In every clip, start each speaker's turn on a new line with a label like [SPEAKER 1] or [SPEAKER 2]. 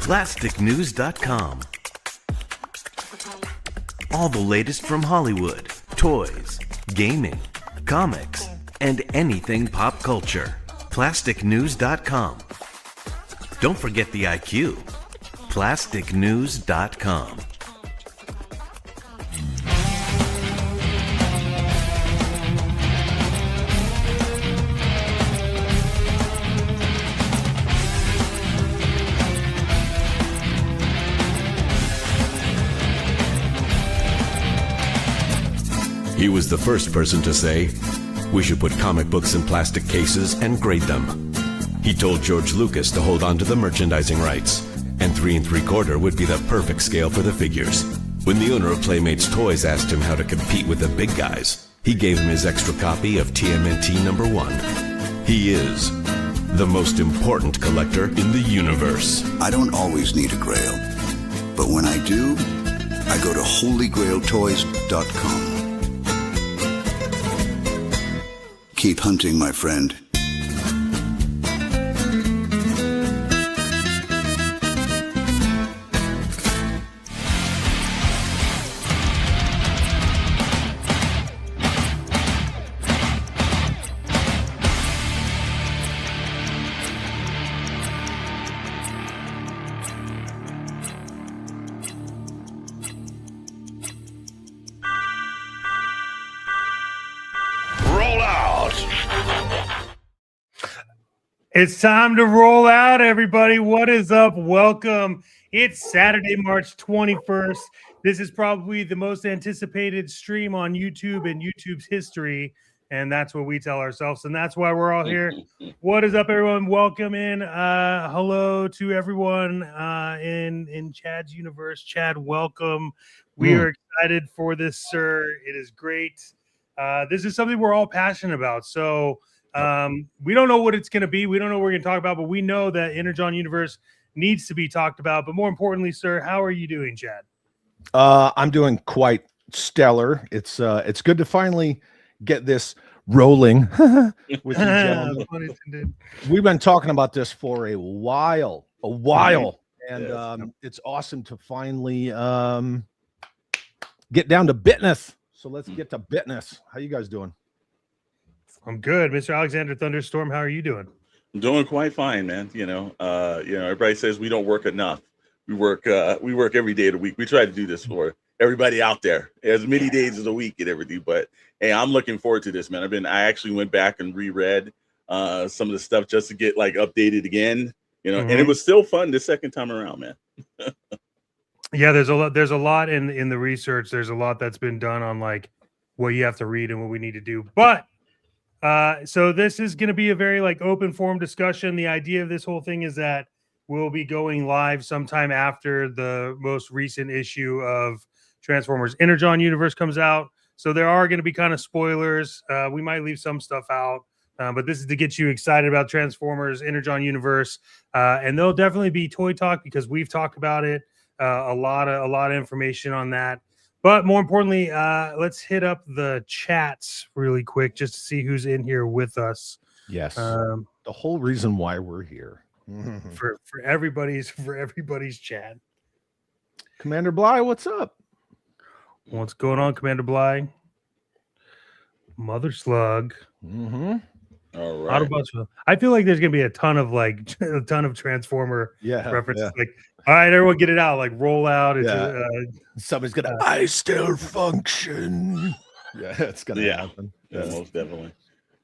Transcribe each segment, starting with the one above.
[SPEAKER 1] plasticnews.com. All the latest from Hollywood, toys, gaming, comics, and anything pop culture. plasticnews.com. Don't forget the IQ. plasticnews.com.
[SPEAKER 2] He was the first person to say, we should put comic books in plastic cases and grade them. He told George Lucas to hold on to the merchandising rights, and 3 3/4 would be the perfect scale for the figures. When the owner of Playmates Toys asked him how to compete with the big guys, he gave him his extra copy of TMNT #1. He is the most important collector in the universe.
[SPEAKER 3] I don't always need a grail, but when I do, I go to holygrailtoys.com. Keep hunting, my friend.
[SPEAKER 4] It's time to roll out, everybody. What is up? Welcome. It's Saturday, March 21st. This is probably the most anticipated stream on YouTube in YouTube's history, and that's what we tell ourselves, and that's why we're all here. What is up, everyone? Welcome in. Hello to everyone in Chad's universe. Chad, welcome. We are excited for this, sir. It is great. This is something we're all passionate about, so we don't know what it's going to be. We don't know what we're going to talk about, but we know that Energon Universe needs to be talked about. But more importantly, sir, how are you doing, Chad?
[SPEAKER 5] I'm doing quite stellar. It's good to finally get this rolling with you gentlemen. We've been talking about this for a while, and it's awesome to finally get down to business. So let's get to business. How you guys doing?
[SPEAKER 4] I'm good, Mr. Alexander Thunderstorm. How are you doing?
[SPEAKER 6] I'm doing quite fine, man. Everybody says we don't work enough. We work every day of the week. We try to do this for everybody out there, as many days as a week and everything. But hey, I'm looking forward to this, man. I actually went back and reread some of the stuff just to get like updated again, and it was still fun the second time around, man.
[SPEAKER 4] Yeah, there's a lot in the research. There's a lot that's been done on like what you have to read and what we need to do. But so this is going to be a very like open forum discussion. The idea of this whole thing is that we'll be going live sometime after the most recent issue of Transformers Energon Universe comes out. So there are going to be kind of spoilers. We might leave some stuff out, but this is to get you excited about Transformers Energon Universe. And there'll definitely be toy talk because we've talked about it. A lot of information on that. But more importantly, let's hit up the chats really quick just to see who's in here with us.
[SPEAKER 5] Yes, the whole reason why we're here
[SPEAKER 4] for everybody's chat.
[SPEAKER 5] Commander Bly, what's up?
[SPEAKER 4] What's going on, Commander Bly? Mother Slug.
[SPEAKER 6] All right.
[SPEAKER 4] I feel like there's gonna be a ton of Transformer references. Like, all right, everyone, get it out. Like, roll out.
[SPEAKER 5] Somebody's gonna. I still function. Yeah, it's gonna happen.
[SPEAKER 6] Yeah, most definitely.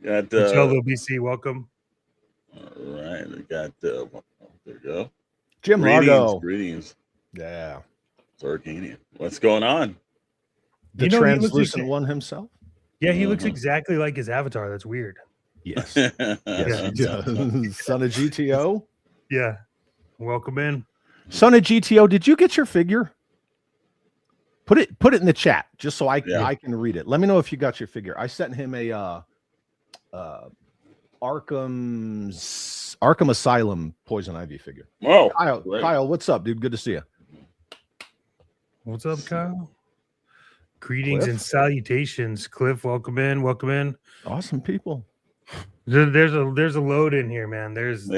[SPEAKER 6] Got
[SPEAKER 4] Hello, BC. Welcome.
[SPEAKER 6] All right, we got there we go.
[SPEAKER 5] Jim Largo.
[SPEAKER 6] Greetings.
[SPEAKER 5] Yeah.
[SPEAKER 6] Zorkini. What's going on?
[SPEAKER 5] The translucent one himself.
[SPEAKER 4] Yeah, he looks exactly like his avatar. That's weird.
[SPEAKER 5] Yes. Son of GTO.
[SPEAKER 4] Yeah. Welcome in.
[SPEAKER 5] Son of GTO, did you get your figure? Put it in the chat just so I can read it. Let me know if you got your figure. I sent him a Arkham Asylum Poison Ivy figure.
[SPEAKER 6] Oh,
[SPEAKER 5] Kyle, what's up, dude? Good to see you.
[SPEAKER 4] What's up, Kyle? Greetings and salutations, Cliff. Welcome in. Welcome in.
[SPEAKER 5] Awesome people.
[SPEAKER 4] There's a load in here, man. There is.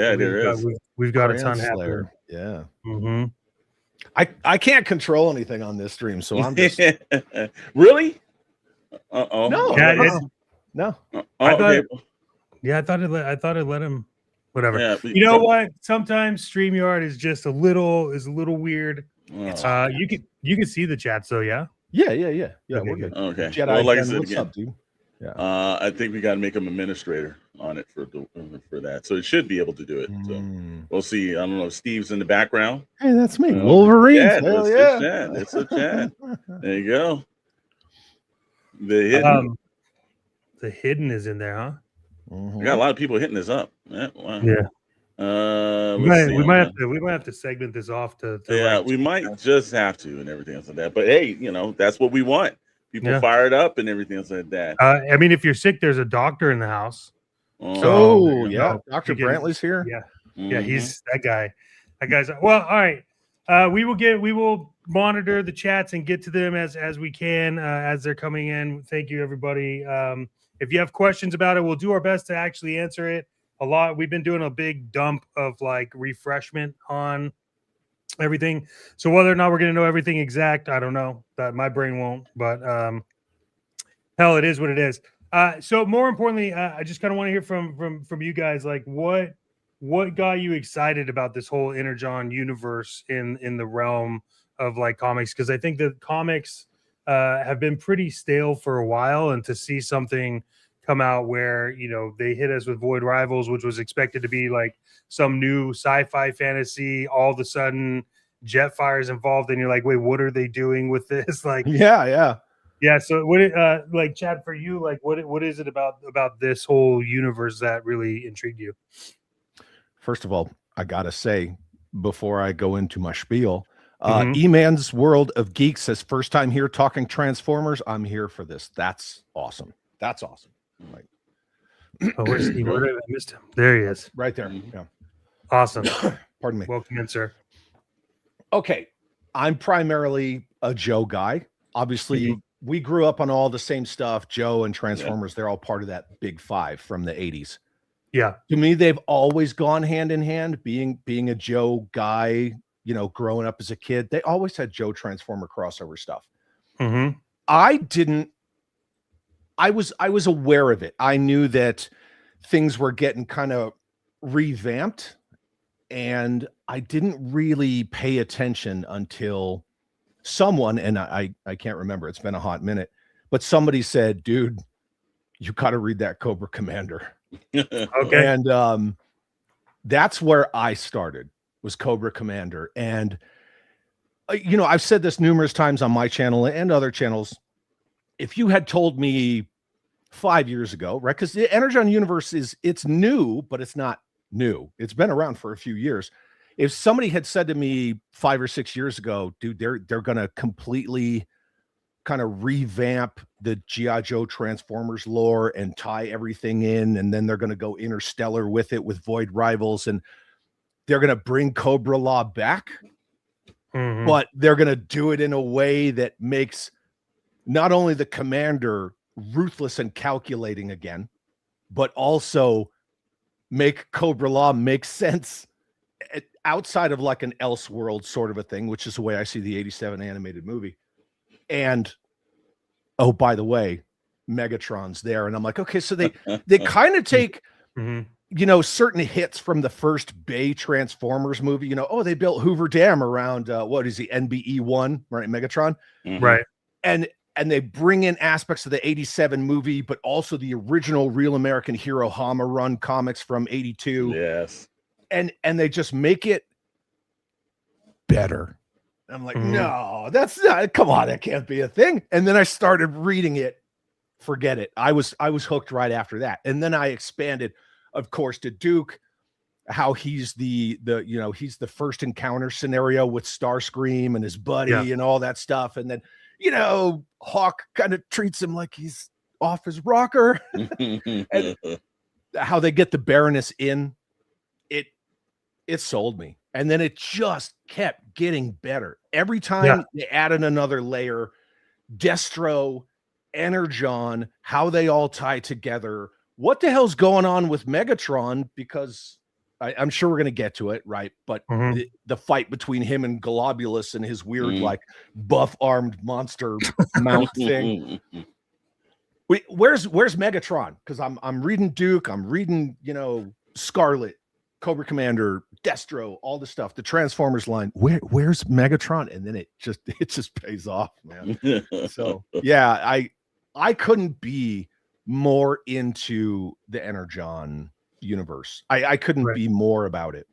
[SPEAKER 6] We've
[SPEAKER 4] got a ton happening.
[SPEAKER 5] Yeah.
[SPEAKER 4] Mm-hmm.
[SPEAKER 5] I can't control anything on this stream, so I'm just
[SPEAKER 6] really. Uh-oh.
[SPEAKER 5] no,
[SPEAKER 4] Yeah,
[SPEAKER 5] no.
[SPEAKER 4] I thought,
[SPEAKER 6] okay.
[SPEAKER 4] yeah, I thought it let him. Whatever.
[SPEAKER 6] Yeah,
[SPEAKER 4] You know what? Sometimes StreamYard is just a little weird.
[SPEAKER 6] Oh.
[SPEAKER 4] You can see the chat, so yeah.
[SPEAKER 5] Yeah.
[SPEAKER 4] Okay,
[SPEAKER 5] We're good.
[SPEAKER 6] Okay.
[SPEAKER 5] Jedi
[SPEAKER 6] Well, like I
[SPEAKER 5] Ben,
[SPEAKER 6] said
[SPEAKER 5] what's
[SPEAKER 6] again,
[SPEAKER 5] up, dude? Yeah.
[SPEAKER 6] I think we got to make him administrator on it for that, so it should be able to do it. So we'll see. I don't know. Steve's in the background.
[SPEAKER 5] Hey, that's me, Wolverine.
[SPEAKER 6] Yeah,
[SPEAKER 5] Hell
[SPEAKER 6] it's a chat. There you go. The
[SPEAKER 4] hidden is in there, huh?
[SPEAKER 6] We got a lot of people hitting this up. Yeah. Wow.
[SPEAKER 4] Yeah. We might have to segment this off to
[SPEAKER 6] we might just have to and everything else like that. But hey, that's what we want. People fired up and everything else like that.
[SPEAKER 4] I mean, if you're sick, there's a doctor in the house.
[SPEAKER 5] So yeah, Dr. Brantley's here.
[SPEAKER 4] Yeah, yeah, he's that guy. That guy's well. All right, we will monitor the chats and get to them as we can as they're coming in. Thank you, everybody. If you have questions about it, we'll do our best to actually answer it. A lot. We've been doing a big dump of like refreshment on everything. So whether or not we're going to know everything exact, I don't know. That my brain won't. But hell, it is what it is. So more importantly, I just kind of want to hear from you guys. Like, what got you excited about this whole Energon universe in the realm of like comics? Because I think that comics have been pretty stale for a while, and to see something come out where they hit us with Void Rivals, which was expected to be like some new sci-fi fantasy, all of a sudden Jetfire's involved, and you're like, wait, what are they doing with this? Like, yeah. So what like, Chad, for you, like what is it about this whole universe that really intrigued you?
[SPEAKER 5] First of all, I gotta say, before I go into my spiel, E-Man's World of Geeks says, first time here talking Transformers. I'm here for this. That's awesome. That's awesome. Like,
[SPEAKER 4] where's Steve? Where did I missed him? There he is.
[SPEAKER 5] Right there. Yeah.
[SPEAKER 4] Awesome.
[SPEAKER 5] Pardon me.
[SPEAKER 4] Welcome in, sir.
[SPEAKER 5] Okay. I'm primarily a Joe guy. Obviously, we grew up on all the same stuff. Joe and Transformers, they're all part of that big five from the 80s.
[SPEAKER 4] Yeah.
[SPEAKER 5] To me, they've always gone hand in hand. Being a Joe guy, growing up as a kid, they always had Joe Transformer crossover stuff. I was aware of it. I knew that things were getting kind of revamped, and I didn't really pay attention until someone, and I can't remember, it's been a hot minute, but somebody said, dude, you got to read that Cobra Commander.
[SPEAKER 4] Okay.
[SPEAKER 5] And that's where I started, was Cobra Commander. And I've said this numerous times on my channel and other channels. If you had told me 5 years ago, right? Because the Energon Universe it's new, but it's not new. It's been around for a few years. If somebody had said to me 5 or 6 years ago, dude, they're going to completely kind of revamp the G.I. Joe Transformers lore and tie everything in, and then they're going to go interstellar with it with Void Rivals, and they're going to bring Cobra Law back, but they're going to do it in a way that makes not only the commander ruthless and calculating again, but also make Cobra Law make sense outside of like an Elseworld sort of a thing, which is the way I see the 87 animated movie. And oh, by the way, Megatron's there. And I'm like, okay, so they kind of take, certain hits from the first Bay Transformers movie, they built Hoover Dam around, what is he, NBE-1, right? Megatron.
[SPEAKER 4] Right.
[SPEAKER 5] And they bring in aspects of the 87 movie, but also the original Real American Hero Hama run comics from 82.
[SPEAKER 6] Yes.
[SPEAKER 5] And they just make it better. I'm like, no, that's not, come on, that can't be a thing. And then I started reading it. Forget it. I was hooked right after that. And then I expanded, of course, to Duke, how he's the he's the first encounter scenario with Starscream and his buddy and all that stuff. And then, Hawk kind of treats him like he's off his rocker. And how they get the Baroness in, it sold me. And then it just kept getting better. Every time they added another layer, Destro, Energon, how they all tie together. What the hell's going on with Megatron? Because I'm sure we're going to get to it, right? But the fight between him and Globulus and his weird, like, buff-armed monster mount thing. Where's Megatron? Because I'm reading Duke, I'm reading, you know, Scarlet, Cobra Commander, Destro, all the stuff, the Transformers line. Where's Megatron? And then it just pays off, man. So yeah, I couldn't be more into the Energon universe. I couldn't be more about it.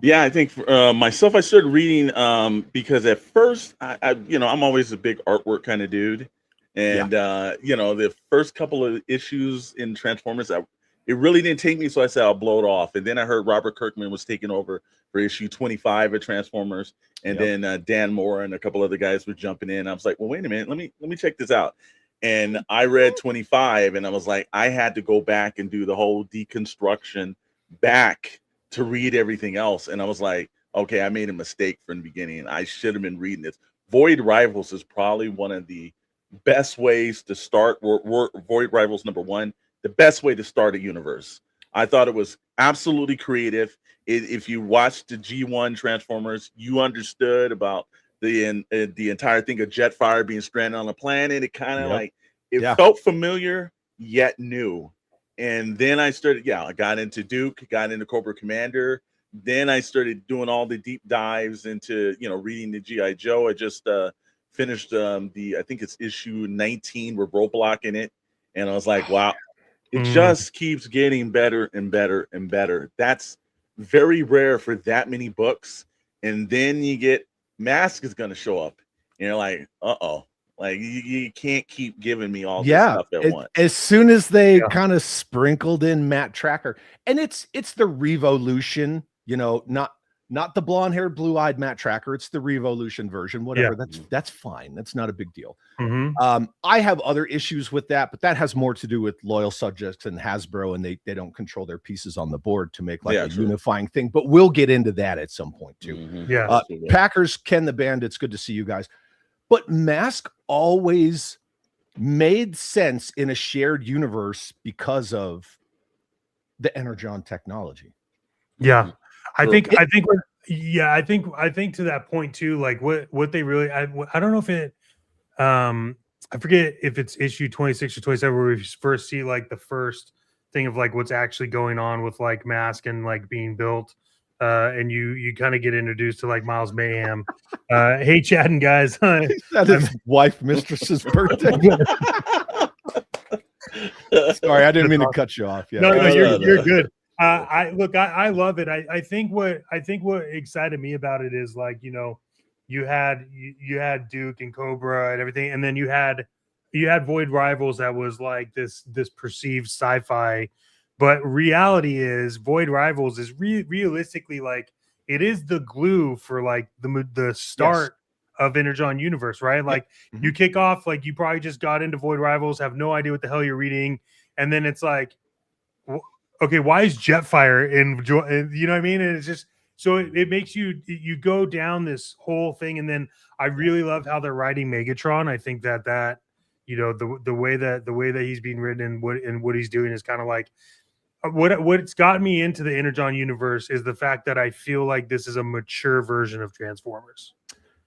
[SPEAKER 6] Yeah, I think myself, I started reading because at first, I you know, I'm always a big artwork kind of dude, and you know, the first couple of issues in Transformers, it really didn't take me, so I said I'll blow it off. And then I heard Robert Kirkman was taking over for issue 25 of Transformers, and then Dan Moore and a couple other guys were jumping in. I was like, well, wait a minute, let me check this out. And I read 25, and I was like, I had to go back and do the whole deconstruction back to read everything else. And I was like, okay, I made a mistake from the beginning. I should have been reading this. Void Rivals is probably one of the best ways to start. Void Rivals #1, the best way to start a universe. I thought it was absolutely creative. If you watched the G1 Transformers, you understood about the entire thing of Jetfire being stranded on a planet. It kind of like, it felt familiar yet new. And then I started, I got into Duke, got into Cobra Commander. Then I started doing all the deep dives into, you know, reading the G.I. Joe. I just finished I think it's issue 19 with Roadblock in it. And I was like, wow, it just keeps getting better and better and better. That's very rare for that many books. And then you get M.A.S.K is going to show up. And you're like, uh-oh. Like, you can't keep giving me all this stuff at once.
[SPEAKER 5] As soon as they kind of sprinkled in Matt Tracker, and it's the Revolution, you know, not the blonde-haired, blue-eyed Matt Tracker. It's the Revolution version, whatever. That's fine. That's not a big deal. I have other issues with that, but that has more to do with loyal subjects and Hasbro, and they don't control their pieces on the board to make like a unifying thing. But we'll get into that at some point too. Packers, Ken the Band, it's good to see you guys. But M.A.S.K always made sense in a shared universe because of the Energon technology.
[SPEAKER 4] I think to that point too, like what they really, I don't know if it, I forget if it's issue 26 or 27 where we first see like the first thing of like what's actually going on with like M.A.S.K and like being built. And you kind of get introduced to like Miles Mayhem. Hey, chatting guys.
[SPEAKER 5] That is wife mistress's birthday. Sorry, I didn't mean to cut you off.
[SPEAKER 4] No, you're good. I love it. I think what excited me about it is like, you know, you had Duke and Cobra and everything, and then you had Void Rivals that was like this perceived sci-fi. But reality is Void Rivals is realistically like it is the glue for like the start of Energon Universe, right? Like you kick off, like you probably just got into Void Rivals, have no idea what the hell you're reading, and then it's like, okay, why is Jetfire in? You know what I mean? And it's just so it makes you go down this whole thing, and then I really love how they're writing Megatron. I think that you know the way that he's being written and what he's doing is kind of like. What's got me into the Energon universe is the fact that I feel like this is a mature version of Transformers.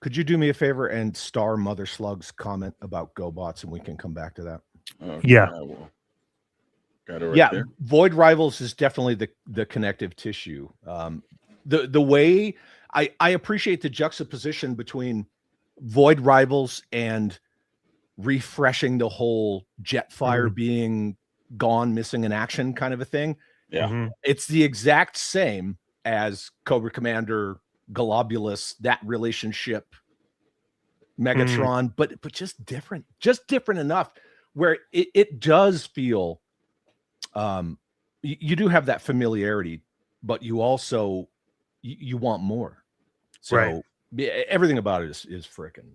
[SPEAKER 5] Could you do me a favor and star Mother Slug's comment about GoBots, and we can come back to that?
[SPEAKER 6] Got it right there.
[SPEAKER 5] Void Rivals is definitely the connective tissue. The way I appreciate the juxtaposition between Void Rivals and refreshing the whole Jetfire being gone, missing in action kind of a thing. It's the exact same as Cobra Commander, Globulus, that relationship, Megatron, but just different enough where it does feel you do have that familiarity, but you also you want more. So everything about it is freaking.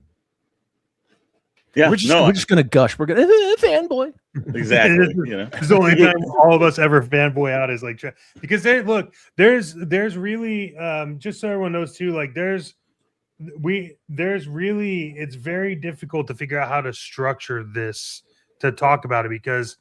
[SPEAKER 6] Yeah,
[SPEAKER 5] we're just gonna gush. We're gonna fanboy.
[SPEAKER 6] Exactly. You know,
[SPEAKER 4] it's the only time all of us ever fanboy out is like because there's really just so everyone knows too, like there's really it's very difficult to figure out how to structure this to talk about it because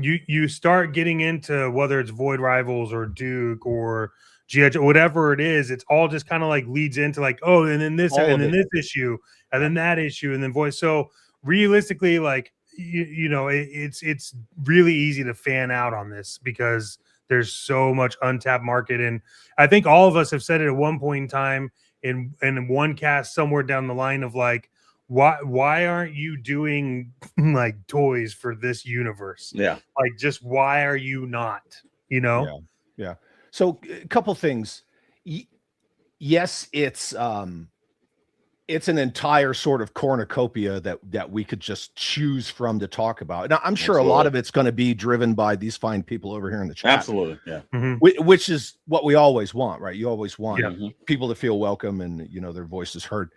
[SPEAKER 4] you start getting into whether it's Void Rivals or Duke or GH, whatever it is, it's all just kind of like leads into like, oh, and then this, and then this issue, and then that issue, and then voice. So realistically, like it's really easy to fan out on this because there's so much untapped market. And I think all of us have said it at one point in time in one cast somewhere down the line of like, why aren't you doing like toys for this universe?
[SPEAKER 6] Yeah.
[SPEAKER 4] Like, just why are you not,
[SPEAKER 5] Yeah. So a couple things. Yes, it's an entire sort of cornucopia that we could just choose from to talk about. Now, I'm sure a lot of it's going to be driven by these fine people over here in the chat.
[SPEAKER 6] Absolutely. Yeah.
[SPEAKER 5] Which is what we always want, right? You always want people to feel welcome and, their voices heard.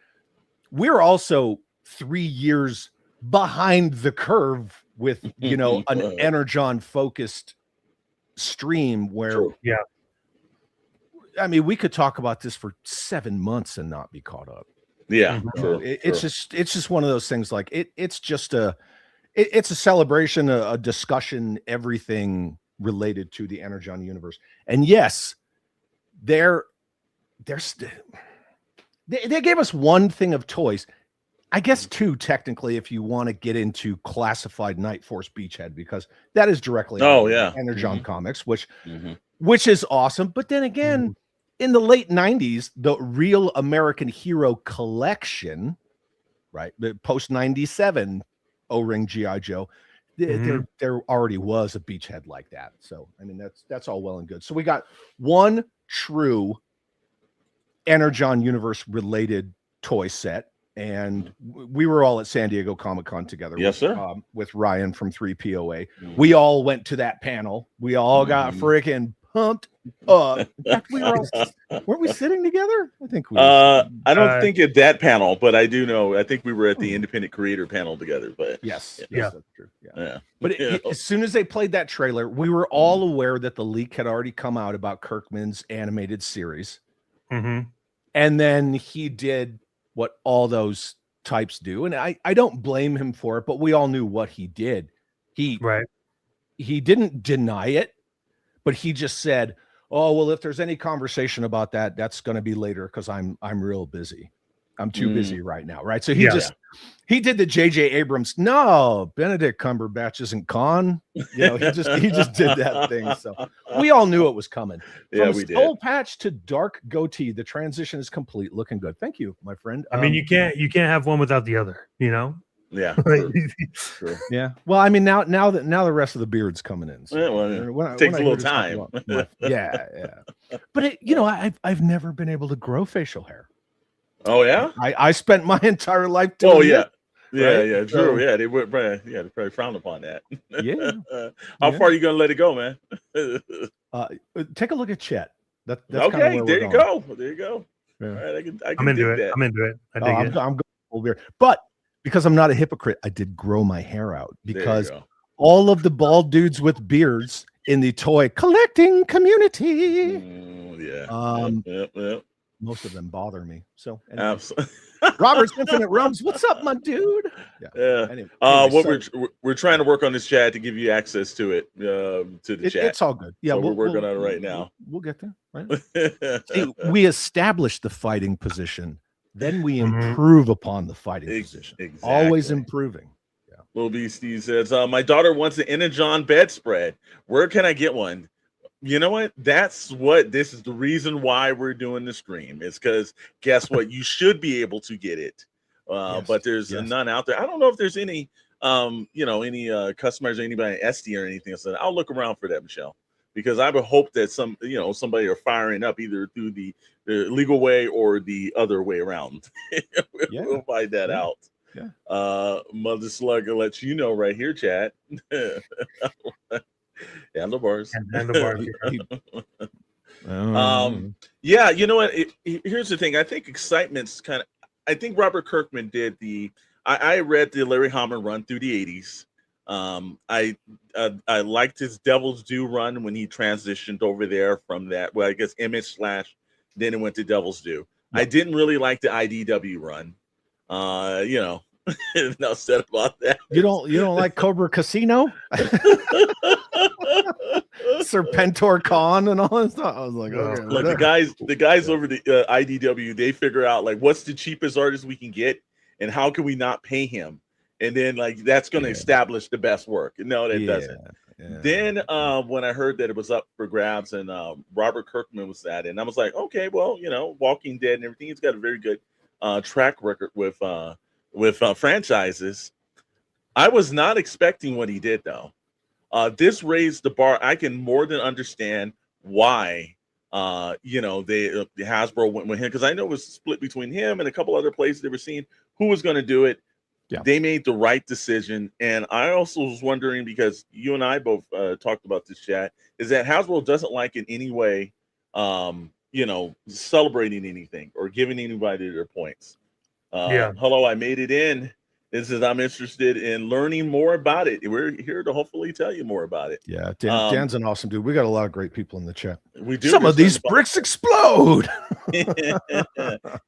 [SPEAKER 5] We're also 3 years behind the curve with, an Energon focused stream where, I mean, we could talk about this for 7 months and not be caught up.
[SPEAKER 6] Yeah,
[SPEAKER 5] it's just one of those things. Like it's just it's a celebration, a discussion, everything related to the Energon universe. And yes, they gave us one thing of toys, I guess two technically, if you want to get into classified Night Force Beachhead, because that is directly Energon comics, which is awesome. But then again, in the late 90s, the Real American Hero collection, right, the post 97 O-Ring G.I. Joe, there already was a beachhead like that. So I mean, that's all well and good. So we got one true Energon Universe related toy set. And we were all at San Diego Comic-Con together.
[SPEAKER 6] Yes, sir.
[SPEAKER 5] With Ryan from 3POA. We all went to that panel. We all got freaking pumped up. In fact, weren't we sitting together? I think we were.
[SPEAKER 6] I don't think at that panel, but I do know. I think we were at the independent creator panel together. But
[SPEAKER 5] yes,
[SPEAKER 6] that's
[SPEAKER 5] true. Yeah. But as soon as they played that trailer, we were all aware that the leak had already come out about Kirkman's animated series. And then he did what all those types do. And I don't blame him for it, but we all knew what he did. He didn't deny it, but he just said, oh, well, if there's any conversation about that, that's going to be later because I'm real busy. I'm too busy right now. Right. So he did the J.J. Abrams. No, Benedict Cumberbatch isn't Khan. He just did that thing. So we all knew it was coming. From
[SPEAKER 6] we did.
[SPEAKER 5] Soul patch to dark goatee, the transition is complete. Looking good. Thank you, my friend.
[SPEAKER 4] I mean, you can't have one without the other,
[SPEAKER 6] Yeah.
[SPEAKER 5] True. Yeah. Well, I mean, now the rest of the beard's coming in. So
[SPEAKER 6] it takes a little time.
[SPEAKER 5] Yeah. But I've never been able to grow facial hair.
[SPEAKER 6] Oh yeah,
[SPEAKER 5] I spent my entire life
[SPEAKER 6] doing
[SPEAKER 5] true.
[SPEAKER 6] So, they would, they probably frown upon that. How far are you gonna let it go, man?
[SPEAKER 5] Take a look at Chet. That's
[SPEAKER 6] okay. There you go.
[SPEAKER 5] Yeah.
[SPEAKER 6] All right, I can
[SPEAKER 4] I'm into
[SPEAKER 6] dig
[SPEAKER 4] it.
[SPEAKER 6] that.
[SPEAKER 4] I'm into it. I dig it.
[SPEAKER 5] I'm going full beard, but because I'm not a hypocrite, I did grow my hair out because all of the bald dudes with beards in the toy collecting community. Most of them bother me. So anyway. Robert's Infinite Realms, what's up, my dude?
[SPEAKER 6] Anyway, we're trying to work on this chat to give you access to it, to the chat.
[SPEAKER 5] It's all good. Yeah,
[SPEAKER 6] so we're working on it right now.
[SPEAKER 5] We'll get there. Right? See, we establish the fighting position, then we improve upon the fighting position.
[SPEAKER 6] Exactly.
[SPEAKER 5] Always improving.
[SPEAKER 6] Little Beastie says, my daughter wants an Energon bedspread. Where can I get one? You know what? This is the reason why we're doing the stream. It's because guess what? You should be able to get it. But there's none out there. I don't know if there's any any customers or anybody at SD or anything. So I'll look around for that, Michelle, because I would hope that somebody are firing up either through the legal way or the other way around. We'll find that out. Mother Slugger lets you know right here, chat. Handlebars. You know what? Here's the thing. I think excitement's I think Robert Kirkman did I read the Larry Hama run through the 80s. I liked his Devil's Due run when he transitioned over there from that. Well, I guess Image / then it went to Devil's Due. I didn't really like the IDW run. Enough said about that.
[SPEAKER 5] You don't like Cobra Casino? Serpentor Khan and all that stuff. I was like, okay,
[SPEAKER 6] Like the guys over the IDW, they figure out like what's the cheapest artist we can get and how can we not pay him, and then like that's going to establish the best work. No, that doesn't. Yeah. Then when I heard that it was up for grabs and Robert Kirkman was at it, and I was like, okay, well, you know, Walking Dead and everything, he's got a very good track record with franchises. I was not expecting what he did though. This raised the bar. I can more than understand why you know, the Hasbro went with him, because I know it was split between him and a couple other places they were seeing who was going to do it. Yeah. They made the right decision. And I also was wondering, because you and I both talked about this, chat, is that Hasbro doesn't like in any way, you know, celebrating anything or giving anybody their points. Hello, I made it in. This is, I'm interested in learning more about it. We're here to hopefully tell you more about it.
[SPEAKER 5] Yeah, Dan's an awesome dude. We got a lot of great people in the chat.
[SPEAKER 6] We do.
[SPEAKER 5] Some of these bricks explode.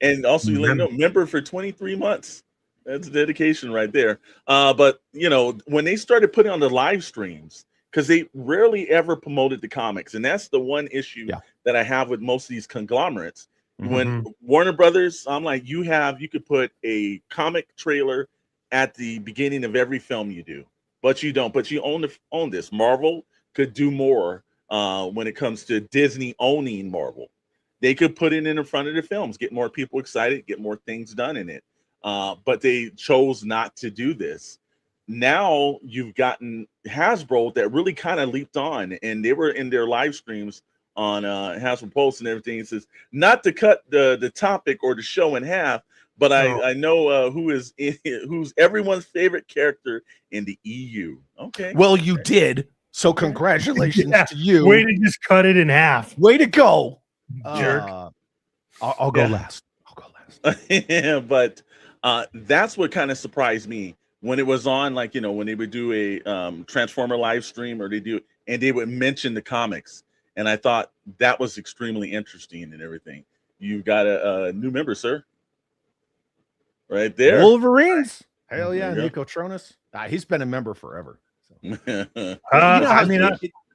[SPEAKER 6] And also, you know, member for 23 months. That's dedication right there. But you know, when they started putting on the live streams, because they rarely ever promoted the comics, and that's the one issue that I have with most of these conglomerates. When Warner Brothers, I'm like, you could put a comic trailer at the beginning of every film you do, but you don't. But you own this. Marvel could do more when it comes to Disney owning Marvel. They could put it in front of the films, get more people excited, get more things done in it. But they chose not to do this. Now you've gotten Hasbro that really kind of leaped on, and they were in their live streams on Hasbro Pulse and everything. It says not to cut the topic or the show in half, but I know who's everyone's favorite character in the EU. Okay.
[SPEAKER 5] Well, you did. So congratulations to you.
[SPEAKER 4] Way to just cut it in half.
[SPEAKER 5] Way to go.
[SPEAKER 4] Jerk.
[SPEAKER 5] I'll go last.
[SPEAKER 6] Yeah, but that's what kind of surprised me when it was on, like, you know, when they would do a Transformer live stream, or they would mention the comics. And I thought that was extremely interesting and everything. You've got a new member, sir. Right there.
[SPEAKER 5] Wolverines. Hell yeah, Nico Tronus. He's been a member forever. So. You know, I mean,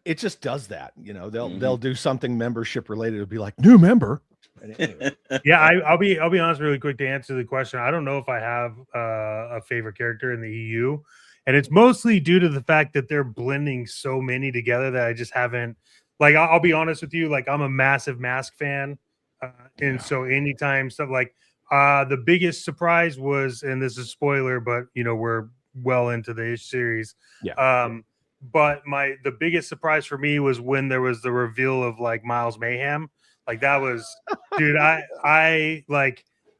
[SPEAKER 5] it just does that. You know, they'll do something membership related. It'll be like new member. Anyway.
[SPEAKER 4] Yeah, I'll be honest really quick to answer the question. I don't know if I have a favorite character in the EU, and it's mostly due to the fact that they're blending so many together that I just haven't. Like, I'll be honest with you. Like, I'm a massive M.A.S.K fan, and so anytime stuff like the biggest surprise was, and this is a spoiler, but you know we're well into the series. Yeah. But the biggest surprise for me was when there was the reveal of like Miles Mayhem. Like that was, dude, I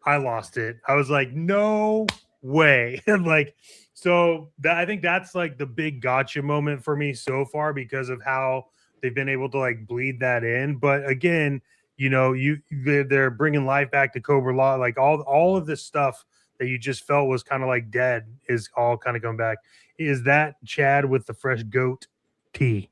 [SPEAKER 4] lost it. I was like, no way. And like, so I think that's like the big gotcha moment for me so far, because of how they've been able to like bleed that in. But again, you know, they're bringing life back to Cobra Law. Like all of this stuff that you just felt was kind of like dead is all kind of coming back. Is that Chad with the fresh goat tea?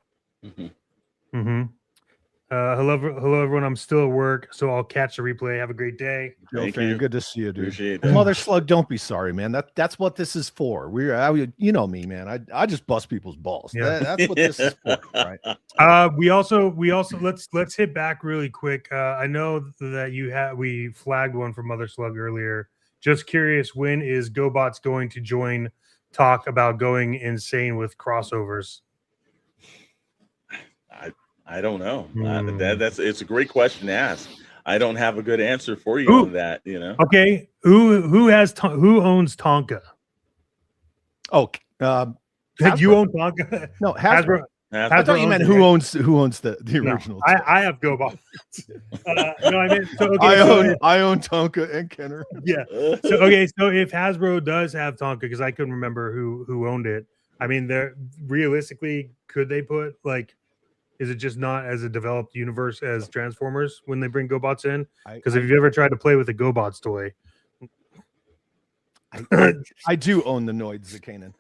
[SPEAKER 4] Hello everyone. I'm still at work, so I'll catch the replay. Have a great day.
[SPEAKER 5] Thank you. Good to see you, dude.
[SPEAKER 6] Appreciate that.
[SPEAKER 5] Mother Slug, don't be sorry, man. That's what this is for. You know me, man. I just bust people's balls. Yeah. That's what this is for, right?
[SPEAKER 4] We also let's hit back really quick. I know that we flagged one for Mother Slug earlier. Just curious, when is GoBots going to join talk about going insane with crossovers?
[SPEAKER 6] I don't know. It's a great question to ask. I don't have a good answer for you on that. You know.
[SPEAKER 4] Okay. Who owns Tonka?
[SPEAKER 5] Oh,
[SPEAKER 4] you own Tonka?
[SPEAKER 5] No, Hasbro. I thought you meant who owns the original.
[SPEAKER 4] No, I have GoBots. No, I meant
[SPEAKER 5] I own Tonka and Kenner.
[SPEAKER 4] Yeah. So if Hasbro does have Tonka, because I couldn't remember who owned it. I mean, realistically, could they put like? Is it just not as a developed universe as Transformers when they bring GoBots in? Because if you've ever tried to play with a GoBots toy,
[SPEAKER 5] I do own the Noids Zakanen.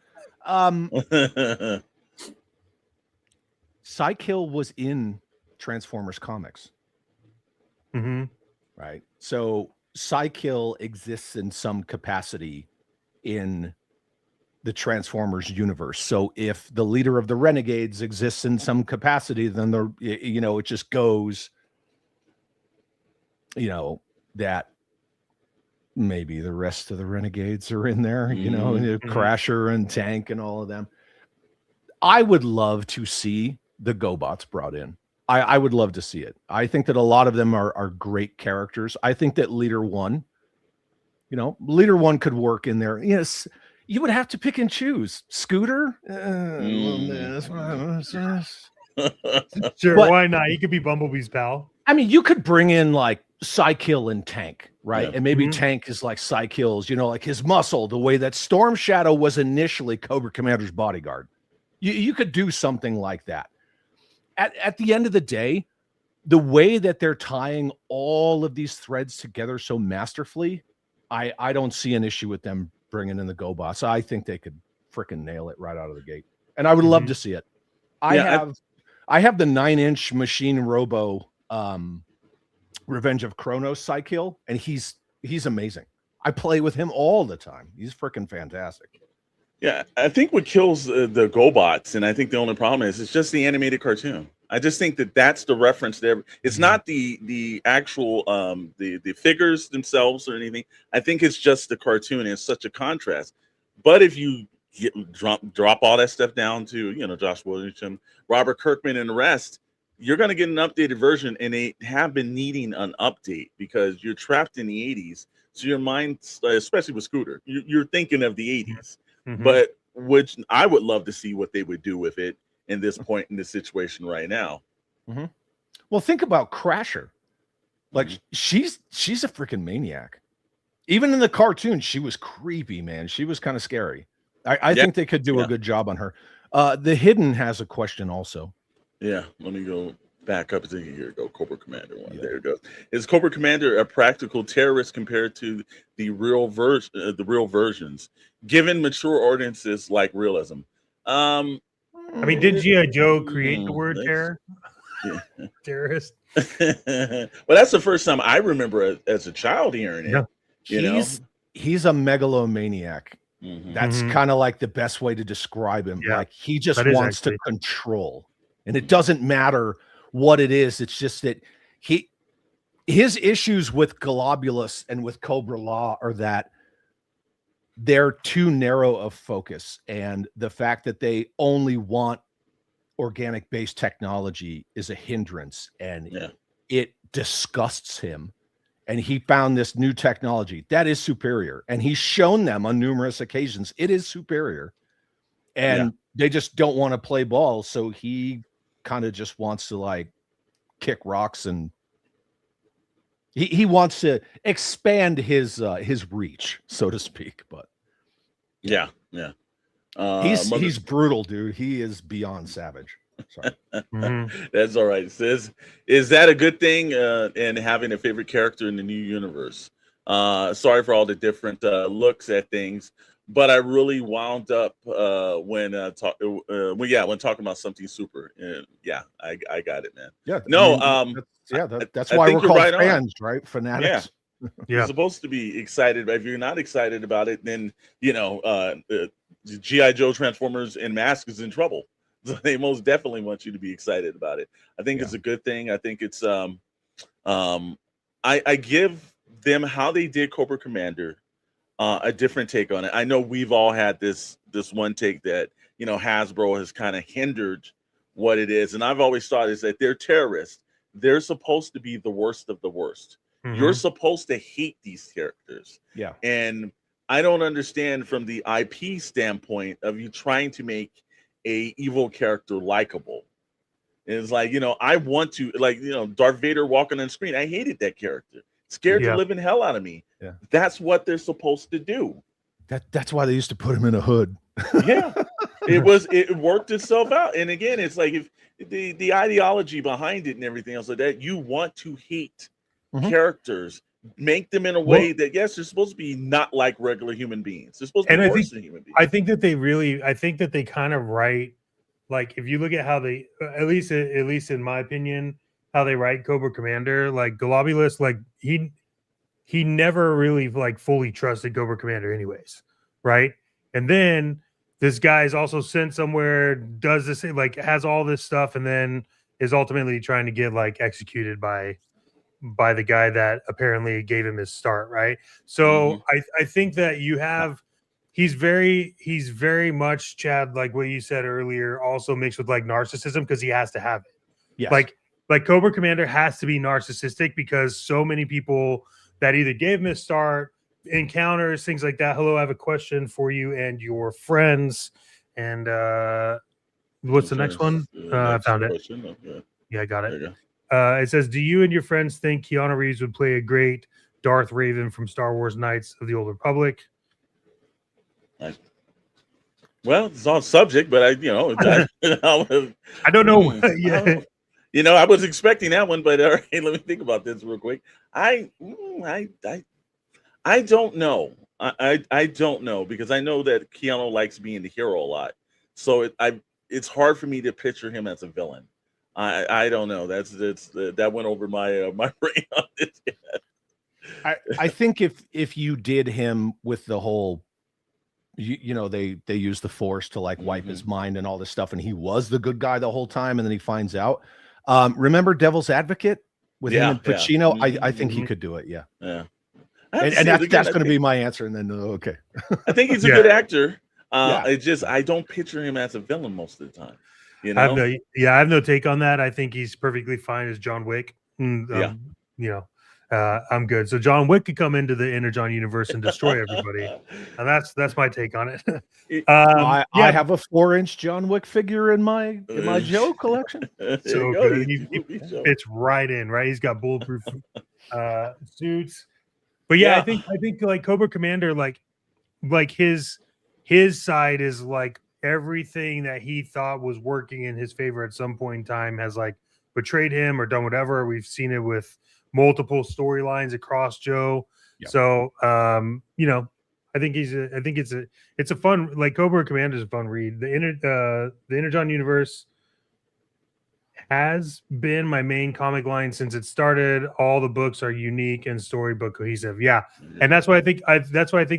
[SPEAKER 5] Psykill was in Transformers comics. Right. So Psykill exists in some capacity in the Transformers universe. So if the leader of the Renegades exists in some capacity, then it just goes, that maybe the rest of the Renegades are in there, Crasher and Tank and all of them. I would love to see the GoBots brought in. I would love to see it. I think that a lot of them are great characters. I think that Leader One could work in there. Yes, you would have to pick and choose. Scooter?
[SPEAKER 4] Sure,
[SPEAKER 5] But-
[SPEAKER 4] why not? He could be Bumblebee's pal.
[SPEAKER 5] I mean, you could bring in like Psykill and Tank, right?
[SPEAKER 6] Yeah.
[SPEAKER 5] And maybe
[SPEAKER 4] Mhm.
[SPEAKER 5] Tank is like Psykill's, like his muscle, the way that Storm Shadow was initially Cobra Commander's bodyguard. You could do something like that. At the end of the day, the way that they're tying all of these threads together so masterfully, I don't see an issue with them bringing in the GoBots. I think they could freaking nail it right out of the gate. And I would love to see it. I have the 9-inch Machine Robo Revenge of Kronos Psykill, and he's amazing. I play with him all the time. He's freaking fantastic.
[SPEAKER 6] Yeah, I think what kills the GoBots, and I think the only problem is it's just the animated cartoon. I just think that that's the reference there. It's not the actual the figures themselves or anything. I think it's just the cartoon. It's such a contrast. But if you drop all that stuff down to Josh Williamson, Robert Kirkman, and the rest, you're going to get an updated version, and they have been needing an update because you're trapped in the 80s. So your mind, especially with Scooter, you're thinking of the 80s.
[SPEAKER 4] Mhm.
[SPEAKER 6] But which I would love to see what they would do with it in this point in the situation right now.
[SPEAKER 5] Well, think about Crasher. Like she's a freaking maniac. Even in the cartoon, she was creepy, man. She was kind of scary. I think they could do a good job on her. The Hidden has a question also.
[SPEAKER 6] Yeah, let me go back up to here. Go Cobra Commander one. Yeah. There it goes. Is Cobra Commander a practical terrorist compared to the real versions, given mature audiences like realism?
[SPEAKER 4] I mean, did G.I. Joe create the word terror?
[SPEAKER 6] Yeah.
[SPEAKER 4] Terrorist.
[SPEAKER 6] Well, that's the first time I remember as a child hearing it.
[SPEAKER 5] Yeah. He's a megalomaniac. That's kind of like the best way to describe him. Yeah. Like he just wants to control. And it doesn't matter what it is. It's just that his issues with Globulus and with Cobra Law are that they're too narrow of focus. And the fact that they only want organic based technology is a hindrance. And it disgusts him. And he found this new technology that is superior. And he's shown them on numerous occasions it is superior. And they just don't want to play ball. So he kind of just wants to like kick rocks, and he wants to expand his reach, so to speak. But he's brutal, dude. He is beyond savage. Sorry.
[SPEAKER 6] That's all right. Says, is that a good thing? And having a favorite character in the new universe. Sorry for all the different looks at things, but I really wound up when talking about something super. I got it, man.
[SPEAKER 5] Yeah.
[SPEAKER 6] No.
[SPEAKER 5] That's why we're called fans, right? Fanatics.
[SPEAKER 6] Yeah. You're supposed to be excited, but if you're not excited about it, then G.I. Joe, Transformers, and M.A.S.K is in trouble. So they most definitely want you to be excited about it. I think it's a good thing. I think it's I give them how they did Cobra Commander a different take on it. I know we've all had this one take that Hasbro has kind of hindered what it is, and I've always thought is that they're terrorists. They're supposed to be the worst of the worst. You're supposed to hate these characters. Yeah. And I don't understand from the IP standpoint of you trying to make a evil character likable. It's like, I want to, like, Darth Vader walking on screen. I hated that character. Scared the living hell out of me. Yeah. That's what they're supposed to do.
[SPEAKER 5] That's why they used to put him in a hood.
[SPEAKER 6] Yeah. It worked itself out. And again, it's like if the ideology behind it and everything else like that, you want to hate characters, make them in a way that they're supposed to be not like regular human beings. They're supposed to be worse than human beings.
[SPEAKER 4] I think that they kind of write, like, if you look at how they, at least in my opinion, how they write Cobra Commander, like Globulus, like he never really like fully trusted Cobra Commander anyways, right? And then this guy is also sent somewhere, does this, like has all this stuff, and then is ultimately trying to get like executed by the guy that apparently gave him his start, right? So I think that you have he's very much, Chad, like what you said earlier, also mixed with like narcissism, because he has to have it.
[SPEAKER 5] Yes.
[SPEAKER 4] Like Cobra Commander has to be narcissistic, because so many people that either gave him his start, encounters, things like that. Hello, I have a question for you and your friends. And what's the next one? I found it.
[SPEAKER 6] Okay.
[SPEAKER 4] Yeah, I got it.
[SPEAKER 6] There you go.
[SPEAKER 4] It says, do you and your friends think Keanu Reeves would play a great Darth Raven from Star Wars Knights of the Old Republic?
[SPEAKER 6] Well, it's on subject, but I
[SPEAKER 4] don't know. Yeah.
[SPEAKER 6] I was expecting that one, but all right, let me think about this real quick. I don't know. I don't know, because I know that Keanu likes being the hero a lot. So it's hard for me to picture him as a villain. I don't know. That went over my my brain on this.
[SPEAKER 5] I think if you did him with the whole, they use the Force to like wipe his mind and all this stuff, and he was the good guy the whole time, and then he finds out. Remember Devil's Advocate with him and Pacino? I think he could do it. Yeah. And that's going to be my answer. And then okay.
[SPEAKER 6] I think he's a good actor. I don't picture him as a villain most of the time. I
[SPEAKER 4] have no take on that. I think he's perfectly fine as John Wick. I'm good. So John Wick could come into the Energon universe and destroy everybody, and that's my take on it.
[SPEAKER 5] I have a 4-inch John Wick figure in my Joe collection.
[SPEAKER 4] So good. He fits right in. Right, he's got bulletproof suits. But I think like Cobra Commander, like his side is like everything that he thought was working in his favor at some point in time has like betrayed him or done whatever. We've seen it with multiple storylines across Joe. Yep. So I think it's a fun, like Cobra Commander is a fun read. The Energon Universe has been my main comic line since it started. All the books are unique and storybook cohesive. Yeah. And that's why I think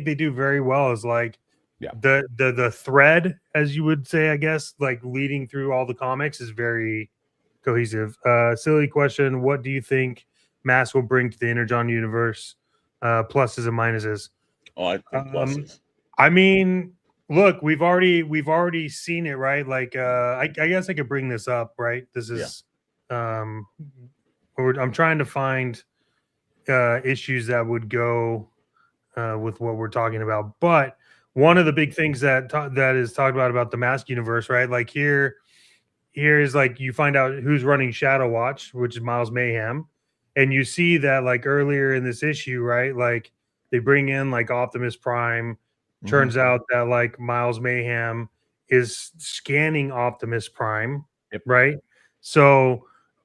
[SPEAKER 4] they do very well, is like the thread, as you would say, I guess, like leading through all the comics is very cohesive. Silly question. What do you think M.A.S.K will bring to the Energon universe? Pluses and minuses.
[SPEAKER 6] Oh, I think pluses.
[SPEAKER 4] I mean, look, we've already seen it, right? Like, I guess I could bring this up, right? This is, I'm trying to find issues that would go with what we're talking about. But one of the big things that is talked about the M.A.S.K universe, right? Like here is like you find out who's running Shadow Watch, which is Miles Mayhem, and you see that like earlier in this issue, right? Like they bring in like Optimus Prime. Turns out that like Miles Mayhem is scanning Optimus Prime, right? So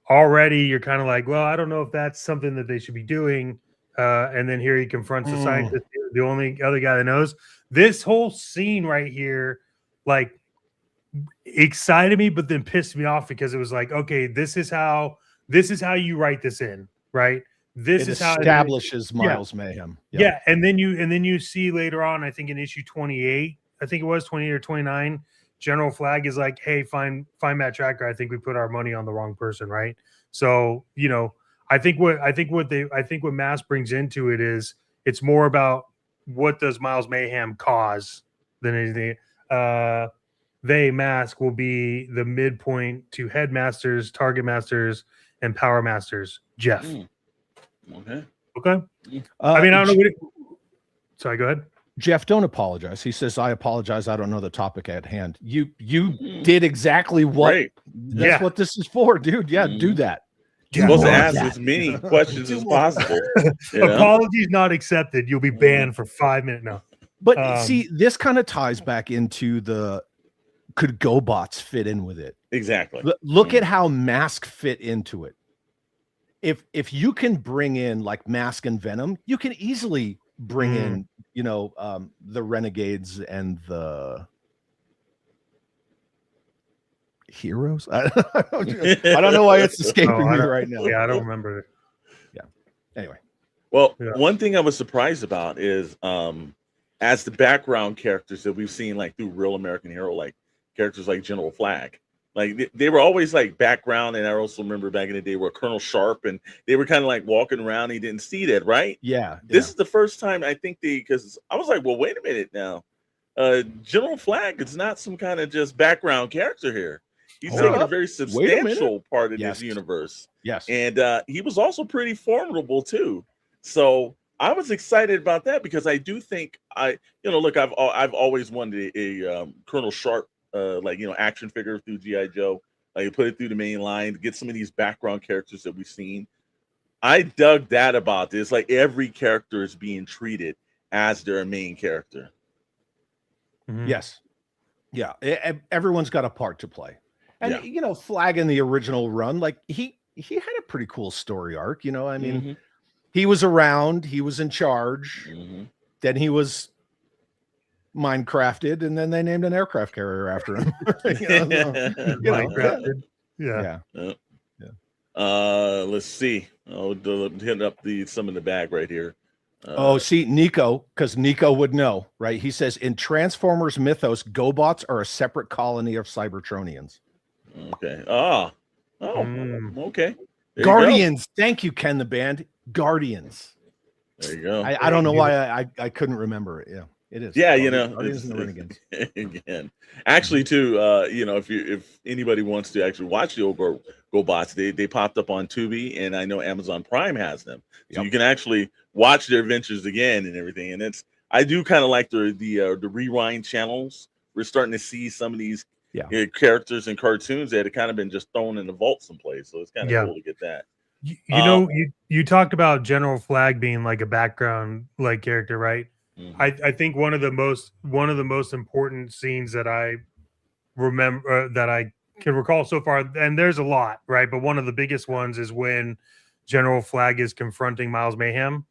[SPEAKER 4] already you're kind of like, well, I don't know if that's something that they should be doing. And then here he confronts the scientist, the only other guy that knows. This whole scene right here, like, excited me, but then pissed me off, because it was like, okay, this is how you write this in, right? This is how it
[SPEAKER 5] establishes Miles Mayhem.
[SPEAKER 4] Yeah, and then you see later on, I think in issue 28, I think it was 28 or 29, General Flag is like, hey, find Matt Tracker. I think we put our money on the wrong person, right? So, I think what M.A.S.K brings into it is it's more about what does Miles Mayhem cause than anything. M.A.S.K will be the midpoint to Headmasters, Target Masters, and Power Masters. Jeff. Okay. I mean, I don't know. Sorry, go ahead.
[SPEAKER 5] Jeff, don't apologize. He says, I apologize. I don't know the topic at hand. You did exactly what that's what this is for, dude. Yeah, do that.
[SPEAKER 6] You're supposed to ask as many questions as possible.
[SPEAKER 4] Apologies not accepted. You'll be banned for 5 minutes now.
[SPEAKER 5] But see, this kind of ties back into could GoBots fit in with it?
[SPEAKER 6] Exactly.
[SPEAKER 5] Look at how M.A.S.K fit into it. If you can bring in like M.A.S.K and Venom, you can easily bring in, the Renegades and the Heroes. I don't know why it's escaping me right now.
[SPEAKER 4] Yeah, I don't remember it.
[SPEAKER 5] Yeah. Anyway.
[SPEAKER 6] Well, one thing I was surprised about is as the background characters that we've seen like through Real American Hero, like characters like General Flag. Like they were always like background, and I also remember back in the day where Colonel Sharp, and they were kind of like walking around. He didn't see that, right?
[SPEAKER 5] Yeah.
[SPEAKER 6] This is the first time I think because I was like, well, wait a minute now. General Flag is not some kind of just background character here. He's taking a very substantial part of this universe.
[SPEAKER 5] Yes.
[SPEAKER 6] And he was also pretty formidable too. So I was excited about that because I do think look, I've always wanted a Colonel Sharp action figure through G.I. Joe. Like put it through the main line, get some of these background characters that we've seen. I dug that about this. Like every character is being treated as their main character.
[SPEAKER 5] Mm-hmm. Yes. Yeah. Everyone's got a part to play. And Flag in the original run, like he had a pretty cool story arc. I mean, he was around, he was in charge, then he was Minecrafted, and then they named an aircraft carrier after him.
[SPEAKER 4] Minecrafted. Yeah.
[SPEAKER 6] Let's see. I'll hit up some in the bag right here.
[SPEAKER 5] See, Nico, because Nico would know, right? He says in Transformers mythos, GoBots are a separate colony of Cybertronians.
[SPEAKER 6] Okay. Okay. There
[SPEAKER 5] Guardians. Thank you, Ken the Band. Guardians.
[SPEAKER 6] There you go.
[SPEAKER 5] I don't know why I couldn't remember it. Yeah, it is.
[SPEAKER 6] Yeah,
[SPEAKER 5] Guardians and the Renegades.
[SPEAKER 6] Again, actually, too. If anybody wants to actually watch the old GoBots, they popped up on Tubi, and I know Amazon Prime has them, so you can actually watch their adventures again and everything. And I do kind of like the rewind channels. We're starting to see some of these characters and cartoons that have kind of been just thrown in the vault someplace. So it's kind of cool to get that.
[SPEAKER 4] You talked about General Flag being like a background like character, right? I think one of the most important scenes that I remember that I can recall so far, and there's a lot, right? But one of the biggest ones is when General Flag is confronting Miles Mayhem,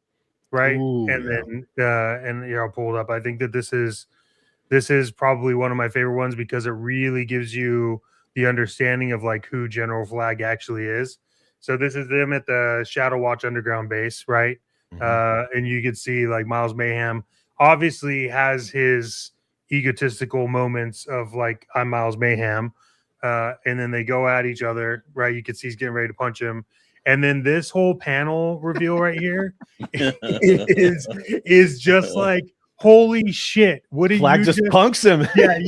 [SPEAKER 4] right? Then I'll pull it up. I think that this is probably one of my favorite ones because it really gives you the understanding of like who General Flag actually is. So this is them at the Shadow Watch underground base, right? And you could see like Miles Mayhem obviously has his egotistical moments of like, I'm Miles Mayhem. And then they go at each other, right? You can see he's getting ready to punch him. And then this whole panel reveal right here is just like, holy shit! What did
[SPEAKER 5] Flag just punks him?
[SPEAKER 4] Yeah,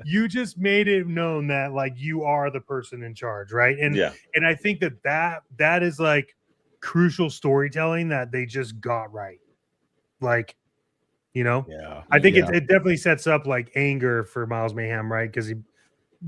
[SPEAKER 4] you just made it known that like you are the person in charge, right? And I think that is like crucial storytelling that they just got right. Like, I think it definitely sets up like anger for Miles Mayhem, right? Because he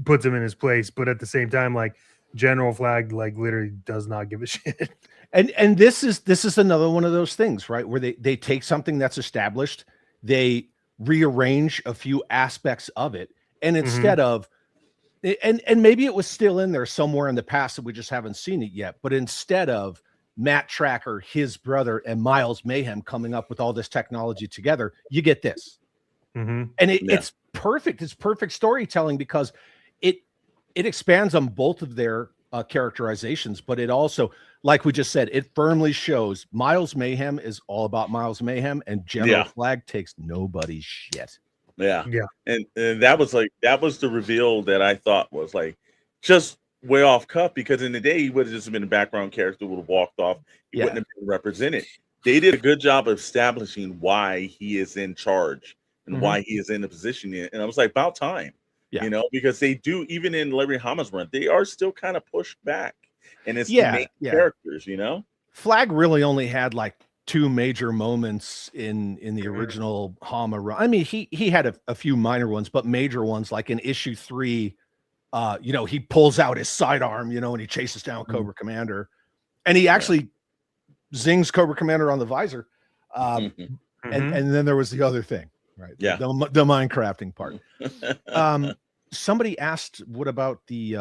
[SPEAKER 4] puts him in his place, but at the same time, like General Flag like literally does not give a shit.
[SPEAKER 5] And this is another one of those things, right? Where they take something that's established, they rearrange a few aspects of it, and instead of and maybe it was still in there somewhere in the past that we just haven't seen it yet, but instead of Matt Tracker, his brother, and Miles Mayhem coming up with all this technology together, you get this. And it's perfect. It's perfect storytelling because it expands on both of their characterizations, but it also, like we just said, it firmly shows Miles Mayhem is all about Miles Mayhem, and General Flag takes nobody's shit.
[SPEAKER 6] And that was the reveal that I thought was like just way off cut, because in the day he would have just been a background character, would have walked off, he wouldn't have been represented. They did a good job of establishing why he is in charge and why he is in the position, and I was like, about time. Because they do, even in Larry Hama's run, they are still kind of pushed back, and it's main characters.
[SPEAKER 5] Flag really only had like two major moments in the original Hama run. I mean, he had a few minor ones, but major ones, like in issue 3. He pulls out his sidearm, and he chases down Cobra Commander, and he actually zings Cobra Commander on the visor. And then there was the other thing, right? The Minecrafting part. Somebody asked, what about the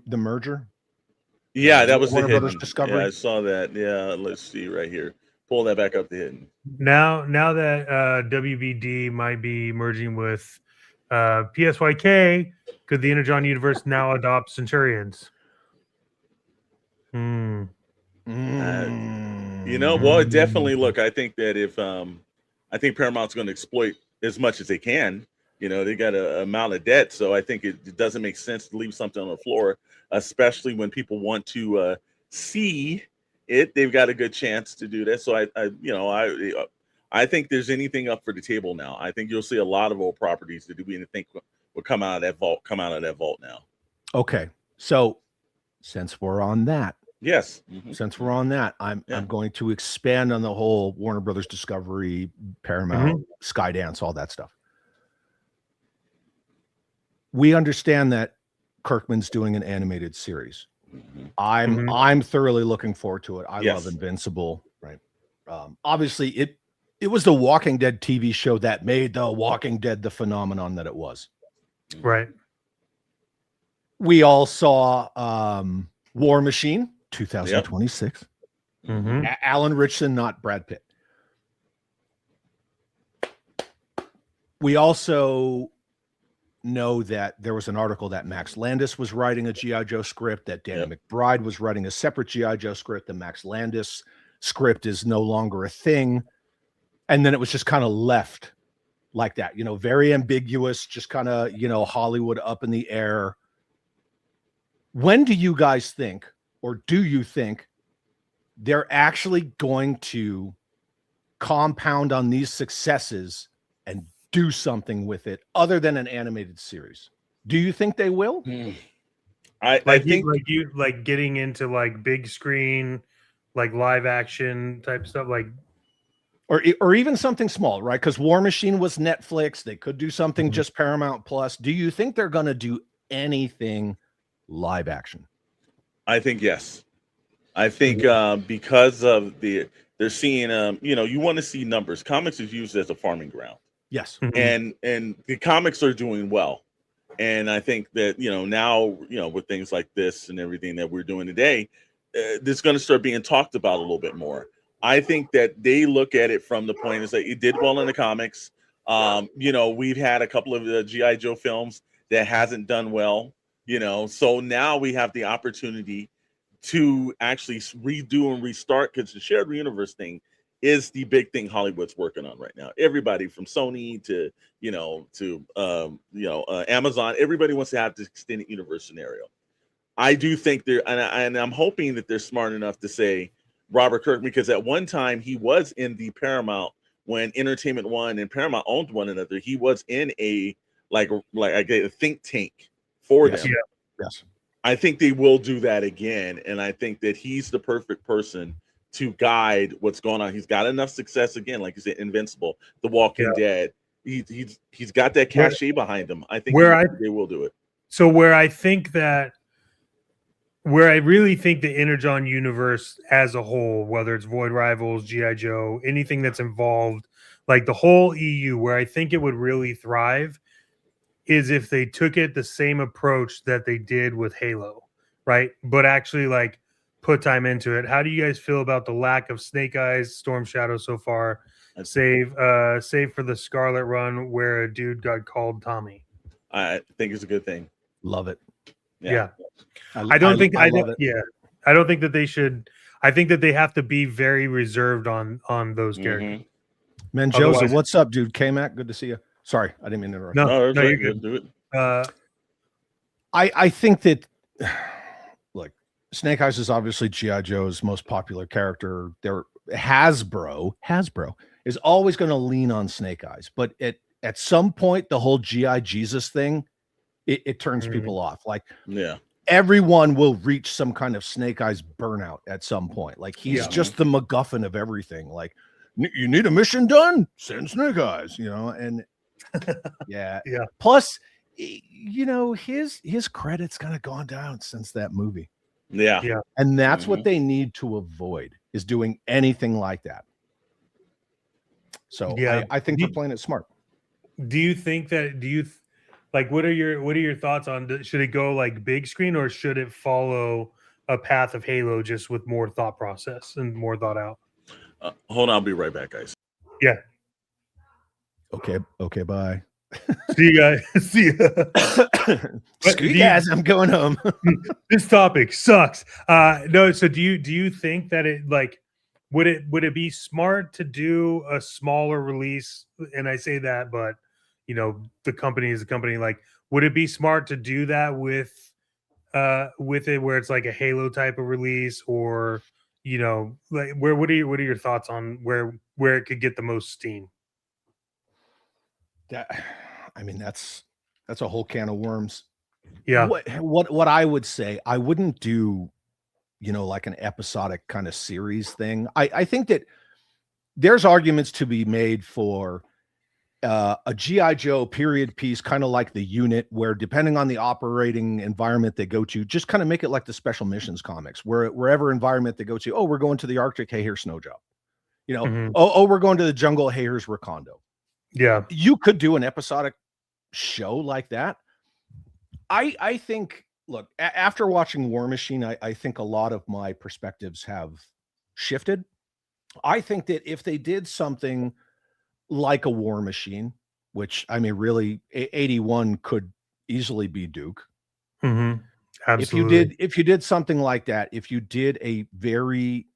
[SPEAKER 5] merger?
[SPEAKER 6] Yeah, that was
[SPEAKER 5] Warner
[SPEAKER 6] the
[SPEAKER 5] Brothers Discovery.
[SPEAKER 6] Yeah, I saw that. Yeah, let's see right here. Pull that back up to hidden.
[SPEAKER 4] Now that WBD might be merging with PSYK, could the Energon Universe now adopt Centurions?
[SPEAKER 6] Well, definitely. Look, I think that if I think Paramount's going to exploit as much as they can. You know, they got a amount of debt, so I think it doesn't make sense to leave something on the floor, especially when people want to see it. They've got a good chance to do that. So I think there's anything up for the table now. I think you'll see a lot of old properties that we think will come out of that vault now.
[SPEAKER 5] Okay, so since we're on that,
[SPEAKER 6] yes,
[SPEAKER 5] since we're on that, I'm going to expand on the whole Warner Brothers Discovery, Paramount, Skydance, all that stuff. We understand that Kirkman's doing an animated series. I'm thoroughly looking forward to it. I love Invincible, right? Obviously, it was the Walking Dead TV show that made the Walking Dead the phenomenon that it was.
[SPEAKER 4] Right.
[SPEAKER 5] We all saw War Machine 2026. Alan Ritchson, not Brad Pitt. We also know that there was an article that Max Landis was writing a G.I. Joe script, that Danny McBride was writing a separate G.I. Joe script. The Max Landis script is no longer a thing. And then it was just kind of left like that, you know, very ambiguous, just kind of, you know, Hollywood up in the air. When do you guys think, or do you think they're actually going to compound on these successes and do something with it other than an animated series? Do you think they will?
[SPEAKER 4] I think like getting into like big screen, like live action type stuff, like
[SPEAKER 5] or even something small, right? Because War Machine was Netflix. They could do something just Paramount Plus. Do you think they're going to do anything live action? I
[SPEAKER 6] think yes. I think because of they're seeing you know, you want to see numbers. Comics is used as a farming ground.
[SPEAKER 5] Yes.
[SPEAKER 6] And the comics are doing well. And I think that, you know, now, you know, with things like this and everything that we're doing today, this is going to start being talked about a little bit more. I think that they look at it from the point is that it did well in the comics. You know, we've had a couple of G.I. Joe films that hasn't done well, you know, so now we have the opportunity to actually redo and restart, because the shared universe thing is the big thing Hollywood's working on right now. Everybody from Sony to, Amazon, everybody wants to have this extended universe scenario. I do think and I'm hoping that they're smart enough to say Robert Kirkman, because at one time he was in the Paramount when Entertainment One and Paramount owned one another. He was in a think tank for them.
[SPEAKER 5] Yeah. Yes.
[SPEAKER 6] I think they will do that again, and I think that he's the perfect person to guide what's going on. He's got enough success, again, like you said, Invincible, The Walking Dead. He's got that cachet behind him. I think they will do it.
[SPEAKER 4] So where I really think the Energon universe as a whole, whether it's Void Rivals, G.I. Joe, anything that's involved, like the whole EU, where I think it would really thrive is if they took it the same approach that they did with Halo, right? But actually like put time into it. How do you guys feel about the lack of Snake Eyes, Storm Shadow so far? Save for the Scarlet Run where a dude got called Tommy.
[SPEAKER 6] I think it's a good thing.
[SPEAKER 5] Love it.
[SPEAKER 4] Yeah. I don't think that they should. I think that they have to be very reserved on those characters.
[SPEAKER 5] Menjoza, what's up, dude? K-Mac, good to see you. Sorry, I didn't mean to interrupt.
[SPEAKER 6] No, you're good. Do it.
[SPEAKER 5] I think that, look, Snake Eyes is obviously G.I. Joe's most popular character. Hasbro is always going to lean on Snake Eyes, but at some point, the whole G.I. Jesus thing, it turns people off. Like, everyone will reach some kind of Snake Eyes burnout at some point. Like, he's just the MacGuffin of everything. Like, you need a mission done? Send Snake Eyes, you know, and yeah. Plus, you know, his credit's kind of gone down since that movie.
[SPEAKER 6] Yeah.
[SPEAKER 5] And that's what they need to avoid, is doing anything like that. So I think they're playing it smart.
[SPEAKER 4] Do you think that? What are your thoughts on? Should it go like big screen, or should it follow a path of Halo, just with more thought process and more thought out?
[SPEAKER 6] Hold on, I'll be right back, guys.
[SPEAKER 4] Yeah.
[SPEAKER 5] Okay. Bye.
[SPEAKER 4] See you guys. See you.
[SPEAKER 5] Screw you guys, I'm going home.
[SPEAKER 4] This topic sucks. No. So do you think that it, like, would it be smart to do a smaller release? And I say that, but you know, the company is a company. Like, would it be smart to do that with it where it's like a Halo type of release, or you know, like what are your thoughts on where it could get the most steam?
[SPEAKER 5] I mean, that's a whole can of worms.
[SPEAKER 4] Yeah.
[SPEAKER 5] What I would say, I wouldn't do, you know, like an episodic kind of series thing. I think that there's arguments to be made for a G.I. Joe period piece, kind of like the Unit, where depending on the operating environment they go to, just kind of make it like the Special Missions comics, where wherever environment they go to, oh, we're going to the Arctic, hey, here's snow job. You know, oh, we're going to the jungle, hey, here's Recondo.
[SPEAKER 4] Yeah.
[SPEAKER 5] You could do an episodic show like that. I think, look, after watching War Machine, I think a lot of my perspectives have shifted. I think that if they did something like a War Machine, which, I mean, really, 81 could easily be Duke.
[SPEAKER 4] Absolutely.
[SPEAKER 5] If you did something like that, if you did a very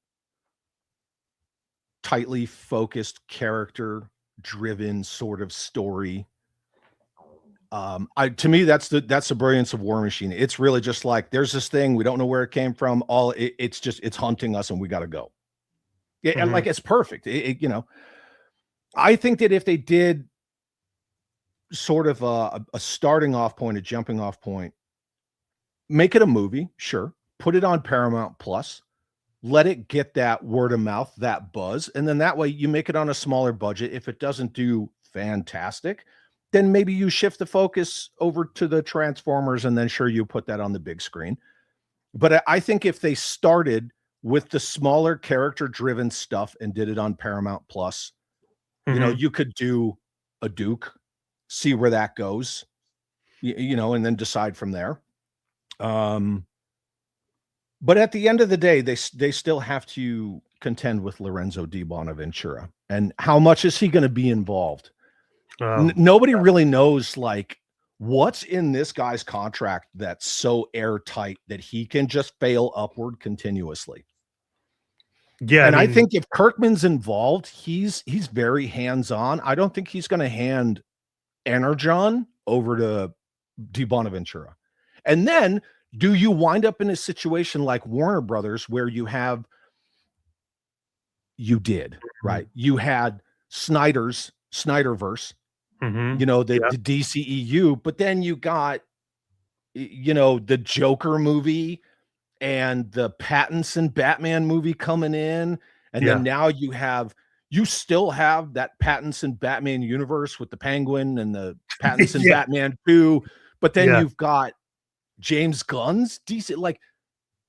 [SPEAKER 5] tightly focused, character driven sort of story, to me, that's the brilliance of War Machine. It's really just like, there's this thing, we don't know where it came from, it's hunting us and we got to go. Yeah, and like, it's perfect. You know, I think that if they did sort of a starting off point, a jumping off point, make it a movie, sure, put it on Paramount Plus, let it get that word of mouth, that buzz, and then that way you make it on a smaller budget. If it doesn't do fantastic, then maybe you shift the focus over to the Transformers, and then sure, you put that on the big screen. But I think if they started with the smaller character-driven stuff and did it on Paramount Plus, you know, you could do a Duke, see where that goes, you know, and then decide from there. But at the end of the day, they still have to contend with Lorenzo Di Bonaventura. And how much is he going to be involved? Nobody really knows, like, what's in this guy's contract that's so airtight that he can just fail upward continuously. Yeah, and I think if Kirkman's involved, he's very hands-on. I don't think he's going to hand Energon over to Di Bonaventura. And then, do you wind up in a situation like Warner Brothers, where you did, right? You had Snyderverse, you know, the DCEU, but then you got, you know, the Joker movie and the Pattinson Batman movie coming in. And then now you still have that Pattinson Batman universe with the Penguin and the Pattinson Batman 2, but then you've got James Gunn's DC. Like,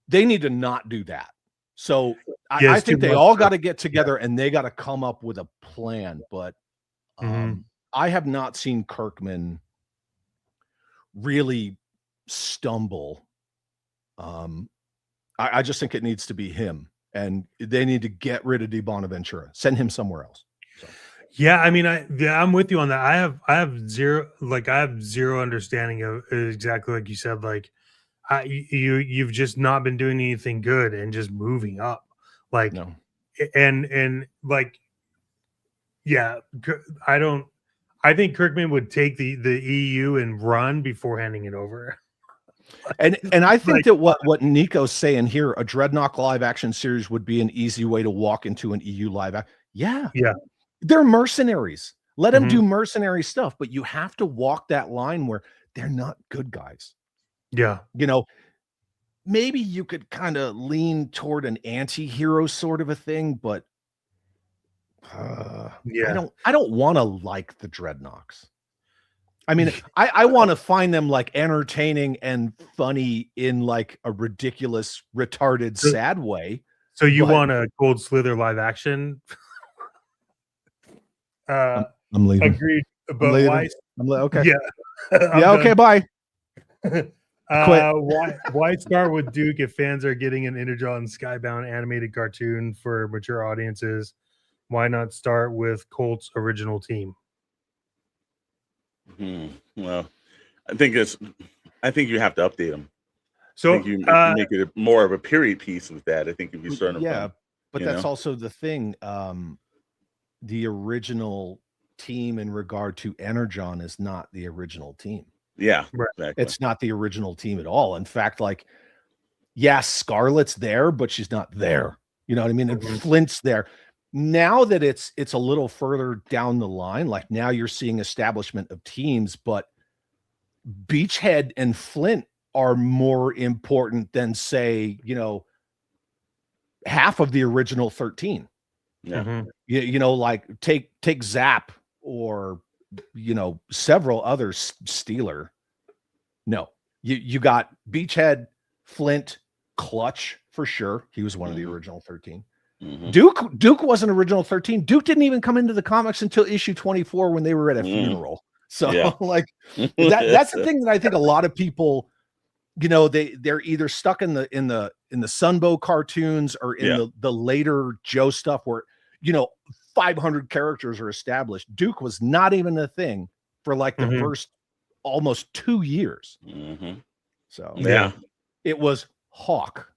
[SPEAKER 5] they need to not do that. So I think they all got to get together and they got to come up with a plan. But I have not seen Kirkman really stumble. I just think it needs to be him, and they need to get rid of Di Bonaventura, send him somewhere else. So.
[SPEAKER 4] Yeah, I mean, I'm with you on that. I have zero understanding of exactly like you said. Like, you've just not been doing anything good and just moving up. Like, no. and like, yeah, I think Kirkman would take the EU and run before handing it over.
[SPEAKER 5] And I think that what Nico's saying here, a Dreadnought live action series would be an easy way to walk into an EU live action. Yeah. They're mercenaries. Let them do mercenary stuff, but you have to walk that line where they're not good guys.
[SPEAKER 4] Yeah.
[SPEAKER 5] You know, maybe you could kind of lean toward an anti-hero sort of a thing, but I don't want to like the Dreadnoughts. I mean, I want to find them like entertaining and funny in like a ridiculous, retarded, sad way.
[SPEAKER 4] So you want a Cold Slither live action?
[SPEAKER 5] I'm leaving.
[SPEAKER 4] Agreed. But why?
[SPEAKER 5] Okay.
[SPEAKER 4] Yeah.
[SPEAKER 5] Yeah. Okay. Bye.
[SPEAKER 4] Why start with Duke if fans are getting an Energon Skybound animated cartoon for mature audiences? Why not start with Colt's original team?
[SPEAKER 6] Well, I think you have to update them.
[SPEAKER 4] So
[SPEAKER 6] I think you make it more of a period piece with that. I think if you start,
[SPEAKER 5] But that's also the thing. The original team in regard to Energon is not the original team.
[SPEAKER 6] Yeah,
[SPEAKER 4] Right.
[SPEAKER 6] exactly.
[SPEAKER 5] It's not the original team at all. In fact, like, yeah, Scarlet's there, but she's not there. You know what I mean? And Flint's there. Now that it's a little further down the line, like now you're seeing establishment of teams, but Beachhead and Flint are more important than, say, you know, half of the original 13.
[SPEAKER 6] Yeah.
[SPEAKER 5] You know, like take Zap or, you know, several others, Steeler. No, you got Beachhead, Flint, Clutch for sure. He was one of the original 13. Duke wasn't original 13. Duke didn't even come into the comics until issue 24 when they were at a funeral. So like that's the thing that I think a lot of people, you know, they're either stuck in the Sunbow cartoons or in the later Joe stuff where, you know, 500 characters are established. Duke was not even a thing for like the first almost 2 years. So it was Hawk.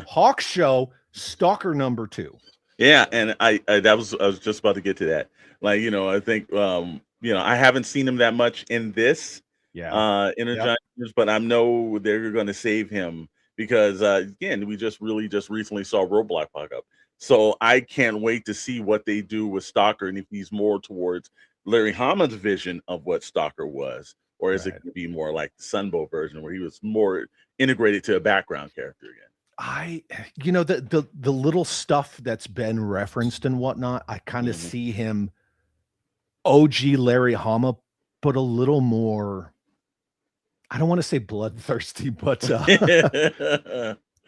[SPEAKER 5] Hawk Show, Stalker number 2.
[SPEAKER 6] Yeah, and I was just about to get to that. Like, you know, I think you know, I haven't seen him that much in this Energon, but I know they're going to save him because again, we just recently saw Roadblock pop up. So I can't wait to see what they do with Stalker and if he's more towards Larry Hama's vision of what Stalker was, or is it going to be more like the Sunbow version where he was more integrated to a background character again?
[SPEAKER 5] You know, the little stuff that's been referenced and whatnot, I kind of see him OG Larry Hama, but a little more, I don't want to say bloodthirsty, but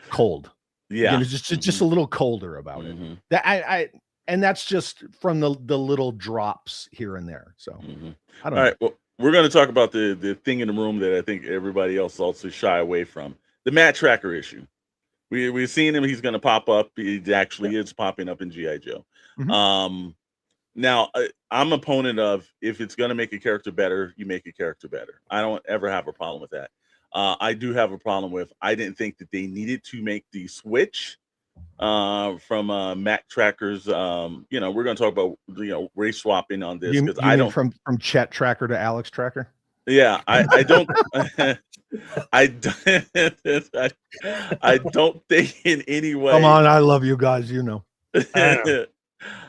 [SPEAKER 5] cold. Yeah, you know, just a little colder about it. That and that's just from the little drops here and there. So I don't know.
[SPEAKER 6] All right, well, we're going to talk about the thing in the room that I think everybody else also shy away from, the Matt Tracker issue. We've seen him. He's going to pop up. He actually is popping up in G.I. Joe. Now, I'm an opponent of, if it's going to make a character better, you make a character better. I don't ever have a problem with that. I do have a problem with, I didn't think that they needed to make the switch from Matt Tracker's. You know, we're going to talk about, you know, race swapping on this, because I don't,
[SPEAKER 5] from Chet Tracker to Alex Tracker.
[SPEAKER 6] Yeah, I don't. I don't think in any way.
[SPEAKER 5] Come on, I love you guys. You know.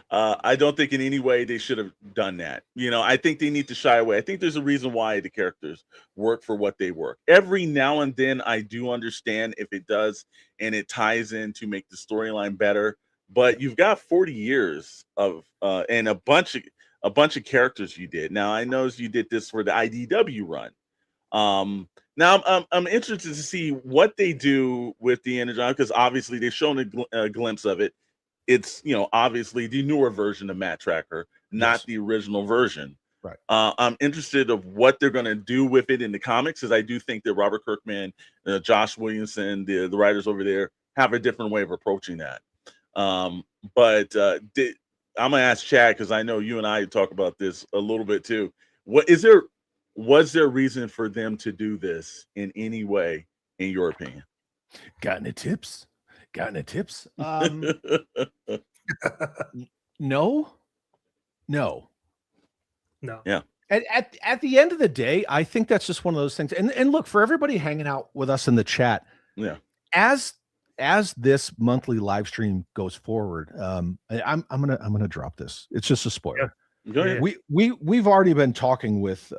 [SPEAKER 6] I don't think in any way they should have done that. You know, I think they need to shy away. I think there's a reason why the characters work for what they work. Every now and then, I do understand if it does and it ties in to make the storyline better. But you've got 40 years of and a bunch of characters you did. Now I know you did this for the IDW run. Now I'm interested to see what they do with the Energon, because obviously they've shown a glimpse of it. It's, you know, obviously the newer version of Matt Tracker, not the original version.
[SPEAKER 5] Right.
[SPEAKER 6] I'm interested of what they're going to do with it in the comics, because I do think that Robert Kirkman, Josh Williamson, the writers over there have a different way of approaching that. But I'm gonna ask Chad, because I know you and I talk about this a little bit too. Was there reason for them to do this in any way, in your opinion?
[SPEAKER 5] Got any tips? No.
[SPEAKER 6] Yeah.
[SPEAKER 5] At the end of the day, I think that's just one of those things. And look, for everybody hanging out with us in the chat, as this monthly live stream goes forward, I'm gonna drop this. It's just a spoiler.
[SPEAKER 6] Go ahead.
[SPEAKER 5] We've already been talking with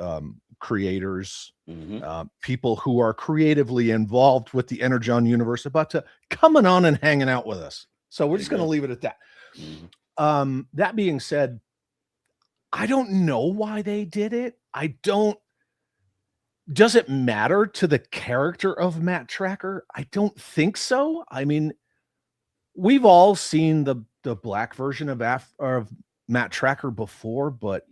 [SPEAKER 5] creators, people who are creatively involved with the Energon universe about to coming on and hanging out with us. So we're just going to leave it at that. That being said, I don't know why they did it. Does it matter to the character of Matt Tracker? I don't think so. I mean, we've all seen the black version of Matt Tracker before, but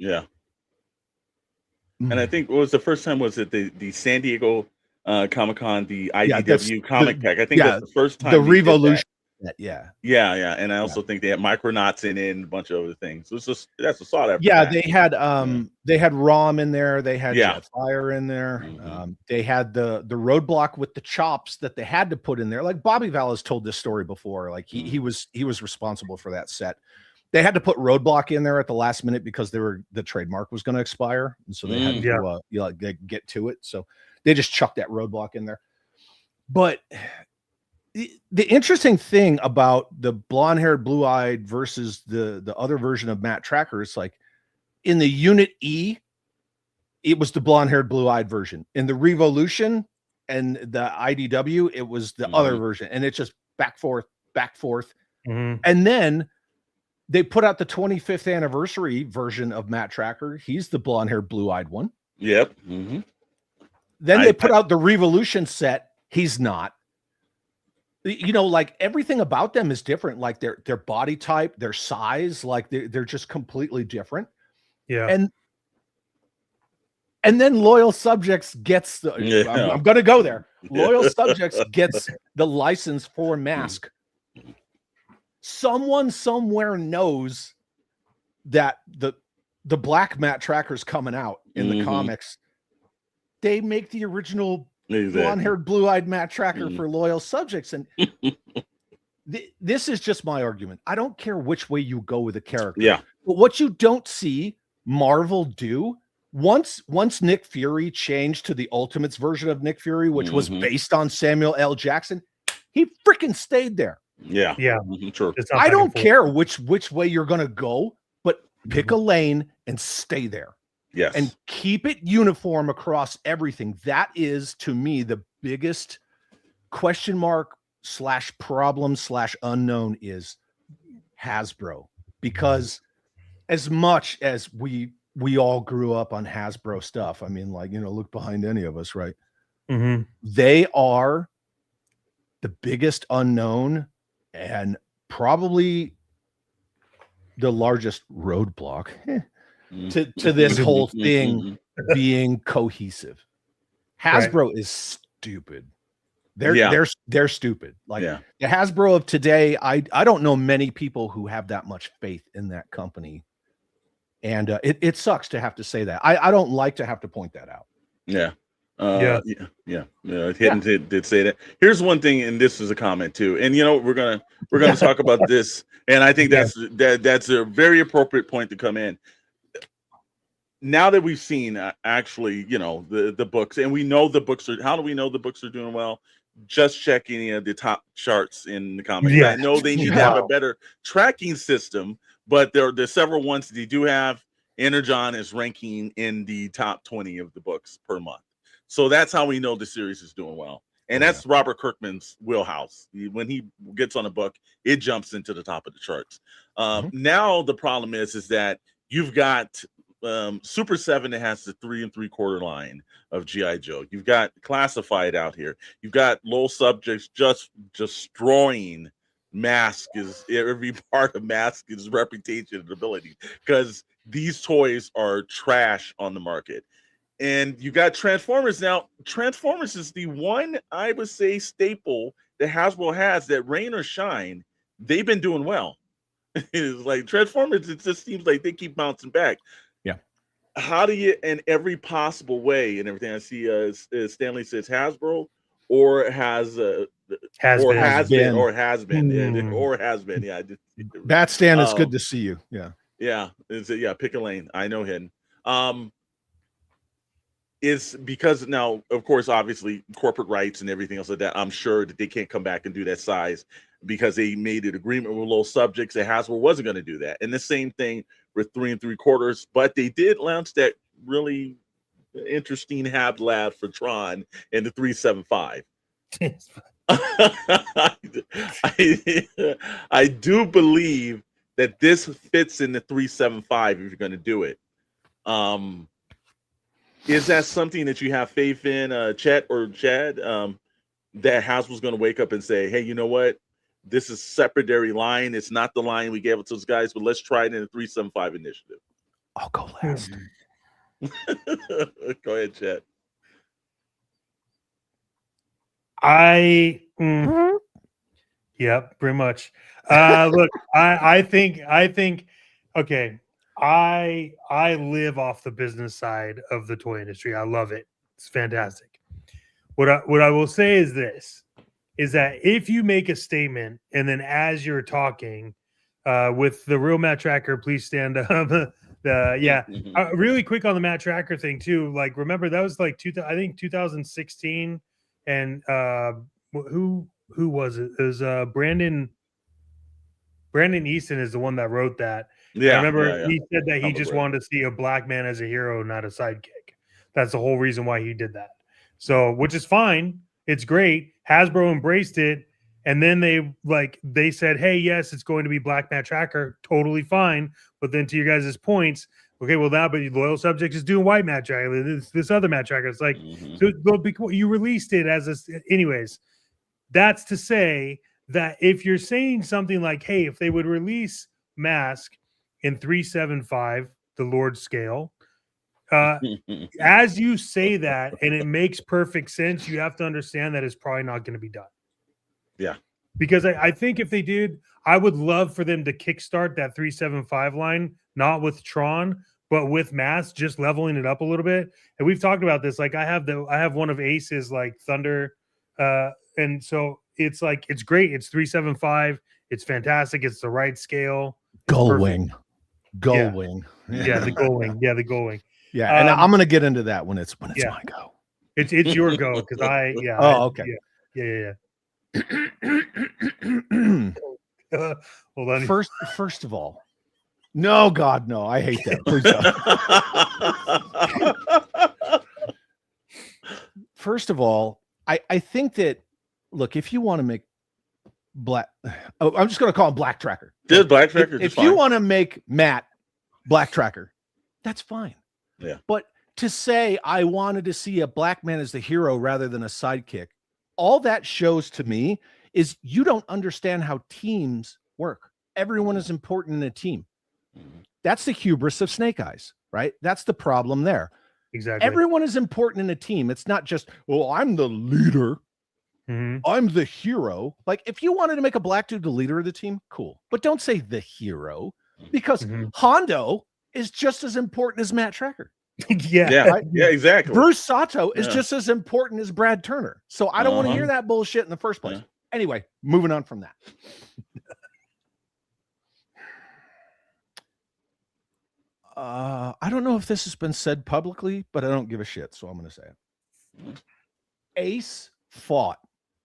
[SPEAKER 6] and I think what was the first time, was it the San Diego Comic-Con, the IDW comic pack? I think that's the first time.
[SPEAKER 5] The Revolution. Yeah.
[SPEAKER 6] Yeah. And I also think they had Micronauts in it and a bunch of other things. So it's just that's a sought after.
[SPEAKER 5] Yeah,
[SPEAKER 6] pack.
[SPEAKER 5] they had ROM in there, they had
[SPEAKER 6] Yeah.
[SPEAKER 5] Jetfire in there. They had the roadblock with the chops that they had to put in there. Like Bobby Val has told this story before. Like he was responsible for that set. They had to put roadblock in there at the last minute because the trademark was going to expire, and so they had to get to it. So they just chucked that roadblock in there. But the interesting thing about the blonde-haired, blue-eyed versus the other version of Matt Tracker is like in the Unit E, it was the blonde-haired, blue-eyed version. In the Revolution and the IDW, it was the other version, and it's just back forth. And then they put out the 25th anniversary version of Matt Tracker. He's the blonde-haired, blue-eyed one.
[SPEAKER 6] Yep.
[SPEAKER 5] Then they put out the Revolution set. He's not. You know, like everything about them is different. Like their body type, their size, like they're just completely different.
[SPEAKER 4] Yeah.
[SPEAKER 5] And then Loyal Subjects gets the. I'm going to go there. Loyal Subjects gets the license for M.A.S.K. Someone somewhere knows that the black Matt Tracker's coming out in the comics. They make the original blonde-haired, blue-eyed Matt Tracker for Loyal Subjects, and this is just my argument. I don't care which way you go with a character.
[SPEAKER 6] Yeah.
[SPEAKER 5] But what you don't see Marvel do once Nick Fury changed to the Ultimates version of Nick Fury, which was based on Samuel L. Jackson, he freaking stayed there.
[SPEAKER 4] Yeah.
[SPEAKER 6] Sure.
[SPEAKER 5] I don't care which way you're going to go, but pick a lane and stay there.
[SPEAKER 6] Yes.
[SPEAKER 5] And keep it uniform across everything. That is, to me, the biggest question mark / problem / unknown is Hasbro. Because as much as we all grew up on Hasbro stuff, I mean, like, you know, look behind any of us, right? They are the biggest unknown and probably the largest roadblock to this whole thing being cohesive. Hasbro is stupid. They're stupid. Like the Hasbro of today, I don't know many people who have that much faith in that company. And it sucks to have to say that. I don't like to have to point that out.
[SPEAKER 6] Hidden did say that. Here's one thing, and this is a comment too. And you know, we're gonna talk about this, and I think that's a very appropriate point to come in. Now that we've seen actually, you know, the books, and we know the books are. How do we know the books are doing well? Just checking the top charts in the comics. I know they need to have a better tracking system, but there's several ones they do have. Energon is ranking in the top 20 of the books per month. So that's how we know the series is doing well. And that's Robert Kirkman's wheelhouse. When he gets on a book, it jumps into the top of the charts. Now the problem is that you've got Super 7 that has the 3 3/4 line of G.I. Joe. You've got Classified out here. You've got Low Subjects just destroying M.A.S.K. is every part of M.A.S.K.'s reputation and ability, because these toys are trash on the market. And you got Transformers now. Transformers is the one, I would say, staple that Hasbro has that rain or shine, they've been doing well. It's like Transformers, it just seems like they keep bouncing back.
[SPEAKER 5] Yeah.
[SPEAKER 6] How do you, in every possible way and everything, I see Stanley says Hasbro or has been. Yeah.
[SPEAKER 5] Bat Stan, it's good to see you. Yeah.
[SPEAKER 6] Yeah. Pick a lane. I know him. Is because now, of course, obviously corporate rights and everything else like that, I'm sure that they can't come back and do that size because they made an agreement with Low Subjects that Hasbro wasn't going to do that. And the same thing with 3 3/4, but they did launch that really interesting Hab Lab for Tron in the 375. I do believe that this fits in the 375 if you're going to do it. Is that something that you have faith in, Chet or Chad, that Hasbro's going to wake up and say, hey, you know what? This is secondary line. It's not the line we gave it to those guys, but let's try it in the 375 initiative.
[SPEAKER 5] I'll go last.
[SPEAKER 6] Go ahead, Chet.
[SPEAKER 4] Yep, pretty much. Look, I think okay. I live off the business side of the toy industry. I love it. It's fantastic. What I will say is this: is that if you make a statement and then as you're talking, with the real Matt Tracker, please stand up. Really quick on the Matt Tracker thing too. Like, remember that was like I think 2016, and who was it? It was Brandon Easton is the one that wrote that.
[SPEAKER 6] Yeah,
[SPEAKER 4] I remember he said that he
[SPEAKER 6] Comic
[SPEAKER 4] just
[SPEAKER 6] book.
[SPEAKER 4] wanted to see a black man as a hero, not a sidekick. That's the whole reason why he did that. So, which is fine. It's great. Hasbro embraced it. And then they said, hey, yes, it's going to be Black Matt Tracker. Totally fine. But then to your guys' points, okay, well, now, but Loyal Subject is doing White Matt Tracker. This other Matt Tracker. It's like, so you released it as a, anyways. That's to say that if you're saying something like, hey, if they would release M.A.S.K in 375, the Lord scale, as you say that, and it makes perfect sense, you have to understand that it's probably not going to be done.
[SPEAKER 6] Yeah.
[SPEAKER 4] Because I think if they did, I would love for them to kickstart that 375 line, not with Tron, but with M.A.S.K, just leveling it up a little bit. And we've talked about this. Like I have one of Ace's like Thunder, and so it's like it's great. It's 375. It's fantastic. It's the right scale.
[SPEAKER 5] Gullwing.
[SPEAKER 4] Yeah, the Gullwing. Yeah, the Gullwing.
[SPEAKER 5] Yeah, and I'm gonna get into that when it's my go.
[SPEAKER 4] It's your go because
[SPEAKER 5] okay.
[SPEAKER 4] Yeah. Hold on.
[SPEAKER 5] First of all, no, God, no, I hate that. Please don't. First of all, I think that look, if you want to make I'm just going to call him Black Tracker.
[SPEAKER 6] This Black Tracker.
[SPEAKER 5] If you want to make Matt Black Tracker, that's fine.
[SPEAKER 6] Yeah.
[SPEAKER 5] But to say I wanted to see a black man as the hero rather than a sidekick, all that shows to me is you don't understand how teams work. Everyone is important in a team. That's the hubris of Snake Eyes, right? That's the problem there.
[SPEAKER 4] Exactly.
[SPEAKER 5] Everyone is important in a team. It's not just, well, I'm the leader. I'm the hero. Like, if you wanted to make a black dude the leader of the team, cool. But don't say the hero, because Hondo is just as important as Matt Tracker.
[SPEAKER 6] Yeah, exactly.
[SPEAKER 5] Bruce Sato is just as important as Brad Turner. So I don't want to hear that bullshit in the first place. Anyway, moving on from that. I don't know if this has been said publicly, but I don't give a shit, so I'm going to say it. Ace fought.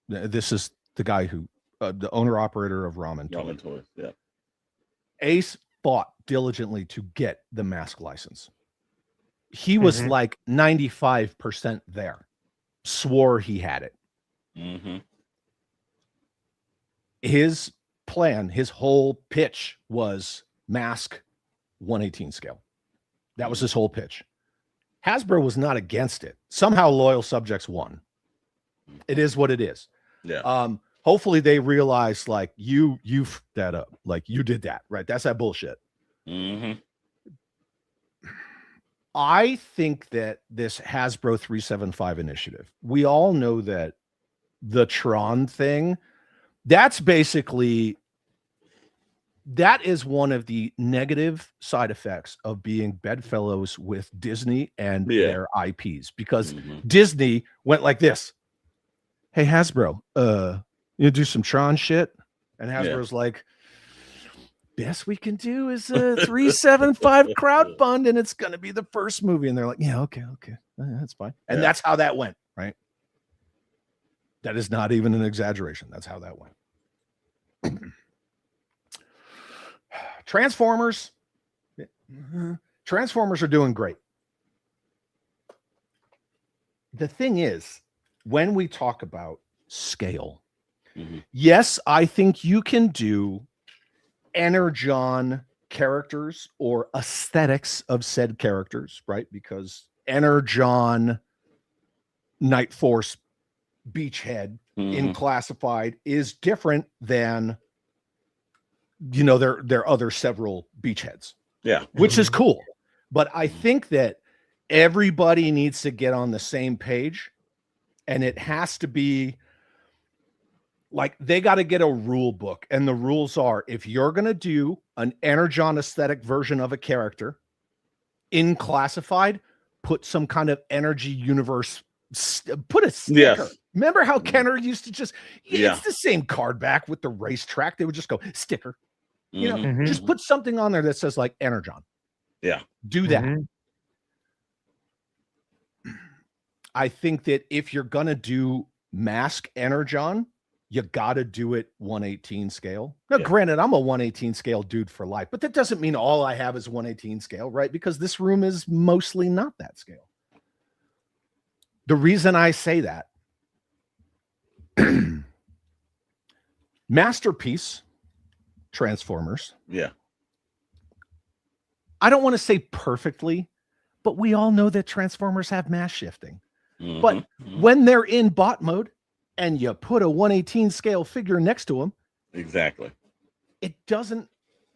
[SPEAKER 5] This is the guy who, the owner-operator of Ramen Toys.
[SPEAKER 6] Yeah.
[SPEAKER 5] Ace fought diligently to get the M.A.S.K license. He was like 95% there. Swore he had it. His plan, his whole pitch was M.A.S.K 118 scale. That was his whole pitch. Hasbro was not against it. Somehow Loyal Subjects won. It is what it is.
[SPEAKER 6] Yeah.
[SPEAKER 5] Hopefully they realize like you that up. Like you did that, right? That's that bullshit. I think that this Hasbro 375 initiative, we all know that the Tron thing, that's basically, that is one of the negative side effects of being bedfellows with Disney and their IPs, because Disney went like this. Hey, Hasbro, you do some Tron shit? And Hasbro's like, best we can do is a 375 crowdfund, and it's going to be the first movie. And they're like, yeah, okay. That's fine. And that's how that went, right? That is not even an exaggeration. That's how that went. Transformers are doing great. The thing is, when we talk about scale, yes, I think you can do Energon characters or aesthetics of said characters, right? Because Energon Night Force Beachhead in Classified is different than, you know, their other several beachheads. Yeah. Which is cool. But I think that everybody needs to get on the same page, and it has to be Like they got to get a rule book, and the rules are: if you're going to do an Energon aesthetic version of a character in classified, put some kind of energy universe, put a sticker.
[SPEAKER 6] Yes.
[SPEAKER 5] Remember how Kenner used to just, it's the same card back with the racetrack. They would just go sticker, you know, just put something on there that says like Energon.
[SPEAKER 6] Yeah.
[SPEAKER 5] Do that. I think that if you're going to do M.A.S.K Energon, you got to do it 118 scale. Now, granted, I'm a 118 scale dude for life, but that doesn't mean all I have is 118 scale, right? Because this room is mostly not that scale. The reason I say that, Masterpiece Transformers.
[SPEAKER 6] Yeah.
[SPEAKER 5] I don't want to say perfectly, but we all know that Transformers have mass shifting. But when they're in bot mode and you put a 118 scale figure next to them,
[SPEAKER 6] exactly,
[SPEAKER 5] it doesn't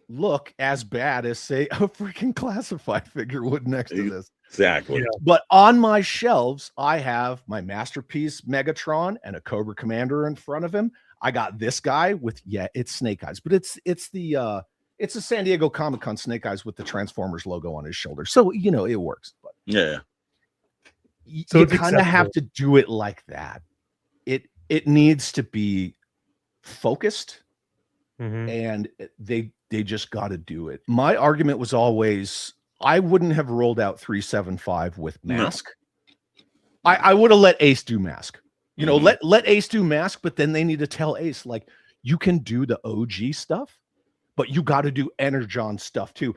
[SPEAKER 5] look as bad as, say, a freaking classified figure would next to this.
[SPEAKER 6] Exactly.
[SPEAKER 4] Yeah.
[SPEAKER 5] But on my shelves, I have my Masterpiece Megatron and a Cobra Commander in front of him. I got this guy with, it's Snake Eyes, but it's a San Diego Comic-Con Snake Eyes with the Transformers logo on his shoulder. So, you know, it works. But
[SPEAKER 6] yeah.
[SPEAKER 4] So
[SPEAKER 5] you kind of have to do it like that. It needs to be focused, and they just got to do it. My argument was always, I wouldn't have rolled out 375 with M.A.S.K. I would have let Ace do M.A.S.K. You know, let Ace do M.A.S.K, but then they need to tell Ace, like, you can do the OG stuff, but you got to do Energon stuff too.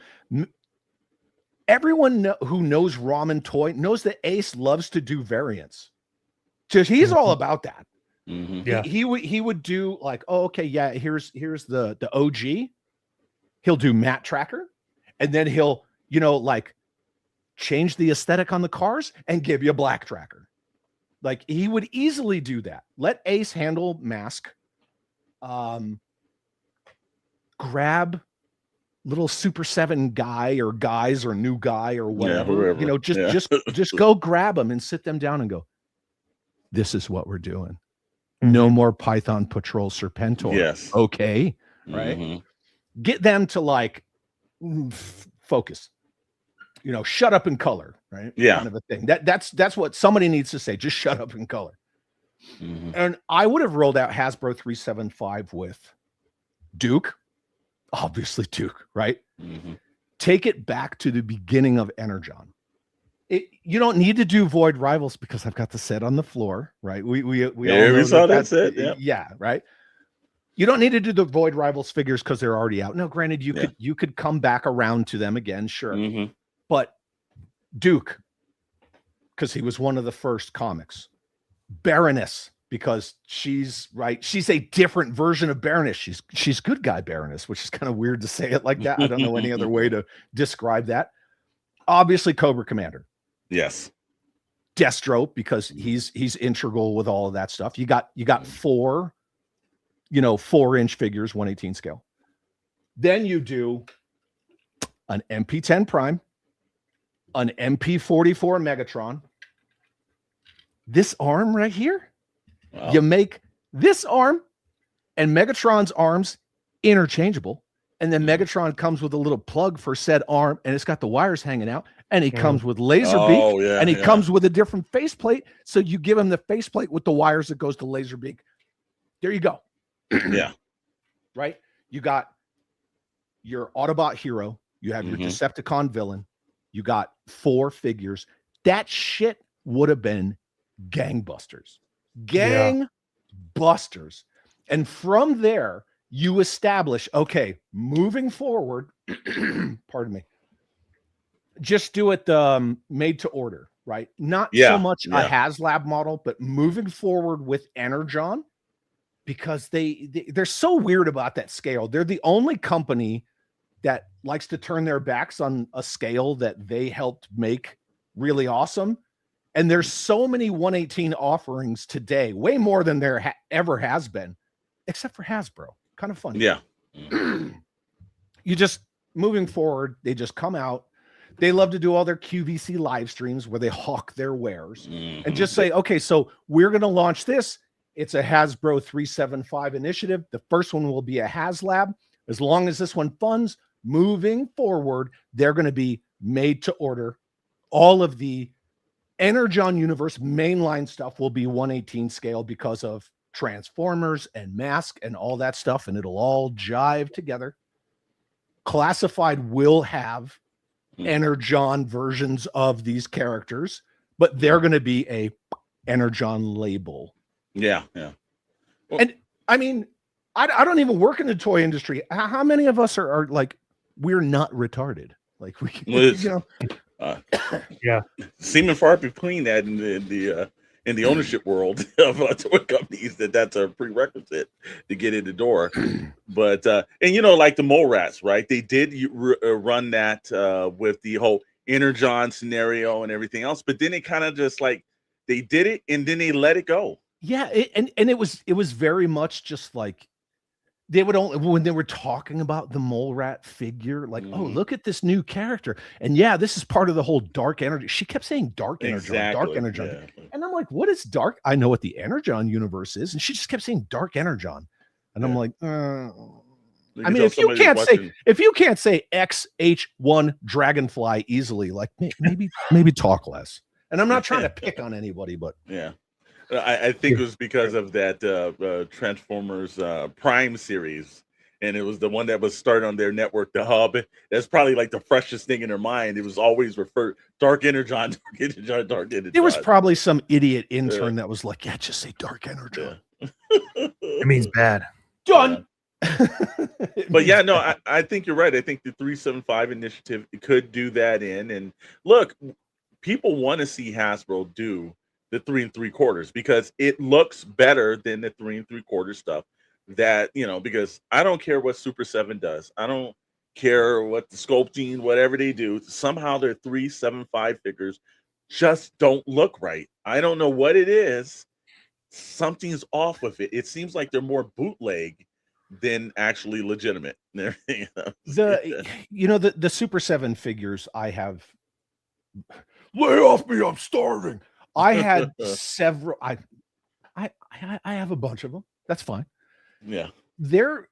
[SPEAKER 5] Everyone who knows Ramen Toy knows that Ace loves to do variants. Just he's all about that.
[SPEAKER 4] Yeah,
[SPEAKER 5] he would do like, oh, okay, yeah, here's the OG. He'll do Matte Tracker, and then he'll, you know, like change the aesthetic on the cars and give you a Black Tracker. Like he would easily do that. Let Ace handle M.A.S.K. Grab little Super 7 guy or guys or new guy or whatever, you know, just go grab them and sit them down and go, this is what we're doing. No more Python Patrol Serpentor.
[SPEAKER 6] Yes.
[SPEAKER 5] Okay. Right. Get them to like focus, you know, shut up in color. Right.
[SPEAKER 6] Yeah.
[SPEAKER 5] Kind of a thing. That's what somebody needs to say. Just shut up in color. And I would have rolled out Hasbro 375 with Duke. Obviously Duke, right? Take it back to the beginning of Energon. You don't need to do Void Rivals because I've got the set on the floor, right? We all know
[SPEAKER 6] saw that set.
[SPEAKER 5] Yeah, right. You don't need to do the Void Rivals figures because they're already out. No, granted, you could come back around to them again, sure. But Duke, because he was one of the first comics. Baroness, because she's a different version of Baroness. She's good guy Baroness, which is kind of weird to say it like that. I don't know any other way to describe that. Obviously, Cobra Commander.
[SPEAKER 6] Yes.
[SPEAKER 5] Destro, because he's integral with all of that stuff. You got 4, 4-inch figures, 118 scale. Then you do an MP10 Prime, an MP44 Megatron. This arm right here. Wow. You make this arm and Megatron's arms interchangeable. And then Megatron comes with a little plug for said arm, and it's got the wires hanging out. And he comes with Laserbeak, and he comes with a different faceplate. So you give him the faceplate with the wires that goes to Laserbeak. There you go.
[SPEAKER 6] Yeah.
[SPEAKER 5] Right? You got your Autobot hero. You have your Decepticon villain. You got 4 figures. That shit would have been gangbusters. Gangbusters. And from there, you establish, okay, moving forward, pardon me, just do it made to order, right? Not so much a HasLab model, but moving forward with Energon, because they're so weird about that scale. They're the only company that likes to turn their backs on a scale that they helped make really awesome. And there's so many 118 offerings today, way more than there ever has been, except for Hasbro. Kind of funny.
[SPEAKER 6] Yeah.
[SPEAKER 5] You just, moving forward, they just come out. They love to do all their QVC live streams where they hawk their wares and just say, okay, so we're going to launch this It's a Hasbro 375 initiative. The first one will be a HasLab. As long as this one funds, moving forward, they're going to be made to order. All of the Energon Universe mainline stuff will be 1/18 scale because of Transformers and M.A.S.K and all that stuff, and it'll all jive together. Classified will have Energon versions of these characters, but they're going to be a Energon label.
[SPEAKER 6] Yeah, yeah. Well,
[SPEAKER 5] And I mean, I don't even work in the toy industry. How many of us are like, we're not retarded? Like we, you know,
[SPEAKER 4] Yeah.
[SPEAKER 6] seeming far between that in the ownership world of toy companies, that's a prerequisite to get in the door. But and you know, like the mole rats, right? They did run that with the whole Energon scenario and everything else, but then it kind of just like they did it and then they let it go.
[SPEAKER 5] Yeah, and it was very much just like they would only, when they were talking about the mole rat figure, like, oh, look at this new character, and yeah, this is part of the whole dark energy. She kept saying dark energy, dark energy, and I'm like, what is dark? I know what the Energon universe is, and she just kept saying dark Energon, and I'm like, I mean, if you can't say XH1 Dragonfly easily, like maybe talk less. And I'm not trying to pick on anybody, but
[SPEAKER 6] yeah. I think it was because of that Transformers Prime series, and it was the one that was started on their network, the Hub. That's probably like the freshest thing in their mind. It was always referred Dark Energon, Dark Energon, Dark Energon.
[SPEAKER 5] There was probably some idiot intern that was like, yeah, just say Dark Energon.
[SPEAKER 6] Yeah.
[SPEAKER 4] It means bad.
[SPEAKER 5] Done.
[SPEAKER 6] But yeah, no, I think you're right. I think the 375 initiative could do that and look, people want to see Hasbro do the 3 3/4 because it looks better than the 3 3/4 stuff that, you know, because I don't care what Super 7 does. I don't care what the sculpting, whatever they do. Somehow their 375 figures just don't look right. I don't know what it is. Something's off with it. It seems like they're more bootleg than actually legitimate.
[SPEAKER 5] The Super 7 figures I have, lay off me, I'm starving. I had several. I have a bunch of them. That's fine.
[SPEAKER 6] Yeah,
[SPEAKER 5] they're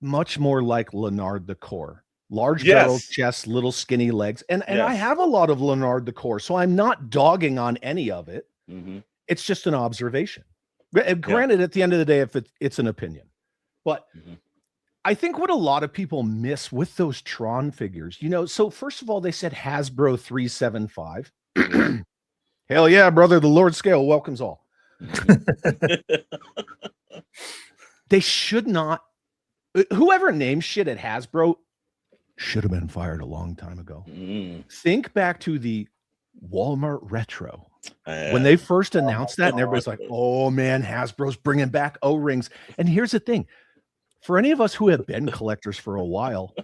[SPEAKER 5] much more like Leonard the Core. Large barrel chest, little skinny legs, and I have a lot of Leonard the Core, so I'm not dogging on any of it. It's just an observation. Granted, at the end of the day, if it's an opinion, but I think what a lot of people miss with those Tron figures, you know. So first of all, they said Hasbro 375. Hell yeah, brother. The Lord Scale welcomes all. They should not. Whoever named shit at Hasbro should have been fired a long time ago. Think back to the Walmart Retro. When they first announced that, and everybody's like, oh man, Hasbro's bringing back O-rings. And here's the thing. For any of us who have been collectors for a while,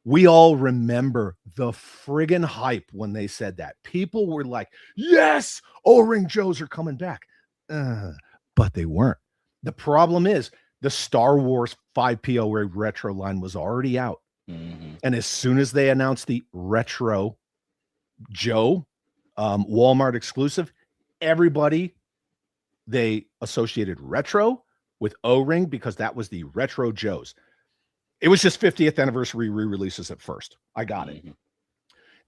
[SPEAKER 5] we all remember the friggin' hype when they said that. People were like, yes, O-ring Joes are coming back. But they weren't. The problem is the Star Wars 5PO retro line was already out. And as soon as they announced the Retro Joe, Walmart exclusive, everybody, they associated retro with O-ring because that was the Retro Joes. It was just 50th anniversary re-releases at first. I got it.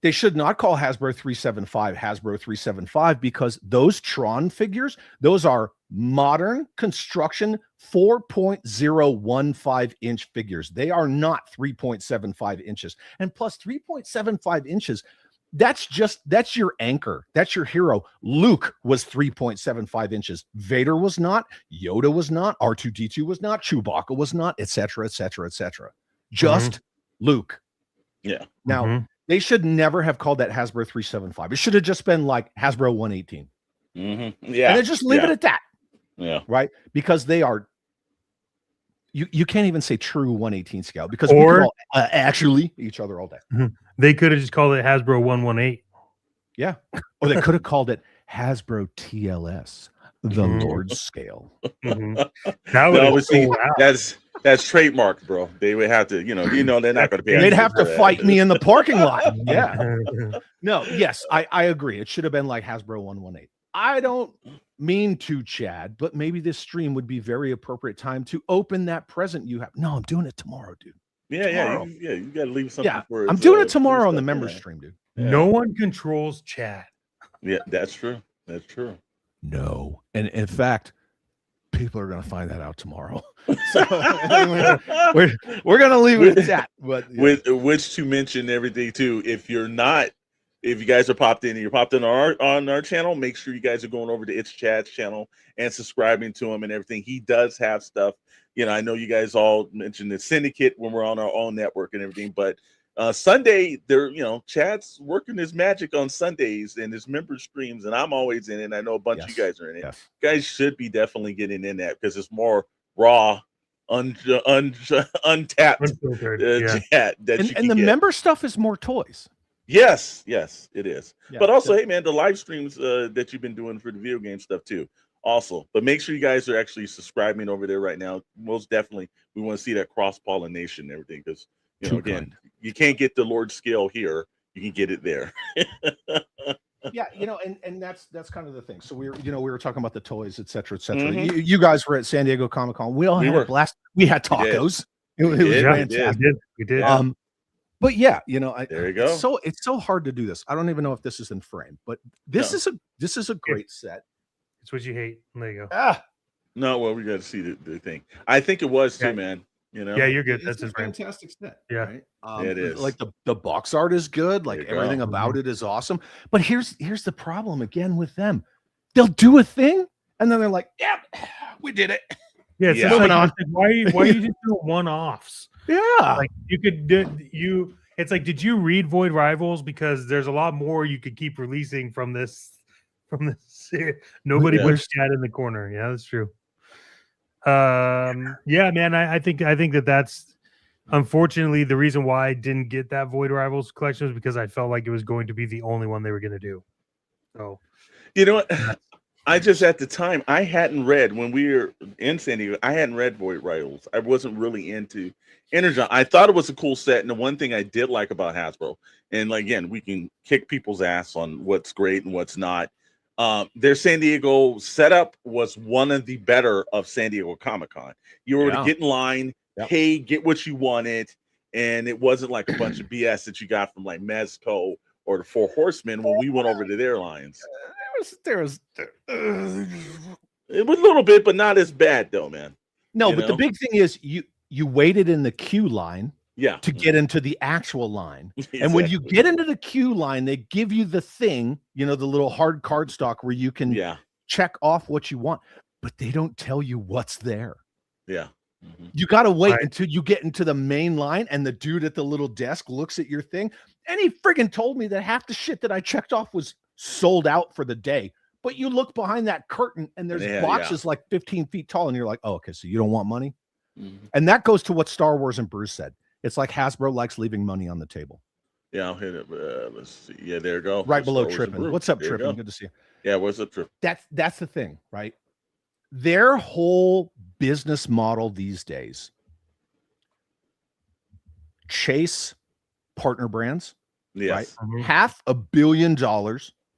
[SPEAKER 5] They should not call Hasbro 375 Hasbro 375 because those Tron figures, those are modern construction 4.015 inch figures. They are not 3.75 inches. And plus 3.75 inches, that's your anchor. That's your hero. Luke was 3.75 inches. Vader was not. Yoda was not. R2-D2 was not. Chewbacca was not, etc., etc., etc. Just Luke.
[SPEAKER 6] Yeah.
[SPEAKER 5] Now, they should never have called that Hasbro 375. It should have just been like Hasbro 118.
[SPEAKER 6] Yeah.
[SPEAKER 5] And then just leave it at that.
[SPEAKER 6] Yeah.
[SPEAKER 5] Right? Because they are, you can't even say true 118 scale because we can all actually each other all day.
[SPEAKER 4] They could have just called it Hasbro 118.
[SPEAKER 5] Yeah. Or they could have called it Hasbro TLS, the Lord's Scale.
[SPEAKER 4] That would cool.
[SPEAKER 6] That's trademark, bro. They would have to, they're not going to pay.
[SPEAKER 5] They'd have to fight me in the parking lot. Yeah. No, yes, I agree. It should have been like Hasbro 118. mean to, Chad, but maybe this stream would be very appropriate time to open that present you have. No, I'm doing it tomorrow, dude.
[SPEAKER 6] Yeah, you got to leave something for.
[SPEAKER 5] I'm doing it tomorrow on the member stream, dude.
[SPEAKER 6] Yeah.
[SPEAKER 4] No one controls chat.
[SPEAKER 6] Yeah, that's true. That's true.
[SPEAKER 5] No, and in fact, people are going to find that out tomorrow. So we're going to leave it at that. But
[SPEAKER 6] with which to mention everything too. If you guys are popped in and you're popped in on our channel, make sure you guys are going over to It's Chad's channel and subscribing to him and everything. He does have stuff. You know, I know you guys all mentioned the syndicate when we're on our own network and everything, but Sunday, Chad's working his magic on Sundays and his member streams, and I'm always in it. I know a bunch of you guys are in it.
[SPEAKER 5] Yes.
[SPEAKER 6] You guys should be definitely getting in that because it's more raw, untapped chat
[SPEAKER 5] and the member stuff is more toys.
[SPEAKER 6] Yes, it is.
[SPEAKER 5] Yeah,
[SPEAKER 6] but also, hey man, the live streams that you've been doing for the video game stuff too. Also, but make sure you guys are actually subscribing over there right now. Most definitely, we want to see that cross pollination and everything because again, you can't get the Lord scale here. You can get it there.
[SPEAKER 5] Yeah, and that's kind of the thing. So we were talking about the toys, et cetera, et cetera. You guys were at San Diego Comic-Con. We all had a blast. We had tacos. It was fantastic.
[SPEAKER 4] We did.
[SPEAKER 5] But yeah,
[SPEAKER 6] there you go.
[SPEAKER 5] It's so hard to do this. I don't even know if this is in frame, but this is a great set.
[SPEAKER 4] It's what you hate. There you go.
[SPEAKER 6] No, well, we got to see the thing. I think it was too, man.
[SPEAKER 4] Yeah, you're good. That's
[SPEAKER 5] a fantastic set.
[SPEAKER 4] Yeah,
[SPEAKER 5] right?
[SPEAKER 6] It is.
[SPEAKER 5] Like the box art is good. Like everything about it is awesome. But here's the problem again with them. They'll do a thing and then they're like, "Yeah, we did it."
[SPEAKER 4] Yeah, it's moving on. Why are you just doing one-offs?
[SPEAKER 5] Yeah, like
[SPEAKER 4] you could do. It's like, did you read Void Rivals? Because there's a lot more you could keep releasing from this. Nobody pushed Chad in the corner. Yeah, that's true. Yeah, man, I think that's unfortunately the reason why I didn't get that Void Rivals collection was because I felt like it was going to be the only one they were going to do. So,
[SPEAKER 6] you know what? I just at the time I hadn't read when we were in San Diego. I hadn't read Void Rivals. I wasn't really into Energon. I thought it was a cool set, and the one thing I did like about Hasbro, and again, we can kick people's ass on what's great and what's not. Their San Diego setup was one of the better of San Diego Comic-Con. You were to get in line, pay, get what you wanted, and it wasn't like a bunch of BS that you got from like M.A.S.K or the Four Horsemen when we went over to their lines.
[SPEAKER 5] There was
[SPEAKER 6] it was a little bit, but not as bad though, man.
[SPEAKER 5] No, but the big thing is you waited in the queue line to get into the actual line. Exactly. And when you get into the queue line, they give you the thing, the little hard card stock where you can check off what you want, but they don't tell you what's there.
[SPEAKER 6] Yeah.
[SPEAKER 5] You got to wait until you get into the main line and the dude at the little desk looks at your thing. And he friggin' told me that half the shit that I checked off was sold out for the day. But you look behind that curtain and there's boxes like 15 feet tall. And you're like, oh, okay, so you don't want money? And that goes to what Star Wars and Bruce said. It's like Hasbro likes leaving money on the table.
[SPEAKER 6] Yeah, I'll hit it. Let's see. Yeah, there you go.
[SPEAKER 5] Right below Trippin. What's up, Trippin? Good to see you.
[SPEAKER 6] Yeah, what's up, Trippin?
[SPEAKER 5] That's the thing, right? Their whole business model these days, chase partner brands.
[SPEAKER 6] Yes.
[SPEAKER 5] Right? $500 million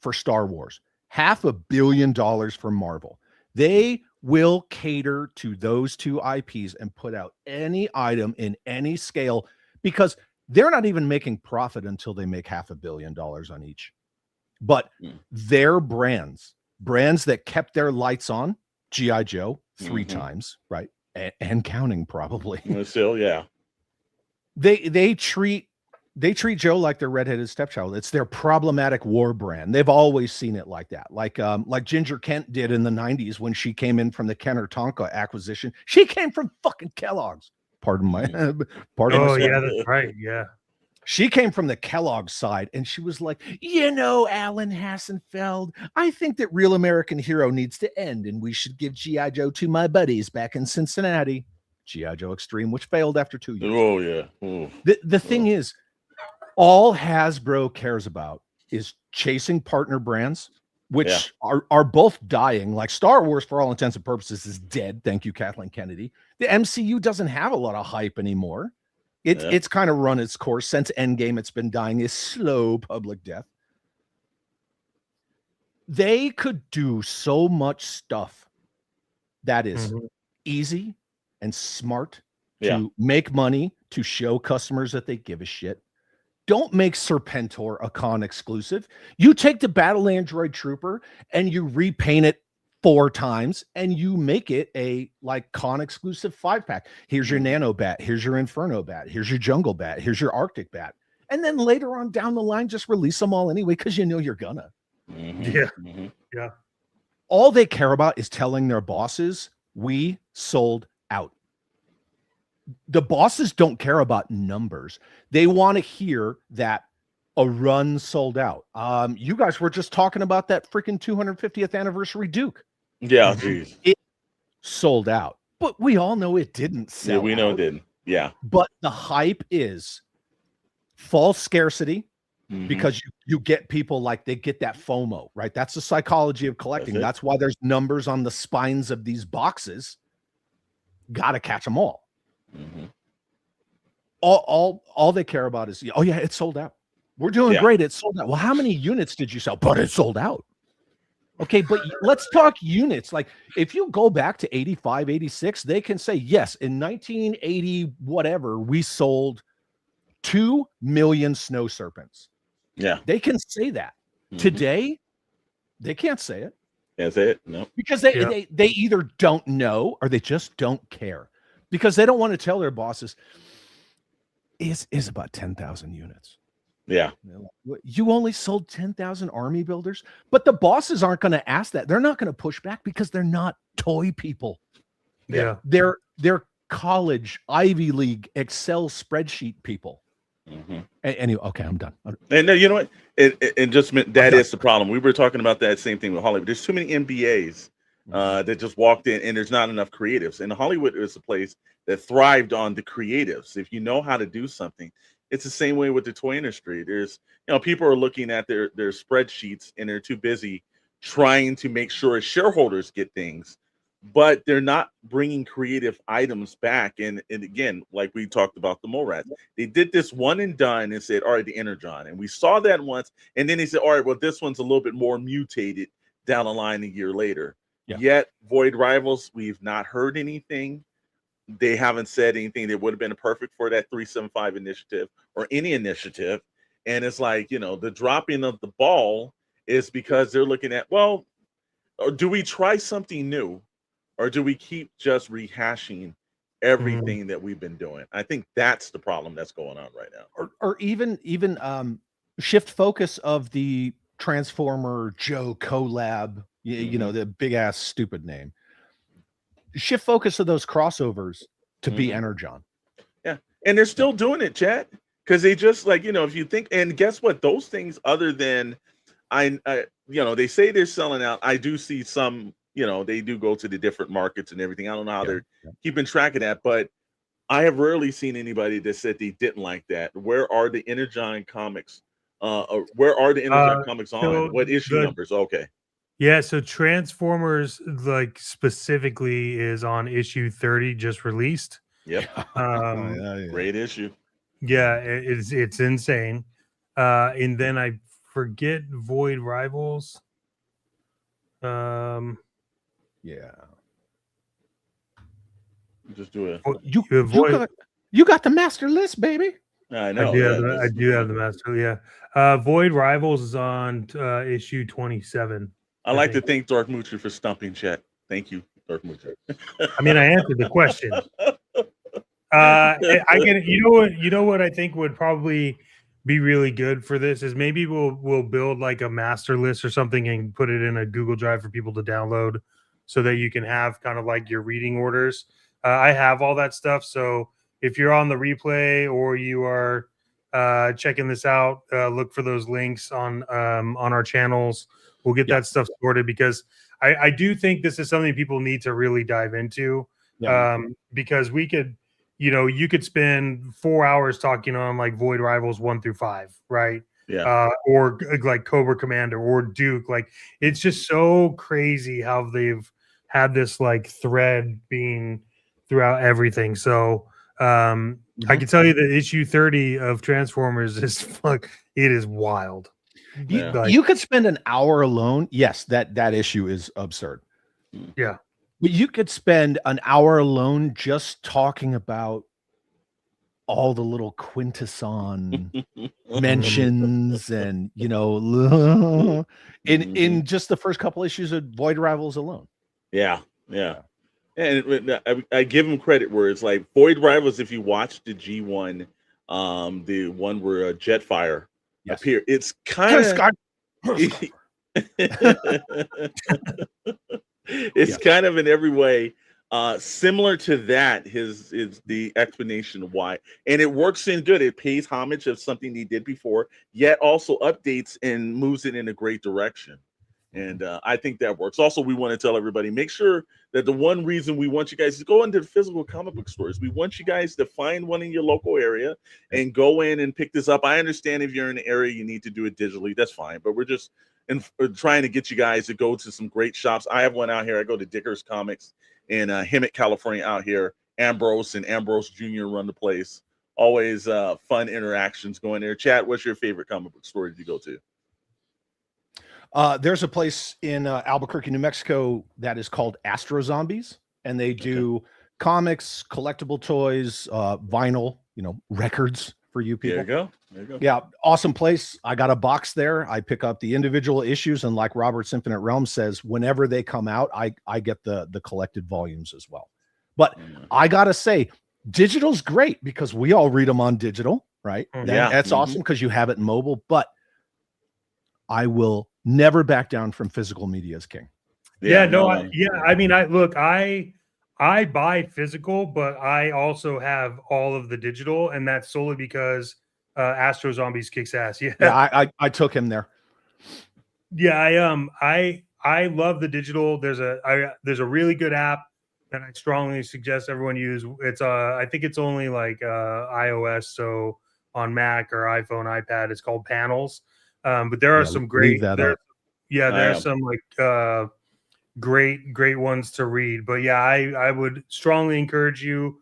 [SPEAKER 5] for Star Wars, $500 million for Marvel. They will cater to those two IPs and put out any item in any scale because they're not even making profit until they make $500 million on each. But their brands that kept their lights on, G.I. Joe 3 times, right? And counting probably.
[SPEAKER 6] Still, yeah.
[SPEAKER 5] They treat Joe like their redheaded stepchild. It's their problematic war brand. They've always seen it like that. Like Ginger Kent did in the 90s when she came in from the Kenner Tonka acquisition. She came from fucking Kellogg's. Pardon my
[SPEAKER 4] yeah, that's right. Yeah.
[SPEAKER 5] She came from the Kellogg side and she was like, Alan Hassenfeld, I think that Real American Hero needs to end and we should give G.I. Joe to my buddies back in Cincinnati. G.I. Joe Extreme, which failed after 2 years.
[SPEAKER 6] Oh, yeah. Oh.
[SPEAKER 5] The thing is, all Hasbro cares about is chasing partner brands, which are both dying. Like Star Wars, for all intents and purposes, is dead. Thank you, Kathleen Kennedy. The MCU doesn't have a lot of hype anymore. It's kind of run its course. Since Endgame, it's been dying a slow public death. They could do so much stuff that is easy and smart to make money, to show customers that they give a shit. Don't make Serpentor a con exclusive. You take the Battle Android Trooper and you repaint it 4 times and you make it a like con exclusive 5-pack. Here's your Nano Bat. Here's your Inferno Bat. Here's your Jungle Bat. Here's your Arctic Bat. And then later on down the line, just release them all anyway, because you know you're gonna.
[SPEAKER 4] Yeah.
[SPEAKER 5] All they care about is telling their bosses, we sold out. The bosses don't care about numbers. They want to hear that a run sold out. You guys were just talking about that freaking 250th anniversary Duke.
[SPEAKER 6] Yeah, geez.
[SPEAKER 5] It sold out. But we all know it didn't sell
[SPEAKER 6] Yeah, we know
[SPEAKER 5] out.
[SPEAKER 6] it didn't. Yeah.
[SPEAKER 5] But the hype is false scarcity, because you get people like they get that FOMO, right? That's the psychology of collecting. That's why there's numbers on the spines of these boxes. Got to catch them all. All they care about is, oh yeah, it's sold out. We're doing great. It's sold out. Well, how many units did you sell? But it's sold out. Okay, but let's talk units. Like if you go back to 85, 86, they can say, yes, in 1980, whatever, we sold 2 million snow serpents. Yeah. They can say that. Today, they can't say it.
[SPEAKER 6] Can't say it. No.
[SPEAKER 5] Because they either don't know or they just don't care. Because they don't want to tell their bosses, is about 10,000 units.
[SPEAKER 6] Yeah.
[SPEAKER 5] You only sold 10,000 army builders, but the bosses aren't going to ask that. They're not going to push back because they're not toy people.
[SPEAKER 4] Yeah.
[SPEAKER 5] They're college, Ivy League, Excel spreadsheet people. Anyway, okay, I'm done.
[SPEAKER 6] And you know what? It just meant that is the problem. We were talking about that same thing with Hollywood. There's too many MBAs that just walked in, and there's not enough creatives. And Hollywood is a place that thrived on the creatives. If you know how to do something, it's the same way with the toy industry. There's, people are looking at their spreadsheets and they're too busy trying to make sure shareholders get things, but they're not bringing creative items back. And again, like we talked about the Morats, they did this one and done and said, all right, the Energon. And we saw that once. And then they said, all right, well, this one's a little bit more mutated down the line a year later. Yet Void Rivals, we've not heard anything. They haven't said anything that would have been perfect for that 375 initiative or any initiative. And it's like, the dropping of the ball is because they're looking at, well, or do we try something new? Or do we keep just rehashing everything that we've been doing? I think that's the problem that's going on right now.
[SPEAKER 5] Or even shift focus of the Transformer Joe collab, the big ass stupid name. Shift focus of those crossovers to be Energon.
[SPEAKER 6] Yeah. And they're still doing it, Chet. Because they just if you think, and guess what? Those things, other than they say they're selling out. I do see some, they do go to the different markets and everything. I don't know how they're keeping track of that, but I have rarely seen anybody that said they didn't like that. Where are the Energon comics? Where are the Energon comics on?
[SPEAKER 4] So
[SPEAKER 6] what issue numbers? Okay.
[SPEAKER 4] Yeah, so Transformers specifically is on issue 30, just released.
[SPEAKER 6] Yep. Great issue.
[SPEAKER 4] Yeah, it's insane. And then I forget Void Rivals.
[SPEAKER 5] Yeah.
[SPEAKER 6] Just do it.
[SPEAKER 5] You got the master list, baby.
[SPEAKER 6] I know.
[SPEAKER 4] I do have the master. Yeah. Void Rivals is on issue 27.
[SPEAKER 6] I like to thank Dark Moocher for stumping Chet. Thank you, Dark Moocher.
[SPEAKER 4] I mean, I answered the question. I get it. You know what I think would probably be really good for this is maybe we'll build like a master list or something and put it in a Google Drive for people to download so that you can have kind of like your reading orders. I have all that stuff. So if you're on the replay or you are checking this out, look for those links on our channels. We'll get that stuff sorted because I do think this is something people need to really dive into because we could, you could spend 4 hours talking on like Void Rivals 1 through 5, right?
[SPEAKER 6] Yeah.
[SPEAKER 4] Or like Cobra Commander or Duke. Like it's just so crazy how they've had this like thread being throughout everything. So I can tell you that issue 30 of Transformers is it is wild.
[SPEAKER 5] You could spend an hour alone. Yes, that issue is absurd.
[SPEAKER 4] Yeah.
[SPEAKER 5] But you could spend an hour alone just talking about all the little quintesson mentions and, you know, in just the first couple issues of Void Rivals alone.
[SPEAKER 6] Yeah. And I give him credit where it's like Void Rivals, if you watch the G1, the one where Jetfire appear, it's kind of it's kind of in every way similar to that. His is the explanation of why, and it works in good. It pays homage of something he did before, yet also updates and moves it in a great direction. And I think that works. Also, we want to tell everybody, make sure that the one reason we want you guys to go into the physical comic book stores, we want you guys to find one in your local area and go in and pick this up. I understand if you're in an area you need to do it digitally, that's fine. But we're just trying to get you guys to go to some great shops. I have one out here. I go to Dicker's Comics in Hemet, California out here. Ambrose and Ambrose Jr. run the place. Always fun interactions going there. Chat, what's your favorite comic book store did you go to?
[SPEAKER 5] There's a place in Albuquerque, New Mexico that is called Astro Zombies, and they do comics, collectible toys, vinyl, you know, records for you people.
[SPEAKER 6] There you go.
[SPEAKER 5] Yeah, awesome place. I got a box there. I pick up the individual issues, and like Robert's Infinite Realm says, whenever they come out, I get the collected volumes as well. But I gotta say, digital's great because we all read them on digital, right? That's awesome because you have it in mobile. But I will never back down from physical media as king.
[SPEAKER 4] I mean, I buy physical, but I also have all of the digital, and that's solely because Astro Zombies kicks ass.
[SPEAKER 5] I took him there.
[SPEAKER 4] I love the digital. There's a really good app that I strongly suggest everyone use. It's I think it's only like iOS, so on Mac or iPhone, iPad, it's called Panels. But there are some great there's some like great ones to read. But I would strongly encourage you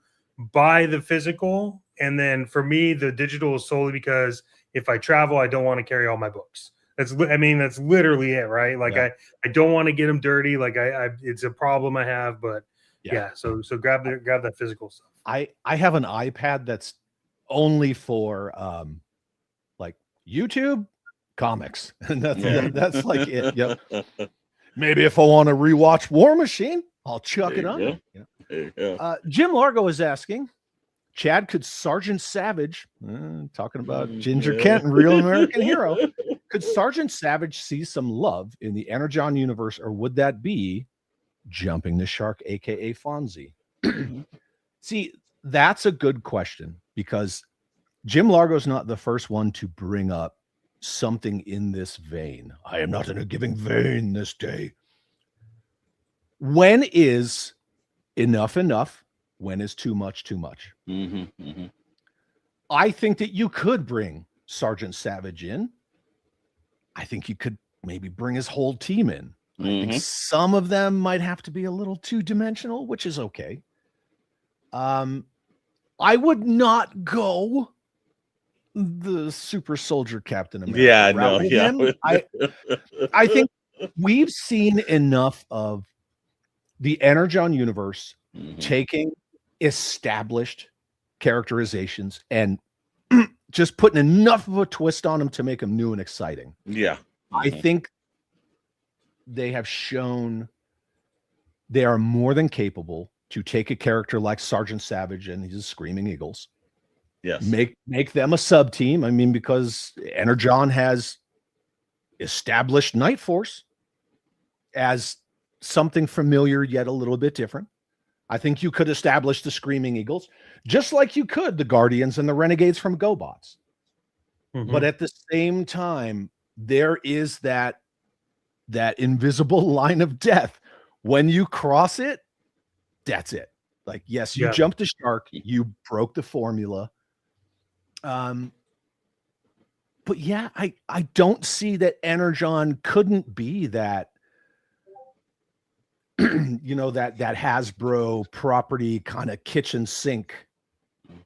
[SPEAKER 4] buy the physical, and then for me the digital is solely because if I travel, I don't want to carry all my books. That's literally it, right? Like I don't want to get them dirty. Like it's a problem I have, but so grab that physical stuff.
[SPEAKER 5] I have an iPad that's only for like YouTube comics, and that's like it. Yep. Maybe if I want to rewatch War Machine, I'll chuck it on. Jim Largo is asking, Chad, could Sergeant Savage, talking about Ginger Kent and Real American Hero, could Sergeant Savage see some love in the Energon universe, or would that be jumping the shark, aka Fonzie? See, that's a good question, because Jim Largo's not the first one to bring up something in this vein. I am not in a giving vein this day. When is enough enough? When is too much too much? I think that you could bring Sergeant Savage in. I think you could maybe bring his whole team in. I think some of them might have to be a little two-dimensional, which is okay. I would not go the super soldier Captain America. I think we've seen enough of the Energon universe taking established characterizations and just putting enough of a twist on them to make them new and exciting. I think they have shown they are more than capable to take a character like Sergeant Savage and his Screaming Eagles, make them a sub team. I mean, because Energon has established Night Force as something familiar yet a little bit different. I think you could establish the Screaming Eagles just like you could the Guardians and the Renegades from GoBots. But at the same time, there is that invisible line of death. When you cross it, that's it. Like, yes, you jumped the shark, you broke the formula. But I don't see that Energon couldn't be that, that Hasbro property kind of kitchen sink.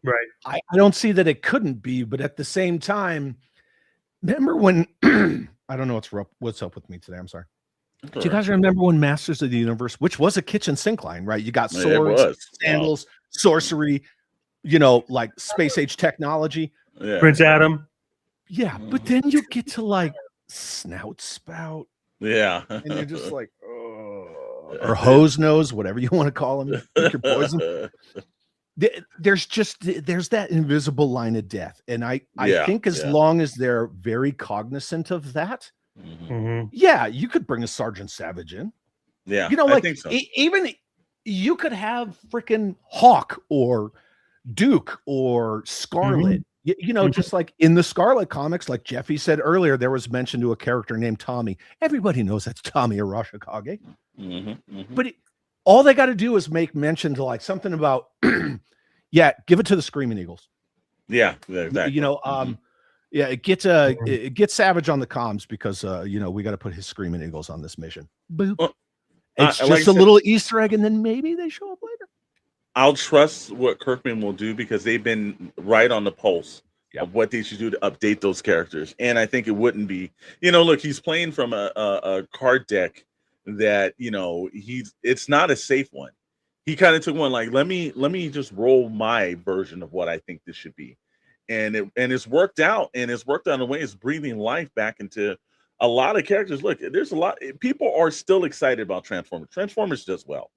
[SPEAKER 4] Right.
[SPEAKER 5] I don't see that it couldn't be, but at the same time, remember when I don't know what's up with me today. I'm sorry. Do you guys remember when Masters of the Universe, which was a kitchen sink line, right? You got swords, sandals, sorcery, like space age technology.
[SPEAKER 6] Yeah.
[SPEAKER 4] Prince Adam.
[SPEAKER 5] Yeah, but then you get to like snout spout.
[SPEAKER 6] Yeah.
[SPEAKER 5] And you're just like, oh, or hose nose, whatever you want to call them. Pick your poison. There's that invisible line of death. And I think as long as they're very cognizant of that, yeah, you could bring a Sergeant Savage in.
[SPEAKER 6] Yeah,
[SPEAKER 5] like
[SPEAKER 6] I think so.
[SPEAKER 5] Even you could have freaking Hawk or Duke or Scarlet. Just like in the Scarlet comics, like Jeffy said earlier, there was mention to a character named Tommy. Everybody knows that's Tommy Arashikage. But all they got to do is make mention to like something about, give it to the Screaming Eagles. Yeah, exactly. Get Savage on the comms because we got to put his Screaming Eagles on this mission. Boop. Well, it's just a little Easter egg, and then maybe they show up later.
[SPEAKER 6] I'll trust what Kirkman will do because they've been right on the pulse of what they should do to update those characters. And I think it wouldn't be, look, he's playing from a card deck that, it's not a safe one. He kind of took one like, let me just roll my version of what I think this should be. And it's worked out, and it's worked out in a way it's breathing life back into a lot of characters. Look, there's a lot. People are still excited about Transformers. Transformers does well.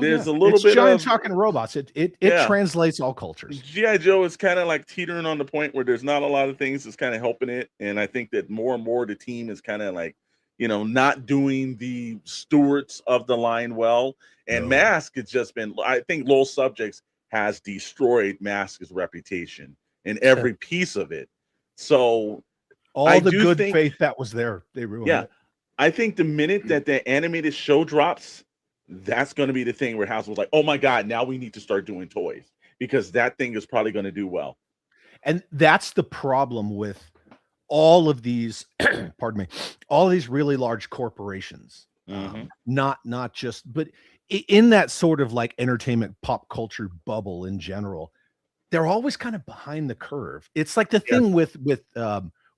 [SPEAKER 6] There's a little bit
[SPEAKER 5] giant
[SPEAKER 6] of
[SPEAKER 5] talking robots. It translates all cultures.
[SPEAKER 6] G.I. Joe is kind of like teetering on the point where there's not a lot of things that's kind of helping it. And I think that more and more the team is kind of like, not doing the stewards of the line well. And M.A.S.K has just been, I think Lowell Subjects has destroyed M.A.S.K's reputation in every piece of it. So
[SPEAKER 5] all the good faith that was there, they ruined it.
[SPEAKER 6] I think the minute that the animated show drops, that's going to be the thing where Hasbro's like, oh my God, now we need to start doing toys because that thing is probably going to do well.
[SPEAKER 5] And that's the problem with all of these, pardon me, all of these really large corporations. Not just, but in that sort of like entertainment pop culture bubble in general, they're always kind of behind the curve. It's like the thing with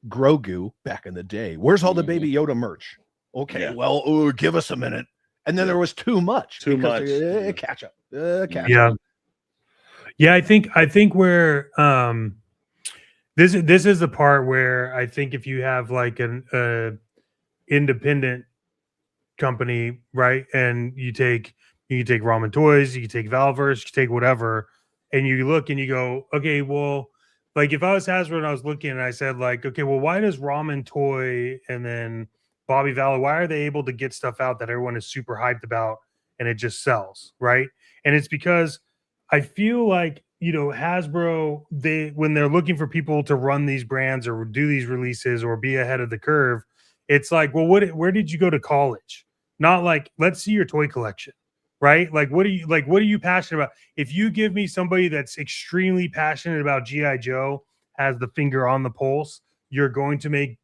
[SPEAKER 5] Grogu back in the day. Where's all the Baby Yoda merch? Okay, well, give us a minute. And then there was too much. Catch up.
[SPEAKER 4] Yeah, I think where this is the part where I think if you have like an independent company, right, and you take Ramen Toys, you take Valverse, you take whatever, and you look and you go, okay, well, like if I was Hasbro and I was looking and I said like, okay, well, why does Ramen Toy and then Bobby Valor, why are they able to get stuff out that everyone is super hyped about and it just sells, right? And it's because I feel like, Hasbro, when they're looking for people to run these brands or do these releases or be ahead of the curve, it's like, well, where did you go to college? Not like, let's see your toy collection, right? Like, what are you passionate about? If you give me somebody that's extremely passionate about G.I. Joe, has the finger on the pulse, you're going to make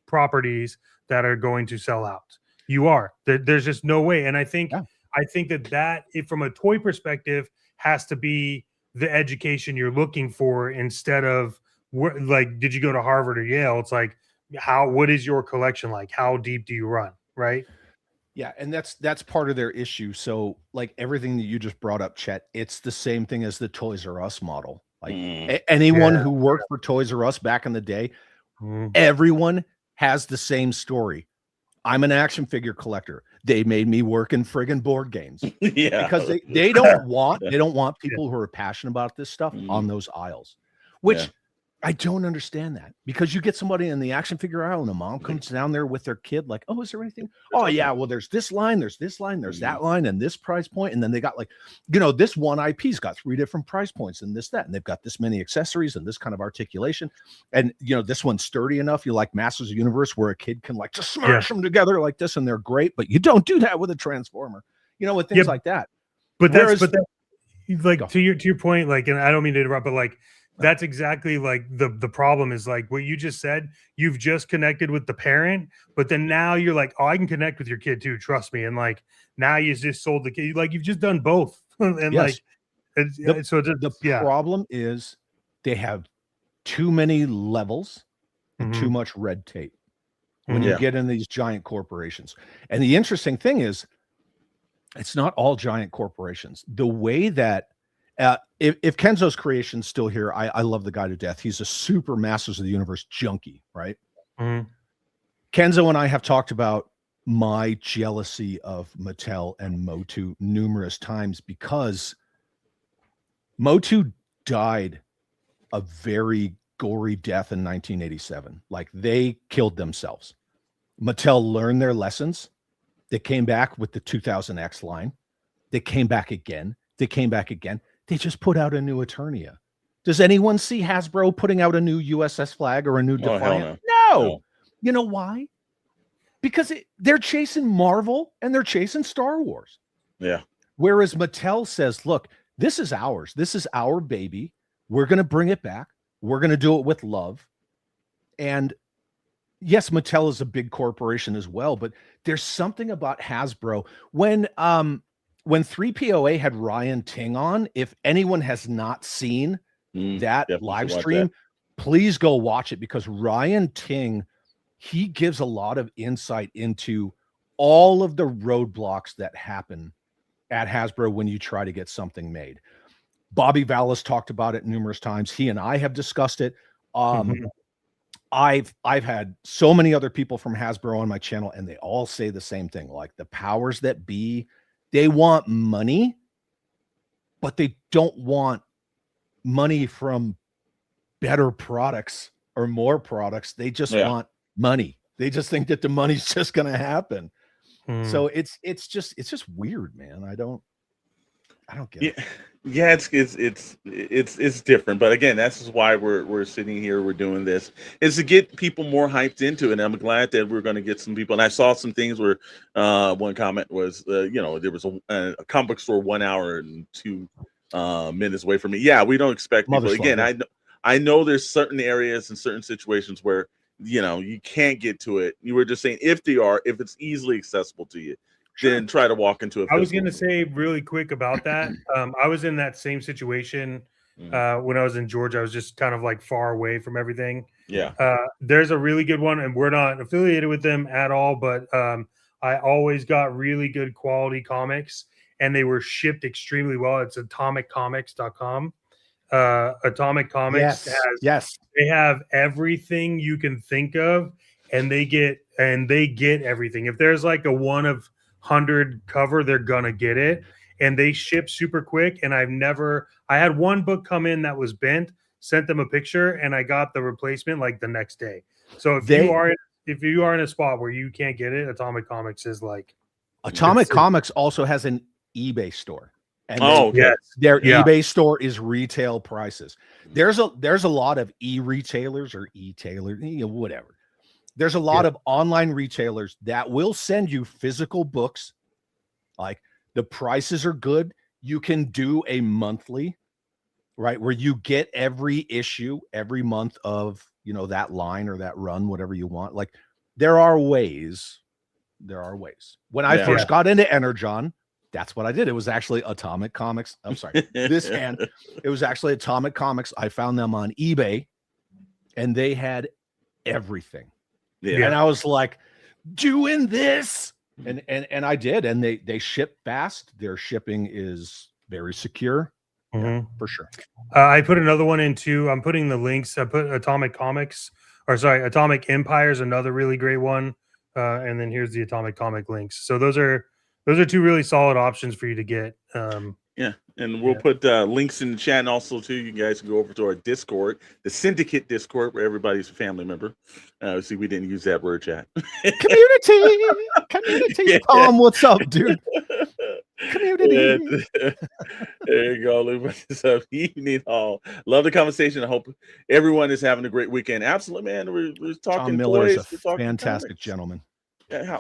[SPEAKER 4] properties that are going to sell out. You are. There's just no way. And I think that if from a toy perspective has to be the education you're looking for instead of like, did you go to Harvard or Yale? It's like, what is your collection like? How deep do you run? Right.
[SPEAKER 5] Yeah. And that's part of their issue. So like everything that you just brought up, Chet, it's the same thing as the Toys R Us model. Like anyone who worked for Toys R Us back in the day, everyone has the same story. I'm an action figure collector. They made me work in friggin' board games. Because they don't want people who are passionate about this stuff on those aisles. Which I don't understand that, because you get somebody in the action figure aisle and a mom comes down there with their kid like, oh, is there anything? Oh yeah, well, there's this line, there's that line, and this price point. And then they got like, this one IP's got 3 different price points and this, that, and they've got this many accessories and this kind of articulation. And this one's sturdy enough. You like Masters of the Universe where a kid can like just smash them together like this and they're great, but you don't do that with a Transformer, with things like that.
[SPEAKER 4] But that's like to your point, like, and I don't mean to interrupt, but like, that's exactly like the problem is like what you just said. You've just connected with the parent, but then now you're like, oh, I can connect with your kid too. Trust me. And like, now you just sold the kid. Like you've just done both. And
[SPEAKER 5] the problem is they have too many levels and too much red tape. when you get in these giant corporations. And the interesting thing is, it's not all giant corporations. The way that if Kenzo's Creation's still here, I love the guy to death. He's a super Masters of the Universe junkie, right? Kenzo and I have talked about my jealousy of Mattel and Motu numerous times, because Motu died a very gory death in 1987. Like, they killed themselves. Mattel learned their lessons. They came back with the 2000X line. They came back again. They came back again. They just put out a new Eternia. Does anyone see Hasbro putting out a new USS Flag or a new Defiant? No. You know why? Because they're chasing Marvel and they're chasing Star Wars.
[SPEAKER 6] Yeah.
[SPEAKER 5] Whereas Mattel says, look, this is ours. This is our baby. We're going to bring it back. We're going to do it with love. And yes, Mattel is a big corporation as well, but there's something about Hasbro. When 3POA had Ryan Ting on, if anyone has not seen that live stream, please go watch it, because Ryan Ting, he gives a lot of insight into all of the roadblocks that happen at Hasbro when you try to get something made. Bobby Vallis talked about it numerous times. He and I have discussed it. I've had so many other people from Hasbro on my channel, and they all say the same thing. Like, the powers that be, they want money, but they don't want money from better products or more products. They just want money. They just think that the money's just going to happen. So it's just weird, man. I don't get it.
[SPEAKER 6] Yeah, it's different, but again, that's just why we're sitting here. We're doing this is to get people more hyped into it. And I'm glad that we're going to get some people. And I saw some things where one comment was, there was a comic book store 1 hour and 2 minutes away from me. Yeah, we don't expect people. Again, I know there's certain areas and certain situations where you can't get to it. You were just saying if it's easily accessible to you. Then try to walk into it.
[SPEAKER 4] I was going to say really quick about that. I was in that same situation when I was in Georgia. I was just kind of like far away from everything.
[SPEAKER 6] Yeah.
[SPEAKER 4] There's a really good one, and we're not affiliated with them at all, but I always got really good quality comics, and they were shipped extremely well. It's atomiccomics.com. Atomic Comics they have everything you can think of, and they get everything. If there's like a 1 of 100 cover, they're gonna get it, and they ship super quick. And I had one book come in that was bent, sent them a picture, and I got the replacement like the next day. So if you are in a spot where you can't get it, Atomic Comics is like
[SPEAKER 5] Atomic Comics also has an eBay store. And their eBay store is retail prices. There's a lot of e-retailers or e-tailers, whatever. There's a lot of online retailers that will send you physical books. Like, the prices are good. You can do a monthly, right, where you get every issue every month of, that line or that run, whatever you want. Like, there are ways. When I first got into Energon, that's what I did. It was actually Atomic Comics. I'm sorry, this hand. It was actually Atomic Comics. I found them on eBay, and they had everything. Yeah. And I was like, doing this. And I did. And they ship fast. Their shipping is very secure. Yeah, for sure.
[SPEAKER 4] I put another one in too. I'm putting the links. I put Atomic Empire is another really great one. And then here's the Atomic Comic links. So those are 2 really solid options for you to get.
[SPEAKER 6] And we'll put links in the chat, and also too, you guys can go over to our Discord, the Syndicate Discord, where everybody's a family member. See, we didn't use that word, chat.
[SPEAKER 5] Community. Tom, what's up, dude? Community.
[SPEAKER 6] There you go. Look this up. Evening all. Love the conversation. I hope everyone is having a great weekend. Absolutely, man. We're talking.
[SPEAKER 5] Tom Miller is a fantastic gentleman.
[SPEAKER 6] Yeah,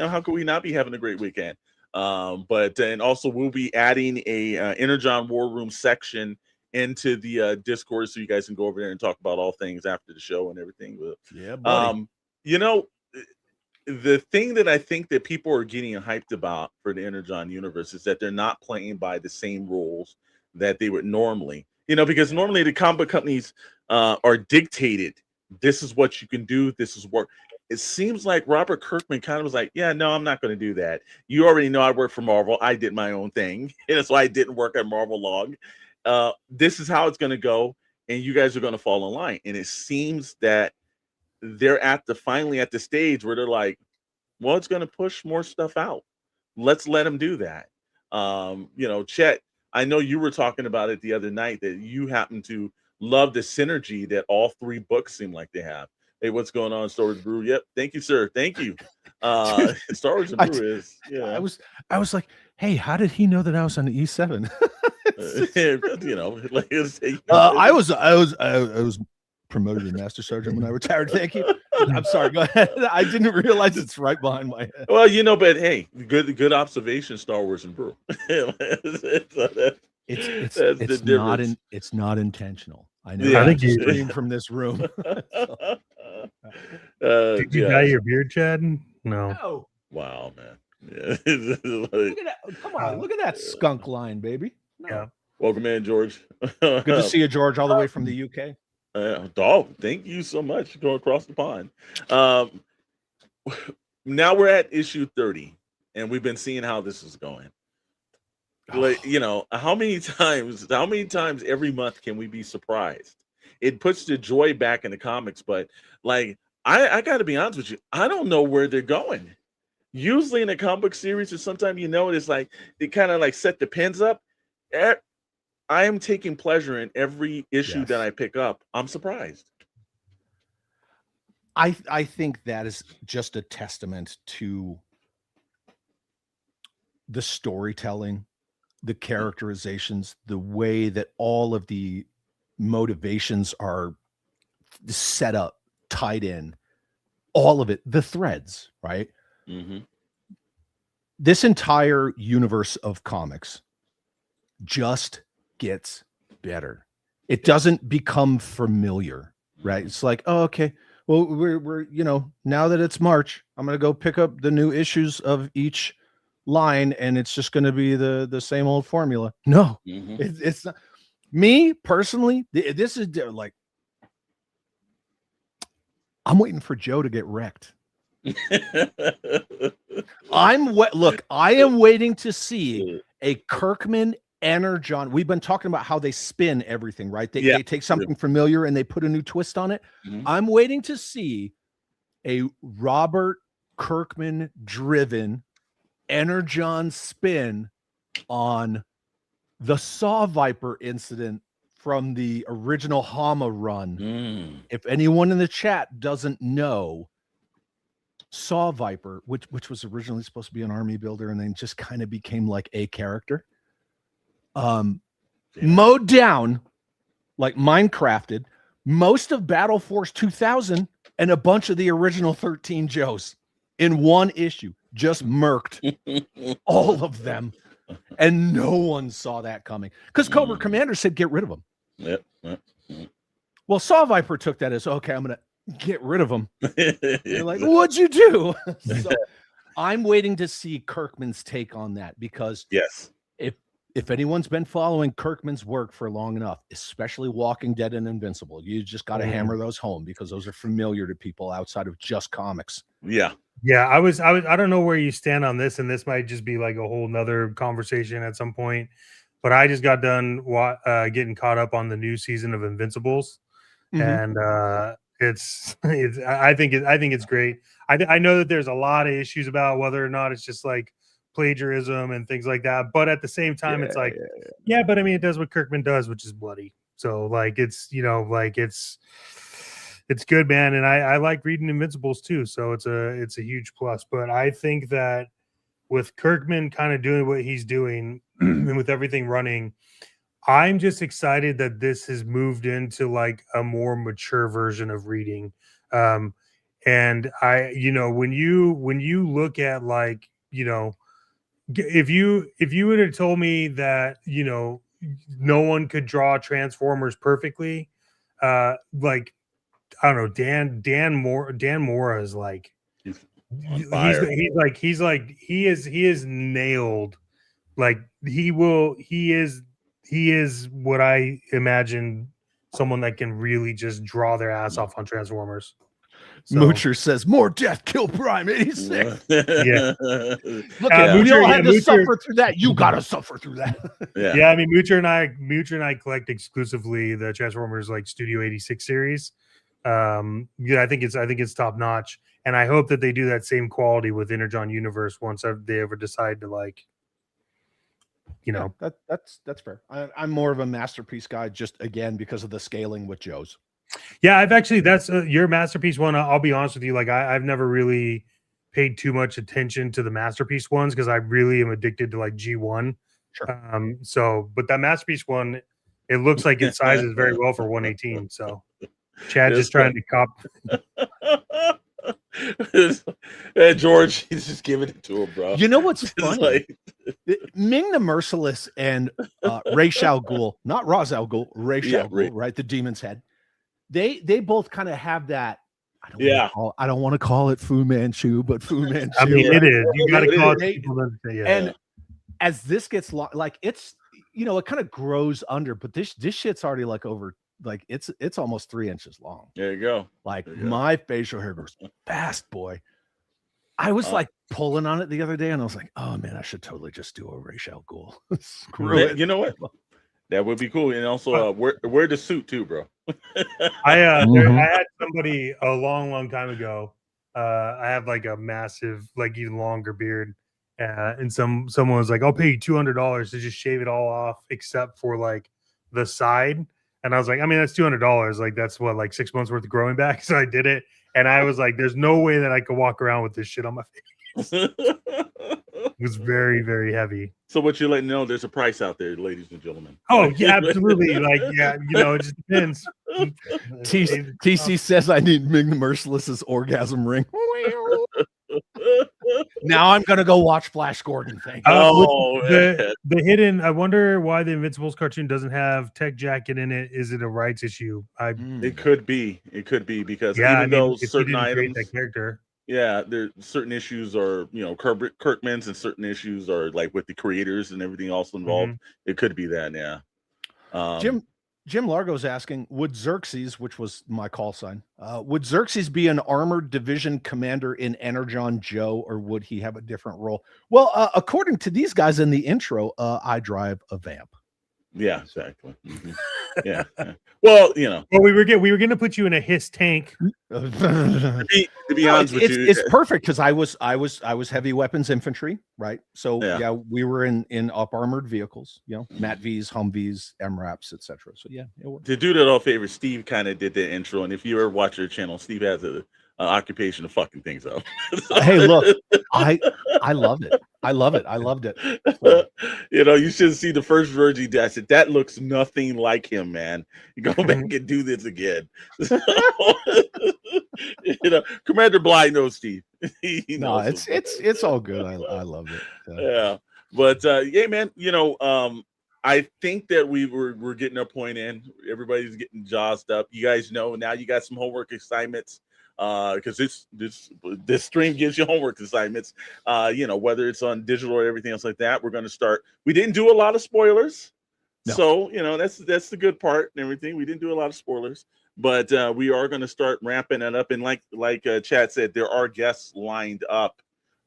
[SPEAKER 6] how could we not be having a great weekend? And also we'll be adding a Energon War Room section into the Discord, so you guys can go over there and talk about all things after the show and everything.
[SPEAKER 5] Yeah, buddy.
[SPEAKER 6] The thing that I think that people are getting hyped about for the Energon Universe is that they're not playing by the same rules that they would normally. Because normally the comic book companies are dictated. This is what you can do. This is what. it seems like Robert Kirkman kind of was like, yeah, no, I'm not going to do that. You already know I work for Marvel. I did my own thing. And that's why I didn't work at Marvel long. This is how it's going to go. And you guys are going to fall in line. And it seems that they're finally at the stage where they're like, well, it's going to push more stuff out. Let's let them do that. Chet, I know you were talking about it the other night that you happen to love the synergy that all 3 books seem like they have. Hey, what's going on, Star Wars Brew? Yep, thank you, sir. Thank you. Star Wars and Brew is. Yeah,
[SPEAKER 5] I was like, hey, how did he know that I was on the E7? I was promoted to Master Sergeant when I retired. Thank you. I'm sorry. Go ahead. I didn't realize it's right behind my head.
[SPEAKER 6] Well, but hey, good observation, Star Wars and Brew.
[SPEAKER 5] It's not intentional. I know.
[SPEAKER 6] Yeah.
[SPEAKER 5] I think you stream from this room.
[SPEAKER 4] Did you dye your beard, Chad? No.
[SPEAKER 6] Wow, man. Yeah.
[SPEAKER 5] Look at that. Come on, look at that skunk line, baby. No.
[SPEAKER 4] Yeah.
[SPEAKER 6] Welcome in, George.
[SPEAKER 5] Good to see you, George, all the way from the UK.
[SPEAKER 6] Thank you so much. Going across the pond. Now we're at issue 30, and we've been seeing how this is going. Like, how many times every month can we be surprised? It puts the joy back in the comics, but like I gotta be honest with you, I don't know where they're going. Usually in a comic book series, or sometimes it's like they kind of like set the pins up. I am taking pleasure in every issue that I pick up. I'm surprised.
[SPEAKER 5] I think that is just a testament to the storytelling, the characterizations, the way that all of the motivations are set up, tied in, all of it, the threads, right?
[SPEAKER 6] Mm-hmm.
[SPEAKER 5] This entire universe of comics just gets better. It doesn't become familiar, right? It's like, oh, okay, well, we're now that it's March, I'm gonna go pick up the new issues of each line, and it's just gonna be the same old formula. No, it's not. Me personally, this is like, I'm waiting for Joe to get wrecked. I am waiting to see a Kirkman Energon. We've been talking about how they spin everything, right? They take something familiar and they put a new twist on it. I'm waiting to see a Robert Kirkman driven Energon spin on the Saw Viper incident from the original Hama run. If anyone in the chat doesn't know, Saw Viper, which was originally supposed to be an army builder and then just kind of became like a character, mowed down, like Minecrafted, most of Battle Force 2000 and a bunch of the original 13 Joes in one issue, just murked all of them. And no one saw that coming because Cobra Commander said, get rid of them.
[SPEAKER 6] Yep.
[SPEAKER 5] Well, Saw Viper took that as, okay, I'm going to get rid of them. You're like, what'd you do? So I'm waiting to see Kirkman's take on that because if anyone's been following Kirkman's work for long enough, especially Walking Dead and Invincible, you just got to hammer those home because those are familiar to people outside of just comics.
[SPEAKER 4] Yeah. I don't know where you stand on this, and this might just be like a whole nother conversation at some point. But I just got done getting caught up on the new season of Invincibles, and I think it's great. I know that there's a lot of issues about whether or not it's just like plagiarism and things like that, but at the same time, it's like, but I mean, it does what Kirkman does, which is bloody. So like, it's it's good, man. And I like reading Invincibles too, so it's a huge plus. But I think that with Kirkman kind of doing what he's doing and with everything running, I'm just excited that this has moved into like a more mature version of reading. And I, when you look at like, if you would have told me that, no one could draw Transformers perfectly, like, I don't know, Dan Mora is like, he is nailed. Like he is what I imagine someone that can really just draw their ass off on Transformers. So,
[SPEAKER 5] Moocher says more death kill Prime 86.
[SPEAKER 4] Yeah.
[SPEAKER 5] Look at
[SPEAKER 4] Moocher,
[SPEAKER 5] you had to
[SPEAKER 4] Moocher-
[SPEAKER 5] suffer through that. You gotta suffer through that.
[SPEAKER 4] yeah. I mean, Moocher and I collect exclusively the Transformers like Studio 86 series. Yeah, I think it's top notch, and I hope that they do that same quality with Energon Universe once they ever decide to like,
[SPEAKER 5] That's fair. I'm more of a masterpiece guy, just again because of the scaling with Joe's.
[SPEAKER 4] Yeah, I've actually that's your masterpiece one. I'll be honest with you, like I've never really paid too much attention to the masterpiece ones because I really am addicted to like G1.
[SPEAKER 5] Sure.
[SPEAKER 4] So, but that masterpiece one, it looks like it sizes very well for 118. So, Chad just trying to cop.
[SPEAKER 6] George, he's just giving it to him, bro.
[SPEAKER 5] You know what's funny? Ming the Merciless and Ra's al Ghul, not Ra's al Ghul, Ra's al Ghul, right? The demon's head. They both kind of have that. I don't want to call it Fu Manchu, but Fu Manchu.
[SPEAKER 4] I mean, it is. You got to call it.
[SPEAKER 5] And as this gets like it's, it kind of grows under, but this shit's already like over. Like it's almost 3 inches long.
[SPEAKER 6] There you go.
[SPEAKER 5] Like my facial hair grows fast, boy. I was like pulling on it the other day, and I was like, "Oh man, I should totally just do a Ra's al Ghul." Screw it.
[SPEAKER 6] You know what? That would be cool, and also wear the suit too, bro.
[SPEAKER 4] I had somebody a long time ago. I have like a massive, like even longer beard, and someone was like, "I'll pay you $200 to just shave it all off, except for like the side." And I was like, I mean, that's $200. Like, that's what, like 6 months worth of growing back. So I did it. And I was like, there's no way that I could walk around with this shit on my face. It was very, very heavy.
[SPEAKER 6] So what you're letting know, there's a price out there, ladies and gentlemen.
[SPEAKER 4] Oh, yeah, absolutely. Like, yeah, it just depends.
[SPEAKER 5] TC says I need Ming the Merciless's orgasm ring. Now I'm gonna go watch Flash Gordon. Thank you.
[SPEAKER 4] The hidden. I wonder why the Invincibles cartoon doesn't have Tech Jacket in it. Is it a rights issue?
[SPEAKER 6] It could be because even though certain items,
[SPEAKER 4] that character.
[SPEAKER 6] Yeah, there certain issues are Kirkman's, and certain issues are like with the creators and everything else involved. It could be that, yeah.
[SPEAKER 5] Jim Largo's asking, would Xerxes, which was my call sign, would Xerxes be an armored division commander in Energon Joe, or would he have a different role? Well, according to these guys in the intro, I drive a Vamp.
[SPEAKER 6] Yeah, exactly. Yeah. Well,
[SPEAKER 4] Well, we were going to put you in a Hiss tank.
[SPEAKER 6] To be honest with you,
[SPEAKER 5] it's perfect because I was heavy weapons infantry, right? So yeah we were in up armored vehicles, Mat V's, Humvees, MRAPs, etc. So yeah, it worked.
[SPEAKER 6] To do that all favor, Steve kind of did the intro, and if you ever watch your channel, Steve has an occupation of fucking things up.
[SPEAKER 5] Hey, look, I loved it. I loved it. So.
[SPEAKER 6] You should see the first version he did. I said, that looks nothing like him, man. You go back and do this again. So, Commander Bly knows Steve. He knows
[SPEAKER 5] it's all good. I love it.
[SPEAKER 6] Yeah. But yeah, man, I think that we're getting our point in. Everybody's getting jazzed up. You guys know now you got some homework assignments. Because this stream gives you homework assignments, whether it's on digital or everything else like that. We're going to start. We didn't do a lot of spoilers, so that's the good part and everything. We didn't do a lot of spoilers, but we are going to start ramping it up. And like Chad said, there are guests lined up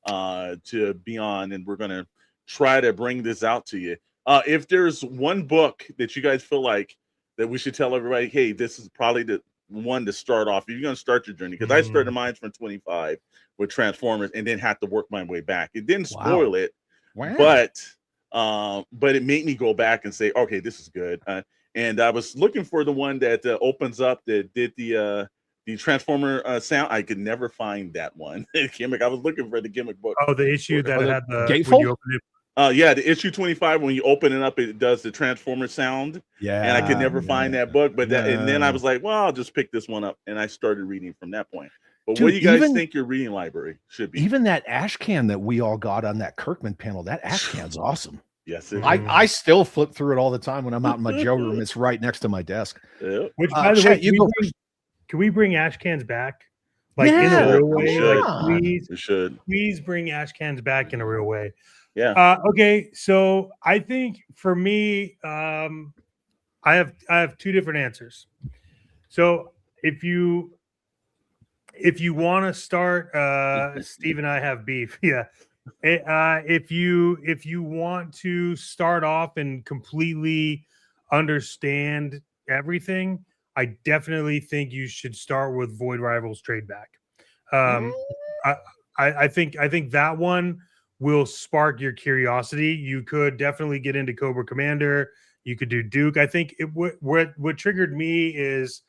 [SPEAKER 6] to be on, and we're going to try to bring this out to you. If there's one book that you guys feel like that we should tell everybody, hey, this is probably the one to start off if you're going to start your journey, because I started mine from 25 with Transformers and then had to work my way back. It didn't spoil it, but it made me go back and say, okay, this is good. And I was looking for the one that opens up that did the Transformer sound. I could never find that one. Gimmick. I was looking for the gimmick book.
[SPEAKER 4] Oh, the issue that had the
[SPEAKER 5] gatefold.
[SPEAKER 6] Yeah, the issue 25, when you open it up, it does the Transformer sound.
[SPEAKER 5] Yeah.
[SPEAKER 6] And I could never find that book. But and then I was like, well, I'll just pick this one up. And I started reading from that point. But what do you guys think your reading library should be?
[SPEAKER 5] Even that ash can that we all got on that Kirkman panel, that ash can's awesome.
[SPEAKER 6] Yes.
[SPEAKER 5] I still flip through it all the time when I'm out in my Joe room. It's right next to my desk.
[SPEAKER 6] Yeah.
[SPEAKER 4] Which, by the way, can we bring ash cans back? Like in a real way? Please bring ash cans back in a real way.
[SPEAKER 6] Yeah.
[SPEAKER 4] Okay, so I think for me, I have two different answers. So if you if you want to start, Steve and I have beef. Yeah. If you want to start off and completely understand everything, I definitely think you should start with Void Rivals Trade Back. I think that one will spark your curiosity. You could definitely get into Cobra Commander. You could do Duke. I think what triggered me is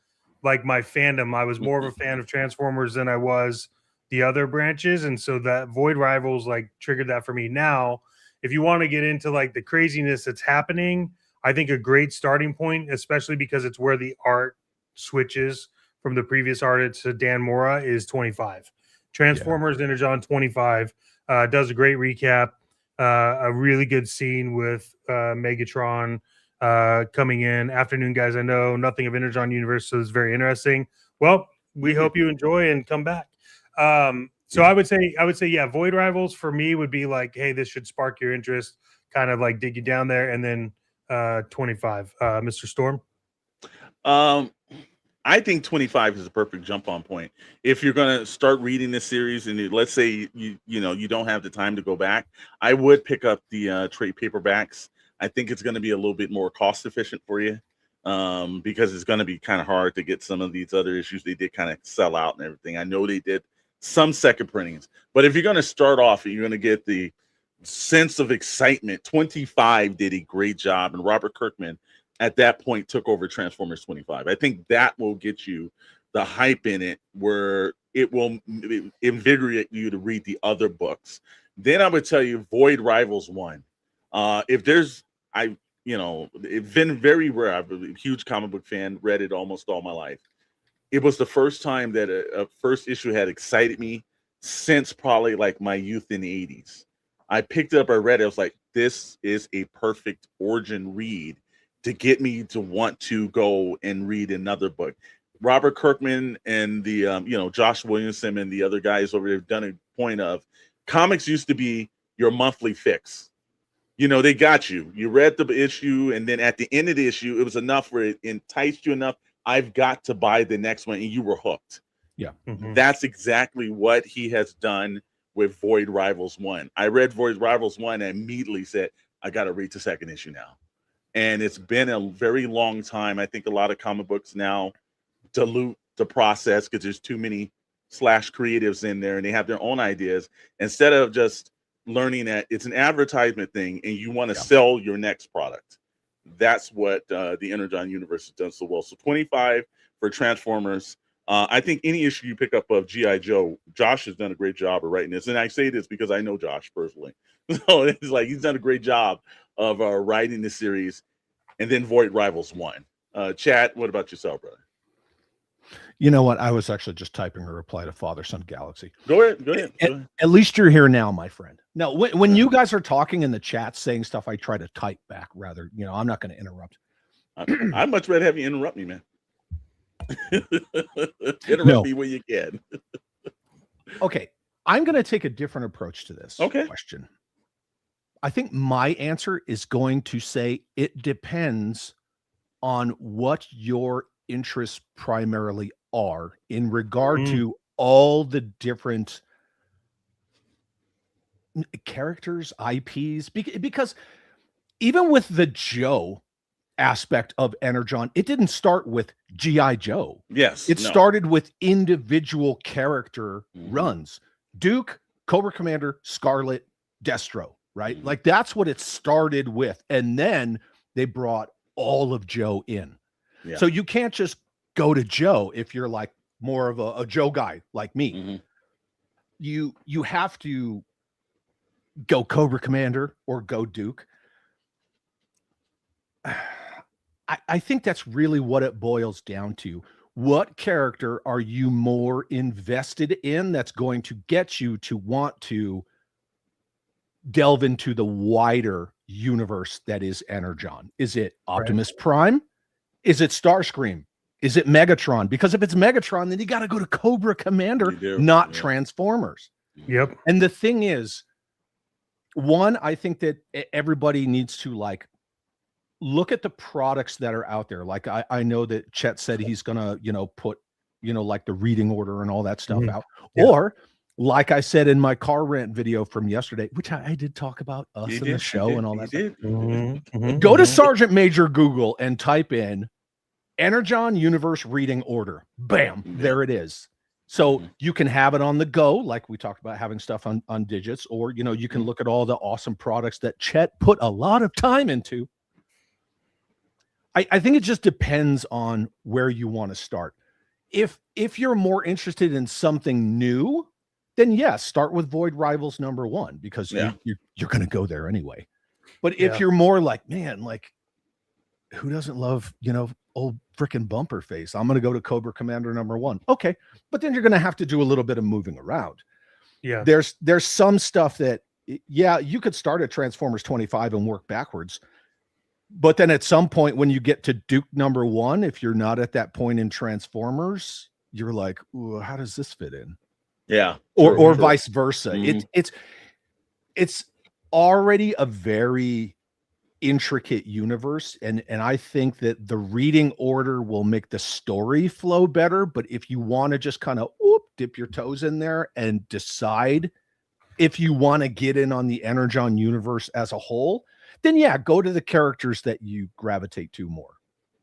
[SPEAKER 4] like my fandom. I was more of a fan of Transformers than I was the other branches, and so that Void Rivals like triggered that for me. Now, if you want to get into like the craziness that's happening, I think a great starting point, especially because it's where the art switches from the previous artist to Dan Mora, is 25. Transformers Energon 25 does a great recap, a really good scene with Megatron coming in. Afternoon, guys. I know nothing of Energon Universe, so it's very interesting. Well, we hope you enjoy and come back. So I would say, yeah, Void Rivals for me would be like, hey, this should spark your interest, kind of like dig you down there, and then 25. Mr. Storm.
[SPEAKER 6] I think 25 is a perfect jump on point. If you're going to start reading this series and let's say you don't have the time to go back, I would pick up the trade paperbacks. I think it's going to be a little bit more cost efficient for you because it's going to be kind of hard to get some of these other issues. They did kind of sell out and everything. I know they did some second printings, but if you're going to start off and you're going to get the sense of excitement, 25 did a great job, and Robert Kirkman at that point took over Transformers 25. I think that will get you the hype in it where it will invigorate you to read the other books. Then I would tell you Void Rivals 1. It's been very rare. I'm a huge comic book fan, read it almost all my life. It was the first time that a first issue had excited me since probably like my youth in the 80s. I picked it up, I read it, I was like, this is a perfect origin read to get me to want to go and read another book. Robert Kirkman and the Josh Williamson and the other guys over there have done a point of comics used to be your monthly fix. They got you. You read the issue, and then at the end of the issue, it was enough where it enticed you enough. I've got to buy the next one, and you were hooked.
[SPEAKER 5] Yeah.
[SPEAKER 4] Mm-hmm.
[SPEAKER 6] That's exactly what he has done with Void Rivals 1. I read Void Rivals 1 and immediately said, I got to read the second issue now. And it's been a very long time. I think a lot of comic books now dilute the process because there's too many slash creatives in there and they have their own ideas. Instead of just learning that it's an advertisement thing and you want to sell your next product. That's what the Energon Universe has done so well. So 25 for Transformers. I think any issue you pick up of G.I. Joe, Josh has done a great job of writing this. And I say this because I know Josh personally. So it's like he's done a great job of writing the series. And then Void Rivals 1. Chat, what about yourself, brother?
[SPEAKER 5] You know what? I was actually just typing a reply to Father Son Galaxy.
[SPEAKER 6] Go ahead.
[SPEAKER 5] At least you're here now, my friend. Now, when you guys are talking in the chat, saying stuff, I try to type back rather. I'm not going to interrupt.
[SPEAKER 6] I'd much rather have you interrupt me, man. Interrupt me when you can.
[SPEAKER 5] Okay, I'm going to take a different approach to this question. I think my answer is going to say it depends on what your interests primarily are in regard to all the different characters, IPs, because even with the Joe aspect of Energon, it didn't start with G.I. Joe.
[SPEAKER 6] Yes.
[SPEAKER 5] It started with individual character runs. Duke, Cobra Commander, Scarlet, Destro, right? Like that's what it started with. And then they brought all of Joe in. Yeah. So you can't just go to Joe if you're like more of a Joe guy like me. You have to go Cobra Commander or go Duke. I think that's really what it boils down to. What character are you more invested in that's going to get you to want to delve into the wider universe that is Energon? Is it Optimus Prime? Is it Starscream? Is it Megatron? Because if it's Megatron, then you got to go to Cobra Commander, not Transformers.
[SPEAKER 4] Yep.
[SPEAKER 5] And the thing is, one, I think that everybody needs to like look at the products that are out there. Like I know that Chet said he's gonna, put like the reading order and all that stuff out.
[SPEAKER 4] Yeah.
[SPEAKER 5] Or like I said in my car rant video from yesterday, which I did talk about us in the show and all that stuff. Go to Sergeant Major Google and type in Energon Universe reading order. Bam, there it is. So you can have it on the go, like we talked about having stuff on digits, or you can look at all the awesome products that Chet put a lot of time into. I think it just depends on where you want to start. If you're more interested in something new, then yes, start with Void Rivals #1 because you're going to go there anyway. But if you're more like, man, like who doesn't love, old freaking bumper face? I'm going to go to Cobra Commander #1. Okay. But then you're going to have to do a little bit of moving around.
[SPEAKER 4] Yeah.
[SPEAKER 5] There's some stuff that, you could start at Transformers 25 and work backwards. But then at some point when you get to Duke #1, if you're not at that point in Transformers, you're like, ooh, how does this fit in?
[SPEAKER 6] Yeah.
[SPEAKER 5] Or vice versa. It's already a very intricate universe, and I think that the reading order will make the story flow better. But if you want to just kind of dip your toes in there and decide if you want to get in on the Energon universe as a whole, then go to the characters that you gravitate to more.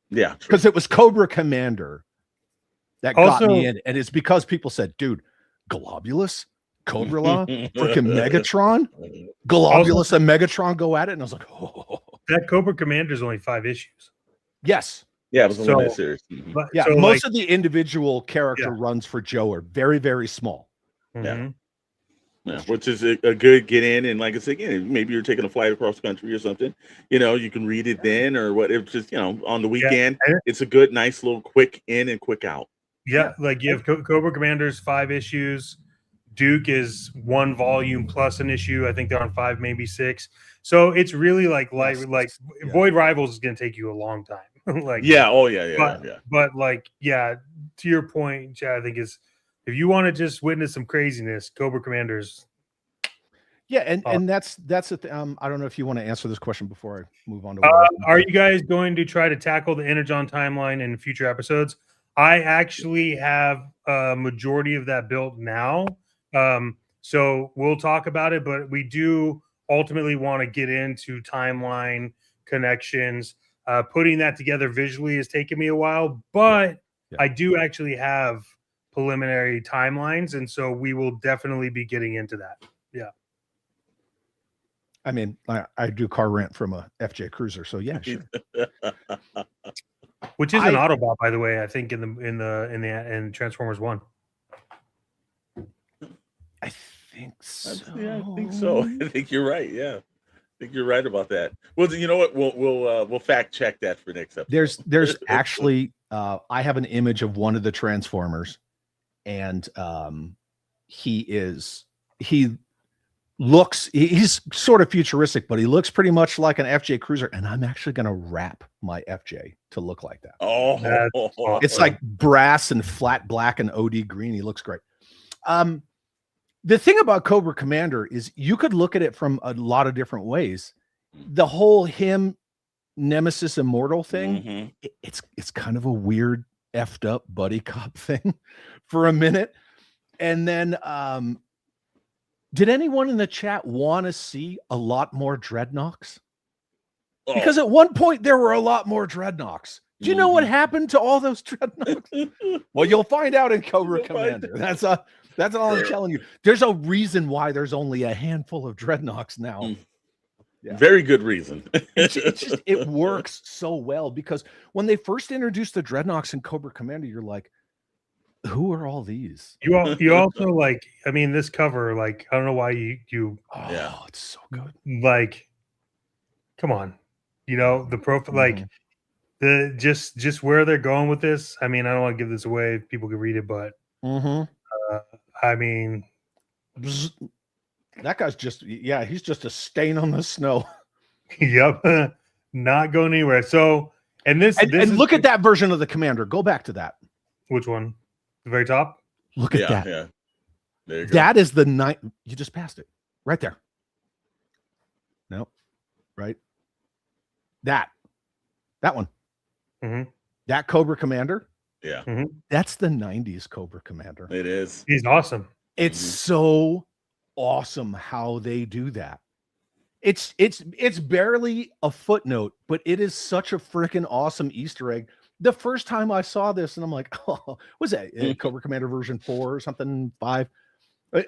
[SPEAKER 5] Yeah, because it was Cobra Commander that got me in, and it's because people said, dude, Globulus, Cobra, freaking Megatron, Globulus and Megatron go at it, and I was like, oh.
[SPEAKER 4] That Cobra Commander is only 5 issues.
[SPEAKER 5] Yes.
[SPEAKER 6] Yeah, it was a limited series.
[SPEAKER 4] But,
[SPEAKER 5] most of the individual character runs for Joe are very, very small.
[SPEAKER 6] Yeah, which is a good get in, and like I said, maybe you're taking a flight across country or something. You can read it then, or what? It's just on the weekend. It's a good, nice little quick in and quick out.
[SPEAKER 4] Yeah, like you have Cobra Commander's 5 issues. Duke is 1 volume plus an issue. I think they're on 5, maybe 6. So it's really like Void Rivals is going to take you a long time. But to your point, Chad, I think is if you want to just witness some craziness, Cobra Commander's.
[SPEAKER 5] Yeah, and that's the I don't know if you want to answer this question before I move on to.
[SPEAKER 4] Are you guys going to try to tackle the Energon timeline in future episodes? I actually have a majority of that built now. So we'll talk about it, but we do ultimately want to get into timeline connections. Putting that together visually has taken me a while, but I do actually have preliminary timelines, and so we will definitely be getting into that. Yeah.
[SPEAKER 5] I mean, I do car rent from a FJ Cruiser, so yeah, sure.
[SPEAKER 4] Which is an Autobot, by the way. I think in Transformers 1.
[SPEAKER 5] I think so.
[SPEAKER 6] I think so. I think you're right. Yeah, I think you're right about that. Well, you know what? We'll fact check that for next episode.
[SPEAKER 5] There's actually I have an image of one of the Transformers, and he's sort of futuristic, but he looks pretty much like an FJ Cruiser, and I'm actually going to wrap my FJ to look like that.
[SPEAKER 6] Oh,
[SPEAKER 5] it's like brass and flat black and OD green. He looks great. The thing about Cobra Commander is you could look at it from a lot of different ways. The whole him Nemesis Immortal thing, it's kind of a weird effed up buddy cop thing for a minute. And then did anyone in the chat want to see a lot more Dreadnoks? Because at one point there were a lot more Dreadnoks. Do you know what happened to all those Dreadnoks? Well, you'll find out in Cobra Commander. That's all I'm telling you. There's a reason why there's only a handful of Dreadnoks now.
[SPEAKER 6] Yeah. Very good reason.
[SPEAKER 5] it works so well because when they first introduced the Dreadnoks in Cobra Commander, you're like, who are all these?
[SPEAKER 4] You also like, I mean, this cover, like, I don't know why you
[SPEAKER 5] it's so good.
[SPEAKER 4] Like, come on, the profile, like the just where they're going with this. I mean, I don't want to give this away if people can read it, but I mean,
[SPEAKER 5] that guy's he's just a stain on the snow.
[SPEAKER 4] Yep, not going anywhere. So, and
[SPEAKER 5] look at that version of the Commander. Go back to that.
[SPEAKER 4] Which one? The very top?
[SPEAKER 5] Look at that.
[SPEAKER 6] Yeah. There you go.
[SPEAKER 5] That is the night. You just passed it. Right there. Nope. Right. That one. That Cobra Commander
[SPEAKER 6] Yeah.
[SPEAKER 5] That's the 90s Cobra Commander.
[SPEAKER 6] It is.
[SPEAKER 4] He's awesome.
[SPEAKER 5] It's so awesome how they do that. It's barely a footnote, but it is such a freaking awesome Easter egg. The first time I saw this, and I'm like, oh, was that Cobra Commander version 4 or something, 5,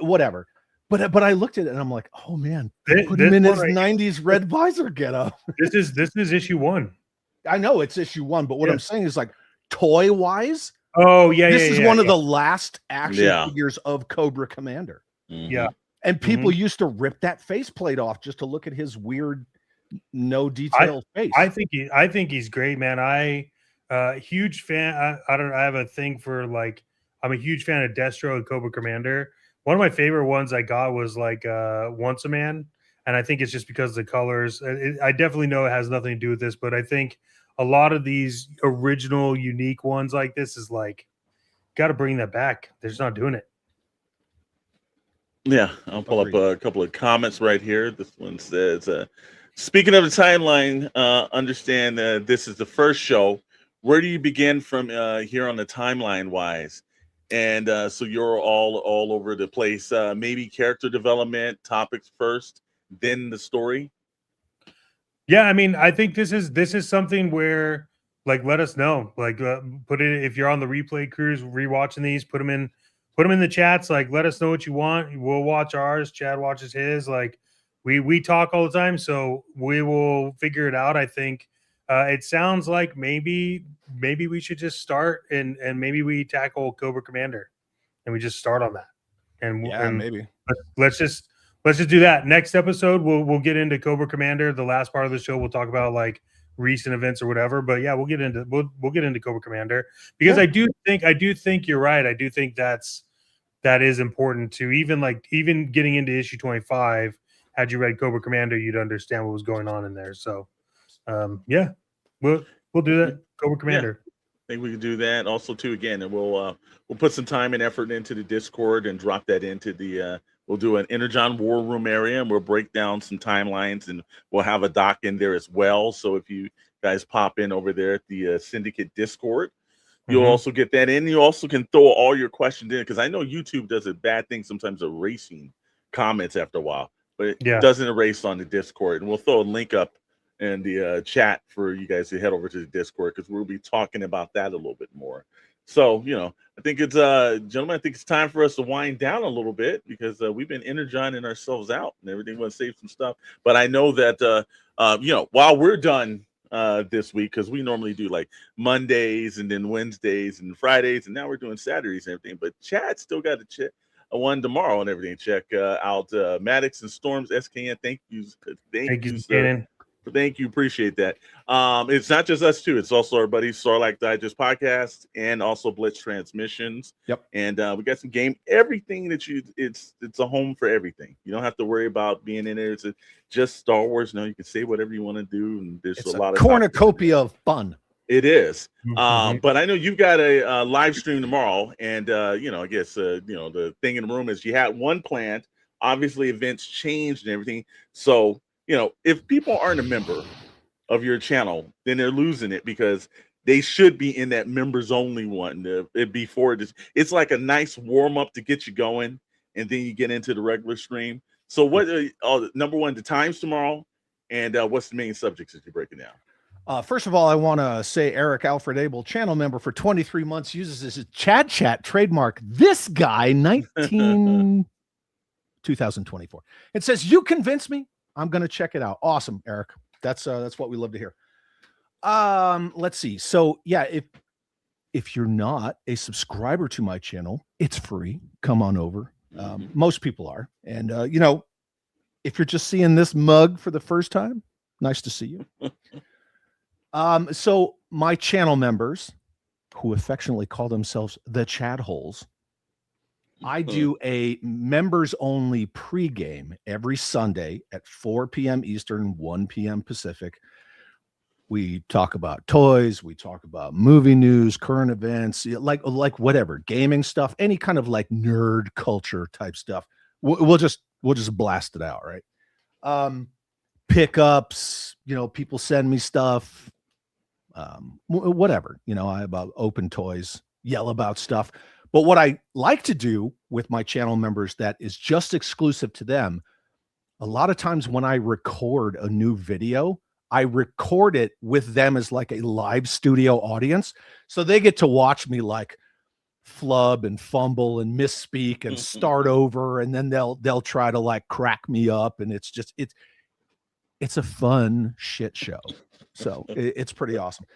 [SPEAKER 5] whatever. But I looked at it and I'm like, oh man, put him in his 90s red visor getup.
[SPEAKER 4] This is issue 1.
[SPEAKER 5] I know it's issue 1, but what I'm saying is, like, toy wise, this is one of the last action figures of Cobra Commander.
[SPEAKER 4] Yeah.
[SPEAKER 5] And people used to rip that faceplate off just to look at his weird, no detail face.
[SPEAKER 4] I think he's great, man. Huge fan. I have a thing for, like, I'm a huge fan of Destro and Cobra Commander. One of my favorite ones I got was like Once a Man, and I think it's just because of the colors. I definitely know it has nothing to do with this, but I think a lot of these original, unique ones like this is like, got to bring that back. They're just not doing it.
[SPEAKER 6] Yeah, I'll pull up a couple of comments right here. This one says, speaking of the timeline, understand this is the first show. Where do you begin from here on the timeline wise? And so you're all over the place. Maybe character development topics first, then the story.
[SPEAKER 4] Yeah, I mean, I think this is something where, like, let us know. Like, put it, if you're on the replay cruise rewatching these, put them in the chats. Like, let us know what you want. We'll watch ours. Chad watches his. Like, we talk all the time, so we will figure it out. I think it sounds like maybe we should just start and maybe we tackle Cobra Commander and we just start on that. And
[SPEAKER 5] maybe
[SPEAKER 4] let's just do that. Next episode, we'll get into Cobra Commander. The last part of the show, we'll talk about like recent events or whatever. But yeah, we'll get into Cobra Commander because I do think you're right. I do think that is important to even getting into issue 25. Had you read Cobra Commander, you'd understand what was going on in there. So yeah, we'll do that. Cobra Commander.
[SPEAKER 6] Yeah. I think we can do that also too. Again, and we'll put some time and effort into the Discord and drop that into the. We'll do an Energon War Room area, and we'll break down some timelines, and we'll have a doc in there as well. So if you guys pop in over there at the Syndicate Discord, you'll also get that in. You also can throw all your questions in, because I know YouTube does a bad thing sometimes of erasing comments after a while, but it doesn't erase on the Discord. And we'll throw a link up in the chat for you guys to head over to the Discord, because we'll be talking about that a little bit more. So, I think it's gentlemen, I think it's time for us to wind down a little bit, because we've been energizing ourselves out and everything. Want to save some stuff, but I know that while we're done this week, because we normally do like Mondays and then Wednesdays and Fridays, and now we're doing Saturdays and everything. But Chad still got to check one tomorrow and everything. Check out Maddox and Storms SKN. Thank you, sir. Thank you. Appreciate that. It's not just us too. It's also our buddy Sarlacc Digest podcast and also Blitz Transmissions. Yep. And we got some game, everything that it's a home for everything. You don't have to worry about being in there. It's just Star Wars. No, you can say whatever you want to do. And there's a lot of
[SPEAKER 5] cornucopia of fun.
[SPEAKER 6] It is. But I know you've got a live stream tomorrow. And, I guess, the thing in the room is you had one planned. Obviously, events changed and everything. So, if people aren't a member of your channel, then they're losing it, because they should be in that members only one before this. It's like a nice warm up to get you going, and then you get into the regular stream. So what number one, the times tomorrow, and what's the main subjects that you're breaking down?
[SPEAKER 5] First of all, I want to say Eric Alfred Abel, channel member for 23 months, uses this Chad Chat trademark. This guy, 2024. It says, "You convinced me. I'm going to check it out." Awesome, Eric. That's what we love to hear. Let's see. So yeah, if you're not a subscriber to my channel, it's free. Come on over. Most people are. And if you're just seeing this mug for the first time, nice to see you. So my channel members, who affectionately call themselves the Chad Holes, I do a members only pregame every Sunday at 4 p.m. Eastern, 1 p.m. Pacific. We talk about toys, we talk about movie news, current events, like whatever, gaming stuff, any kind of like nerd culture type stuff. We'll just blast it out, right? Pickups, people send me stuff. whatever, I about open toys, yell about stuff. But what I like to do with my channel members that is just exclusive to them, a lot of times when I record a new video, I record it with them as like a live studio audience. So they get to watch me like flub and fumble and misspeak and start over. And then they'll try to like crack me up. And it's a fun shit show. So it's pretty awesome.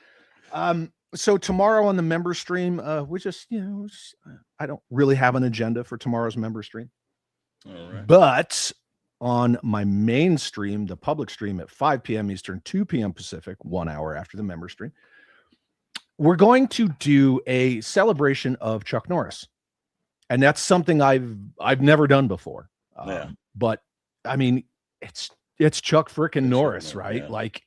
[SPEAKER 5] So tomorrow on the member stream, we just, I don't really have an agenda for tomorrow's member stream.
[SPEAKER 6] All right.
[SPEAKER 5] But on my main stream, the public stream at 5 p.m. Eastern, 2 p.m. Pacific, 1 hour after the member stream, we're going to do a celebration of Chuck Norris. And that's something I've never done before. But I mean, it's Chuck frickin' Norris, right? Yeah. Like,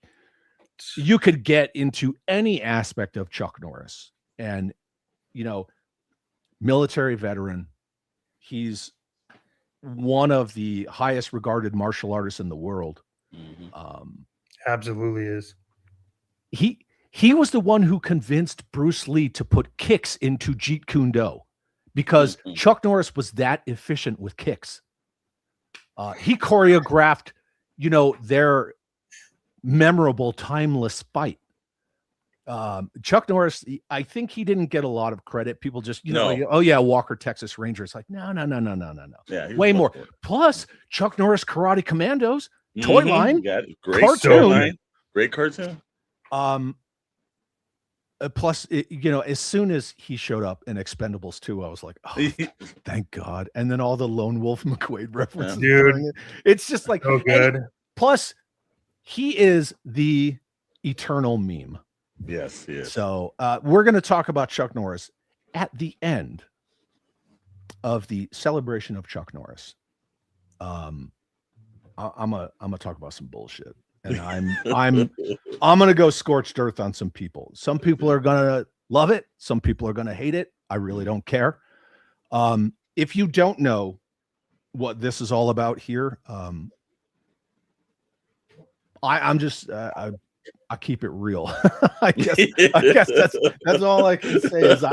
[SPEAKER 5] you could get into any aspect of Chuck Norris and, military veteran. He's one of the highest regarded martial artists in the world.
[SPEAKER 4] Absolutely is.
[SPEAKER 5] He was the one who convinced Bruce Lee to put kicks into Jeet Kune Do because Chuck Norris was that efficient with kicks. He choreographed, their memorable, timeless fight. Chuck Norris, I think he didn't get a lot of credit. People just, oh yeah, Walker, Texas Ranger. It's like, no.
[SPEAKER 6] Yeah,
[SPEAKER 5] way more. Plus, Chuck Norris Karate Commandos, toyline,
[SPEAKER 6] great
[SPEAKER 5] cartoon,
[SPEAKER 6] great cartoon.
[SPEAKER 5] Plus, as soon as he showed up in Expendables 2, I was like, oh, thank God. And then all the Lone Wolf McQuaid references.
[SPEAKER 4] Dude,
[SPEAKER 5] it's just like,
[SPEAKER 4] so good.
[SPEAKER 5] Plus, he is the eternal meme.
[SPEAKER 6] Yes.
[SPEAKER 5] So we're going to talk about Chuck Norris at the end of the celebration of Chuck Norris. I'm gonna talk about some bullshit, and I'm gonna go scorched earth on some people. Some people are gonna love it. Some people are gonna hate it. I really don't care. If you don't know what this is all about here, I'm just I keep it real. I guess that's all I can say is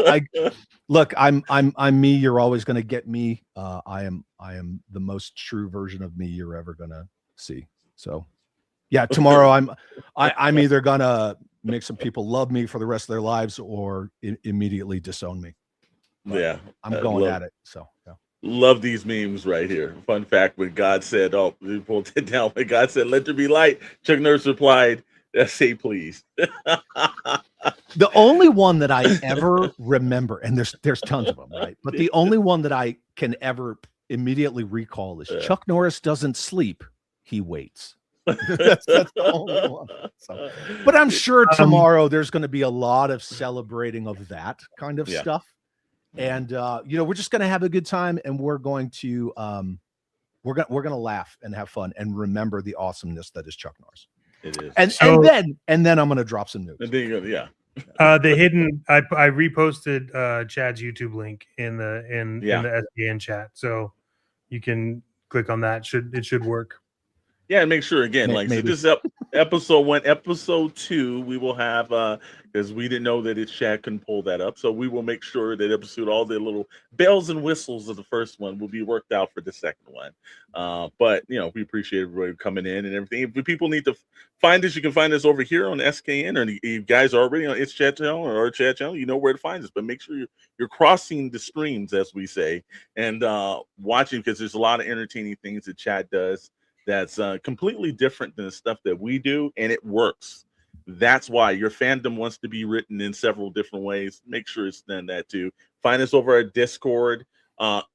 [SPEAKER 5] look, I'm me. You're always going to get me. I am the most true version of me you're ever going to see. So yeah, tomorrow I'm either going to make some people love me for the rest of their lives or immediately disown me. But I'm going at it. So yeah.
[SPEAKER 6] Love these memes right here. Fun fact: when God said, "Oh," we pulled it down. When God said, "Let there be light," Chuck Norris replied, "Say please."
[SPEAKER 5] The only one that I ever remember, and there's tons of them, right? But the only one that I can ever immediately recall is Chuck Norris doesn't sleep; he waits. that's the only one. So, but I'm sure tomorrow there's going to be a lot of celebrating of that kind of stuff. And we're just gonna have a good time, and we're going to we're gonna laugh and have fun and remember the awesomeness that is Chuck Norris.
[SPEAKER 6] It is.
[SPEAKER 5] And then I'm gonna drop some news.
[SPEAKER 6] And then you go,
[SPEAKER 4] the hidden. I reposted Chad's YouTube link in the SDN chat, so you can click on that. It should work.
[SPEAKER 6] Yeah, and make sure again, so this is episode 1, episode 2. We will have because we didn't know that Chad couldn't pull that up, so we will make sure that episode, all the little bells and whistles of the first one will be worked out for the second one. But we appreciate everybody coming in and everything. If people need to find us, you can find us over here on SKN, or you guys are already on It's Chat Channel or our Chat Channel. You know where to find us, but make sure you're crossing the streams, as we say, and watching, because there's a lot of entertaining things that Chad does that's completely different than the stuff that we do, and it works. That's why your fandom wants to be written in several different ways. Make sure it's done that too. Find us over at Discord,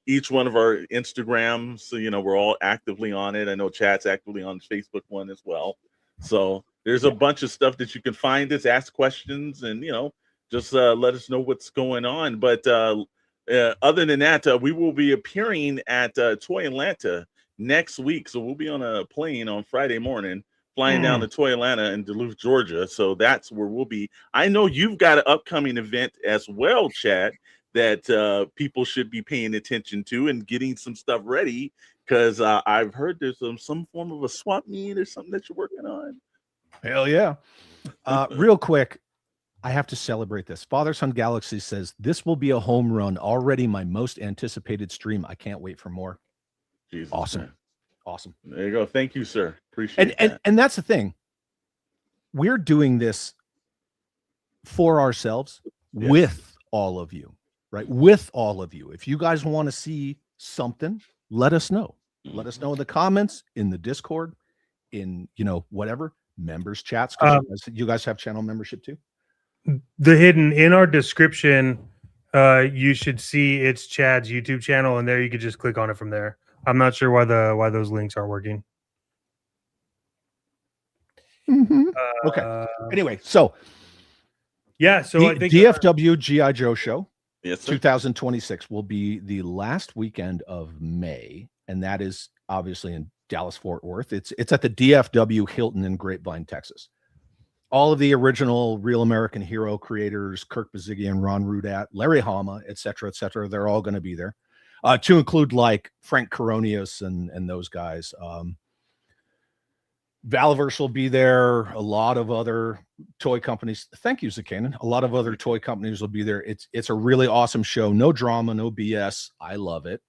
[SPEAKER 6] each one of our Instagrams. So we're all actively on it. I know Chad's actively on the Facebook one as well. So there's a bunch of stuff that you can find us, ask questions, and just let us know what's going on. But other than that, we will be appearing at Toy Atlanta next week. So we'll be on a plane on Friday morning, flying down to Toy Atlanta in Duluth, Georgia. So that's where we'll be. I know you've got an upcoming event as well, Chad, that people should be paying attention to and getting some stuff ready, because I've heard there's some form of a swap meet or something that you're working on.
[SPEAKER 5] Hell yeah. Real quick, I have to celebrate this. Father Son Galaxy says, this will be a home run. Already my most anticipated stream. I can't wait for more.
[SPEAKER 6] Jesus,
[SPEAKER 5] awesome.
[SPEAKER 6] Man.
[SPEAKER 5] Awesome.
[SPEAKER 6] There you go. Thank you, sir. Appreciate
[SPEAKER 5] that. And that's the thing. We're doing this for ourselves with all of you, right? With all of you. If you guys want to see something, let us know. Let us know in the comments, in the Discord, in, whatever, members chats. You guys have channel membership too?
[SPEAKER 4] The hidden in our description, you should see it's Chad's YouTube channel, and there you could just click on it from there. I'm not sure why those links aren't working.
[SPEAKER 5] Okay. Anyway, so
[SPEAKER 4] I think
[SPEAKER 5] DFW GI Joe show,
[SPEAKER 6] yes,
[SPEAKER 5] 2026 will be the last weekend of May, and that is obviously in Dallas Fort Worth. It's at the DFW Hilton in Grapevine, Texas. All of the original Real American Hero creators, Kirk Bazigian, Ron Rudat, Larry Hama, et cetera, they're all going to be there, to include like Frank Coronius and those guys. Valiverse will be there. A lot of other toy companies. Thank you, Zakanan. A lot of other toy companies will be there. It's a really awesome show. No drama, no BS. I love it.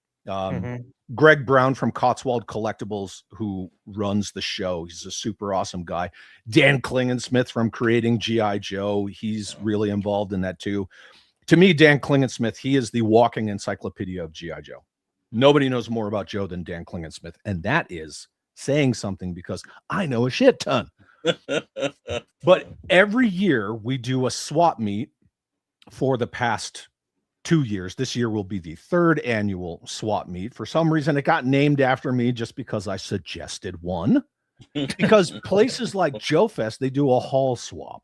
[SPEAKER 5] Greg Brown from Cotswold Collectibles, who runs the show. He's a super awesome guy. Dan Klingensmith from Creating G.I. Joe. He's really involved in that too. To me, Dan Klingensmith, he is the walking encyclopedia of G.I. Joe. Nobody knows more about Joe than Dan Klingensmith. And that is saying something because I know a shit ton. But every year we do a swap meet for the past 2 years. This year will be the 3rd annual swap meet. For some reason, it got named after me just because I suggested one. Because places like Joe Fest, they do a hall swap.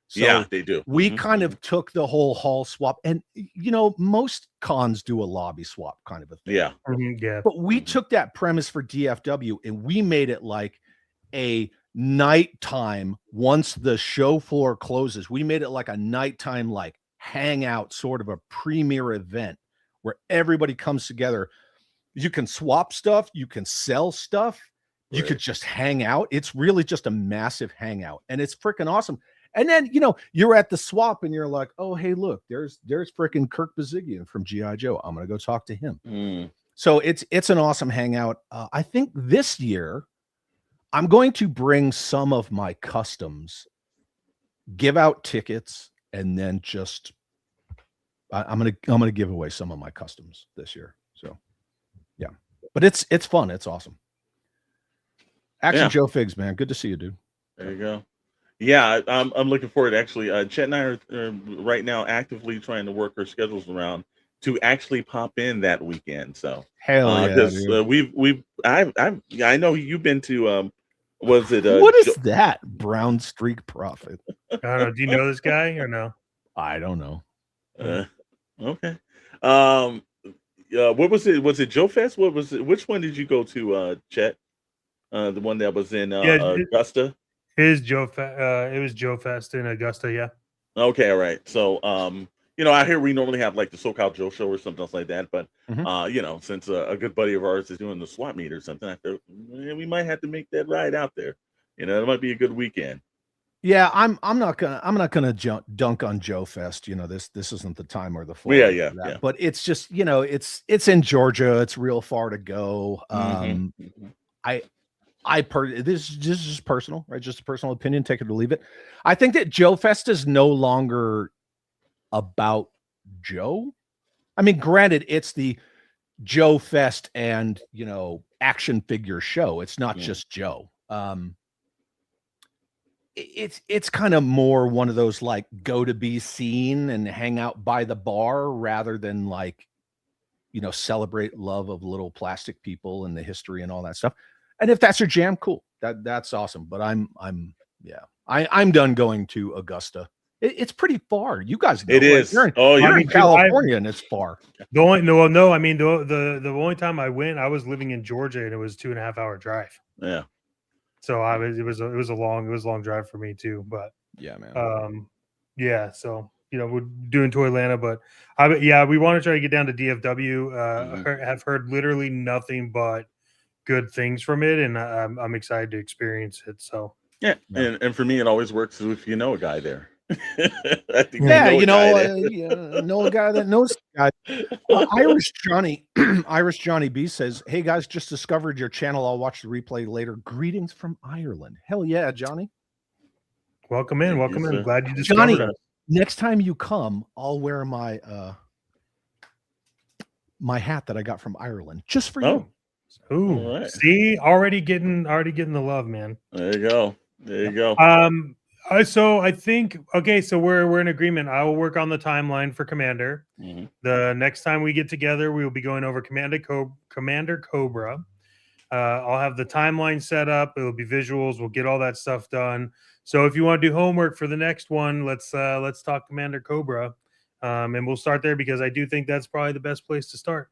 [SPEAKER 5] So
[SPEAKER 6] yeah, they do.
[SPEAKER 5] We kind of took the whole hall swap, and most cons do a lobby swap kind of a thing.
[SPEAKER 6] Yeah.
[SPEAKER 4] Yeah.
[SPEAKER 5] But we took that premise for DFW and we made it like a nighttime. Once the show floor closes, we made it like a nighttime, like hangout, sort of a premiere event where everybody comes together. You can swap stuff, you can sell stuff, you could just hang out. It's really just a massive hangout, and it's freaking awesome. And then you're at the swap and you're like, oh hey, look, there's freaking Kirk Bazigian from G.I. Joe. I'm gonna go talk to him. So it's an awesome hangout. I think this year I'm going to bring some of my customs, give out tickets, and then just I'm gonna give away some of my customs this year. So yeah, but it's fun. It's awesome. Action Joe Figs, man, good to see you, dude.
[SPEAKER 6] There you go. Yeah, I'm looking forward. Actually, Chet and I are right now actively trying to work our schedules around to actually pop in that weekend. So
[SPEAKER 5] hell yeah,
[SPEAKER 6] because I know you've been to was it
[SPEAKER 5] what is that Brown Streak Prophet?
[SPEAKER 4] I don't know. Do you know this guy or no?
[SPEAKER 5] I don't know.
[SPEAKER 6] Okay. What was it? Was it Joe Fest? What was it? Which one did you go to, Chet? The one that was in Augusta.
[SPEAKER 4] It was Joe Fest in Augusta. Yeah.
[SPEAKER 6] Okay. All right. So, I hear we normally have like the SoCal Joe show or something else like that, but since a good buddy of ours is doing the swap meet or something, I thought we might have to make that ride out there. It might be a good weekend.
[SPEAKER 5] Yeah, I'm not gonna dunk on Joe Fest. This isn't the time or the floor.
[SPEAKER 6] Yeah.
[SPEAKER 5] But it's just it's in Georgia. It's real far to go. This is just personal, right? Just a personal opinion. Take it or leave it. I think that Joe Fest is no longer about Joe. I mean, granted, it's the Joe Fest and action figure show. It's not just Joe. It's kind of more one of those like go to be seen and hang out by the bar rather than like celebrate love of little plastic people and the history and all that stuff. And if that's your jam, cool. That's awesome. But I'm done going to Augusta. It's pretty far. You guys know
[SPEAKER 6] it is.
[SPEAKER 5] You're in California and it's far.
[SPEAKER 4] The only time I went, I was living in Georgia and it was 2.5 hour drive.
[SPEAKER 6] Yeah.
[SPEAKER 4] So it was a long drive for me too. But
[SPEAKER 5] yeah, man.
[SPEAKER 4] So we're doing Toylanta, but we want to try to get down to DFW. Have heard literally nothing but good things from it, and I'm excited to experience it. So
[SPEAKER 6] yeah. And for me, it always works if you know a guy there. I think
[SPEAKER 5] Yeah,
[SPEAKER 6] we
[SPEAKER 5] you
[SPEAKER 6] know a guy
[SPEAKER 5] know a guy that knows a guy. Irish Johnny, Irish Johnny B says, "Hey guys, just discovered your channel. I'll watch the replay later. Greetings from Ireland." Hell yeah, Johnny.
[SPEAKER 4] Welcome in,
[SPEAKER 6] Thank
[SPEAKER 4] welcome
[SPEAKER 6] you,
[SPEAKER 4] in.
[SPEAKER 6] sir.
[SPEAKER 4] Glad you
[SPEAKER 5] Johnny,
[SPEAKER 4] discovered us.
[SPEAKER 5] next time you come, I'll wear my my hat that I got from Ireland just for you.
[SPEAKER 4] Ooh,
[SPEAKER 6] all right.
[SPEAKER 4] see, already getting the love, man.
[SPEAKER 6] There you go. There you go.
[SPEAKER 4] So I think so we're in agreement. I will work on the timeline for Commander.
[SPEAKER 6] Mhm.
[SPEAKER 4] The next time we get together, we will be going over Commander Cobra. I'll have the timeline set up. It'll be visuals. We'll get all that stuff done. So if you want to do homework for the next one, let's talk Commander Cobra, and we'll start there because I do think that's probably the best place to start.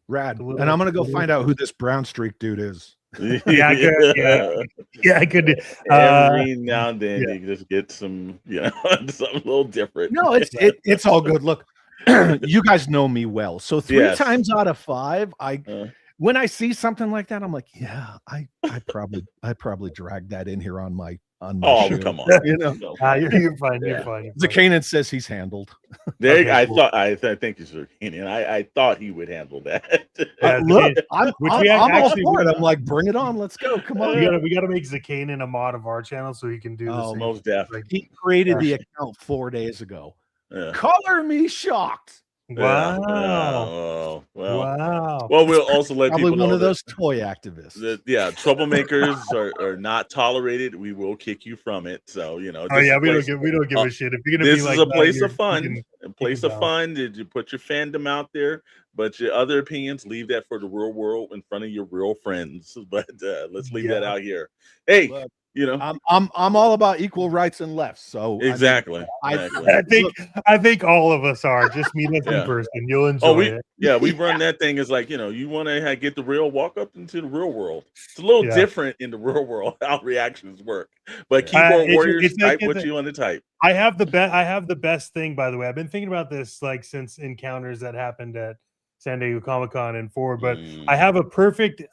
[SPEAKER 5] Rad. And I'm gonna go find out who this brown streak dude is.
[SPEAKER 4] Yeah, I could.
[SPEAKER 6] Every now and then you just get some, something a little different.
[SPEAKER 5] No, it's all good. Look, you guys know me well. So three times out of five, when I see something like that, I'm like, yeah, I probably dragged that in here on my show.
[SPEAKER 6] Come on.
[SPEAKER 4] You're fine. You're fine.
[SPEAKER 5] Zakanan says he's handled.
[SPEAKER 6] There,
[SPEAKER 4] Okay,
[SPEAKER 6] cool. I thank you, sir. And I thought he would handle that.
[SPEAKER 5] Look, I'm all
[SPEAKER 4] actually
[SPEAKER 5] for it. I'm like, bring it on. Let's go. Come on.
[SPEAKER 4] We gotta make Zakanan a mod of our channel so he can do this.
[SPEAKER 6] Most definitely.
[SPEAKER 5] He created the account 4 days ago. Color me shocked.
[SPEAKER 4] Wow.
[SPEAKER 6] Well, we'll also let
[SPEAKER 5] Probably
[SPEAKER 6] people know
[SPEAKER 5] one of those toy activists.
[SPEAKER 6] Troublemakers are not tolerated. We will kick you from it. So we don't
[SPEAKER 4] give a shit. If you're gonna
[SPEAKER 6] this
[SPEAKER 4] be like
[SPEAKER 6] is a
[SPEAKER 4] that,
[SPEAKER 6] place of fun. A place
[SPEAKER 4] can
[SPEAKER 6] of fun. Did you put your fandom out there? But your other opinions, leave that for the real world in front of your real friends. But let's leave that out here. Hey.
[SPEAKER 5] Look,
[SPEAKER 6] You know,
[SPEAKER 5] I'm all about equal rights and lefts. So
[SPEAKER 6] exactly.
[SPEAKER 4] I think all of us are. Just meet us in person. You'll enjoy it.
[SPEAKER 6] Yeah, we run that thing as like, you want to get the real walk up into the real world. It's a little different in the real world how reactions work. But keyboard warriors, type what you want to type.
[SPEAKER 4] I have the best thing, by the way. I've been thinking about this like since encounters that happened at San Diego Comic-Con and forward, but I have a perfect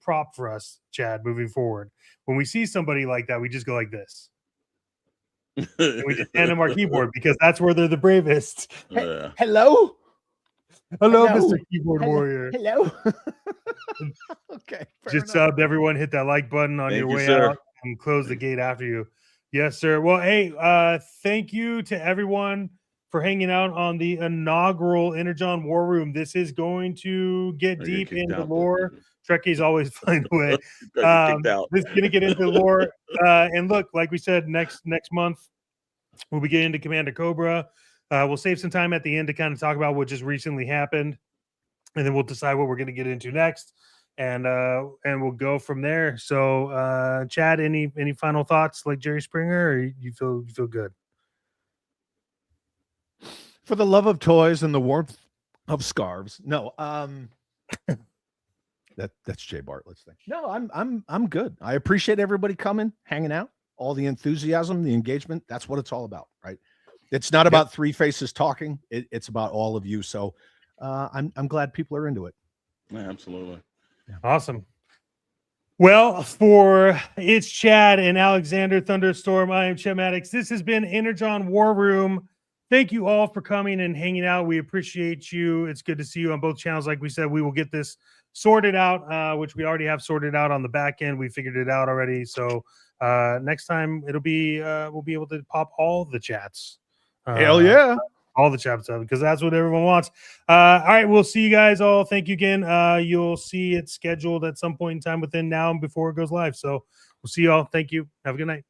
[SPEAKER 4] prop for us, Chad, moving forward. When we see somebody like that, we just go like this. And we just hand them our keyboard because that's where they're the bravest.
[SPEAKER 5] Hello,
[SPEAKER 4] Mr. Keyboard Warrior.
[SPEAKER 5] Hello. Okay.
[SPEAKER 4] Just everyone hit that like button on your way out and close the gate after you. Yes, sir. Well, hey, thank you to everyone for hanging out on the inaugural Energon War Room. This is going to get deep into lore. Trekkies always find a way. This is going to get into lore. And look, like we said, next month, we'll be getting into Commander Cobra. We'll save some time at the end to kind of talk about what just recently happened. And then we'll decide what we're going to get into next. And we'll go from there. So, Chad, any final thoughts like Jerry Springer, or you feel good?
[SPEAKER 5] For the love of toys and the warmth of scarves. No, that's Jay Bartlett's thing. No, I'm good. I appreciate everybody coming, hanging out, all the enthusiasm, the engagement. That's what it's all about, right? It's not about three faces talking. It's about all of you. So I'm glad people are into it.
[SPEAKER 6] Yeah, absolutely.
[SPEAKER 4] Yeah. Awesome. Well, it's Chad and Alexander Thunderstorm. I am Chet Maddox. This has been Energon War Room. Thank you all for coming and hanging out. We appreciate you. It's good to see you on both channels. Like we said, we will get this sorted out, which we already have sorted out on the back end. We figured it out already. So next time it'll be we'll be able to pop all the chats.
[SPEAKER 5] Hell yeah.
[SPEAKER 4] All the chats up because that's what everyone wants. All right, we'll see you guys all. Thank you again. You'll see it scheduled at some point in time within now and before it goes live. So we'll see you all. Thank you. Have a good night.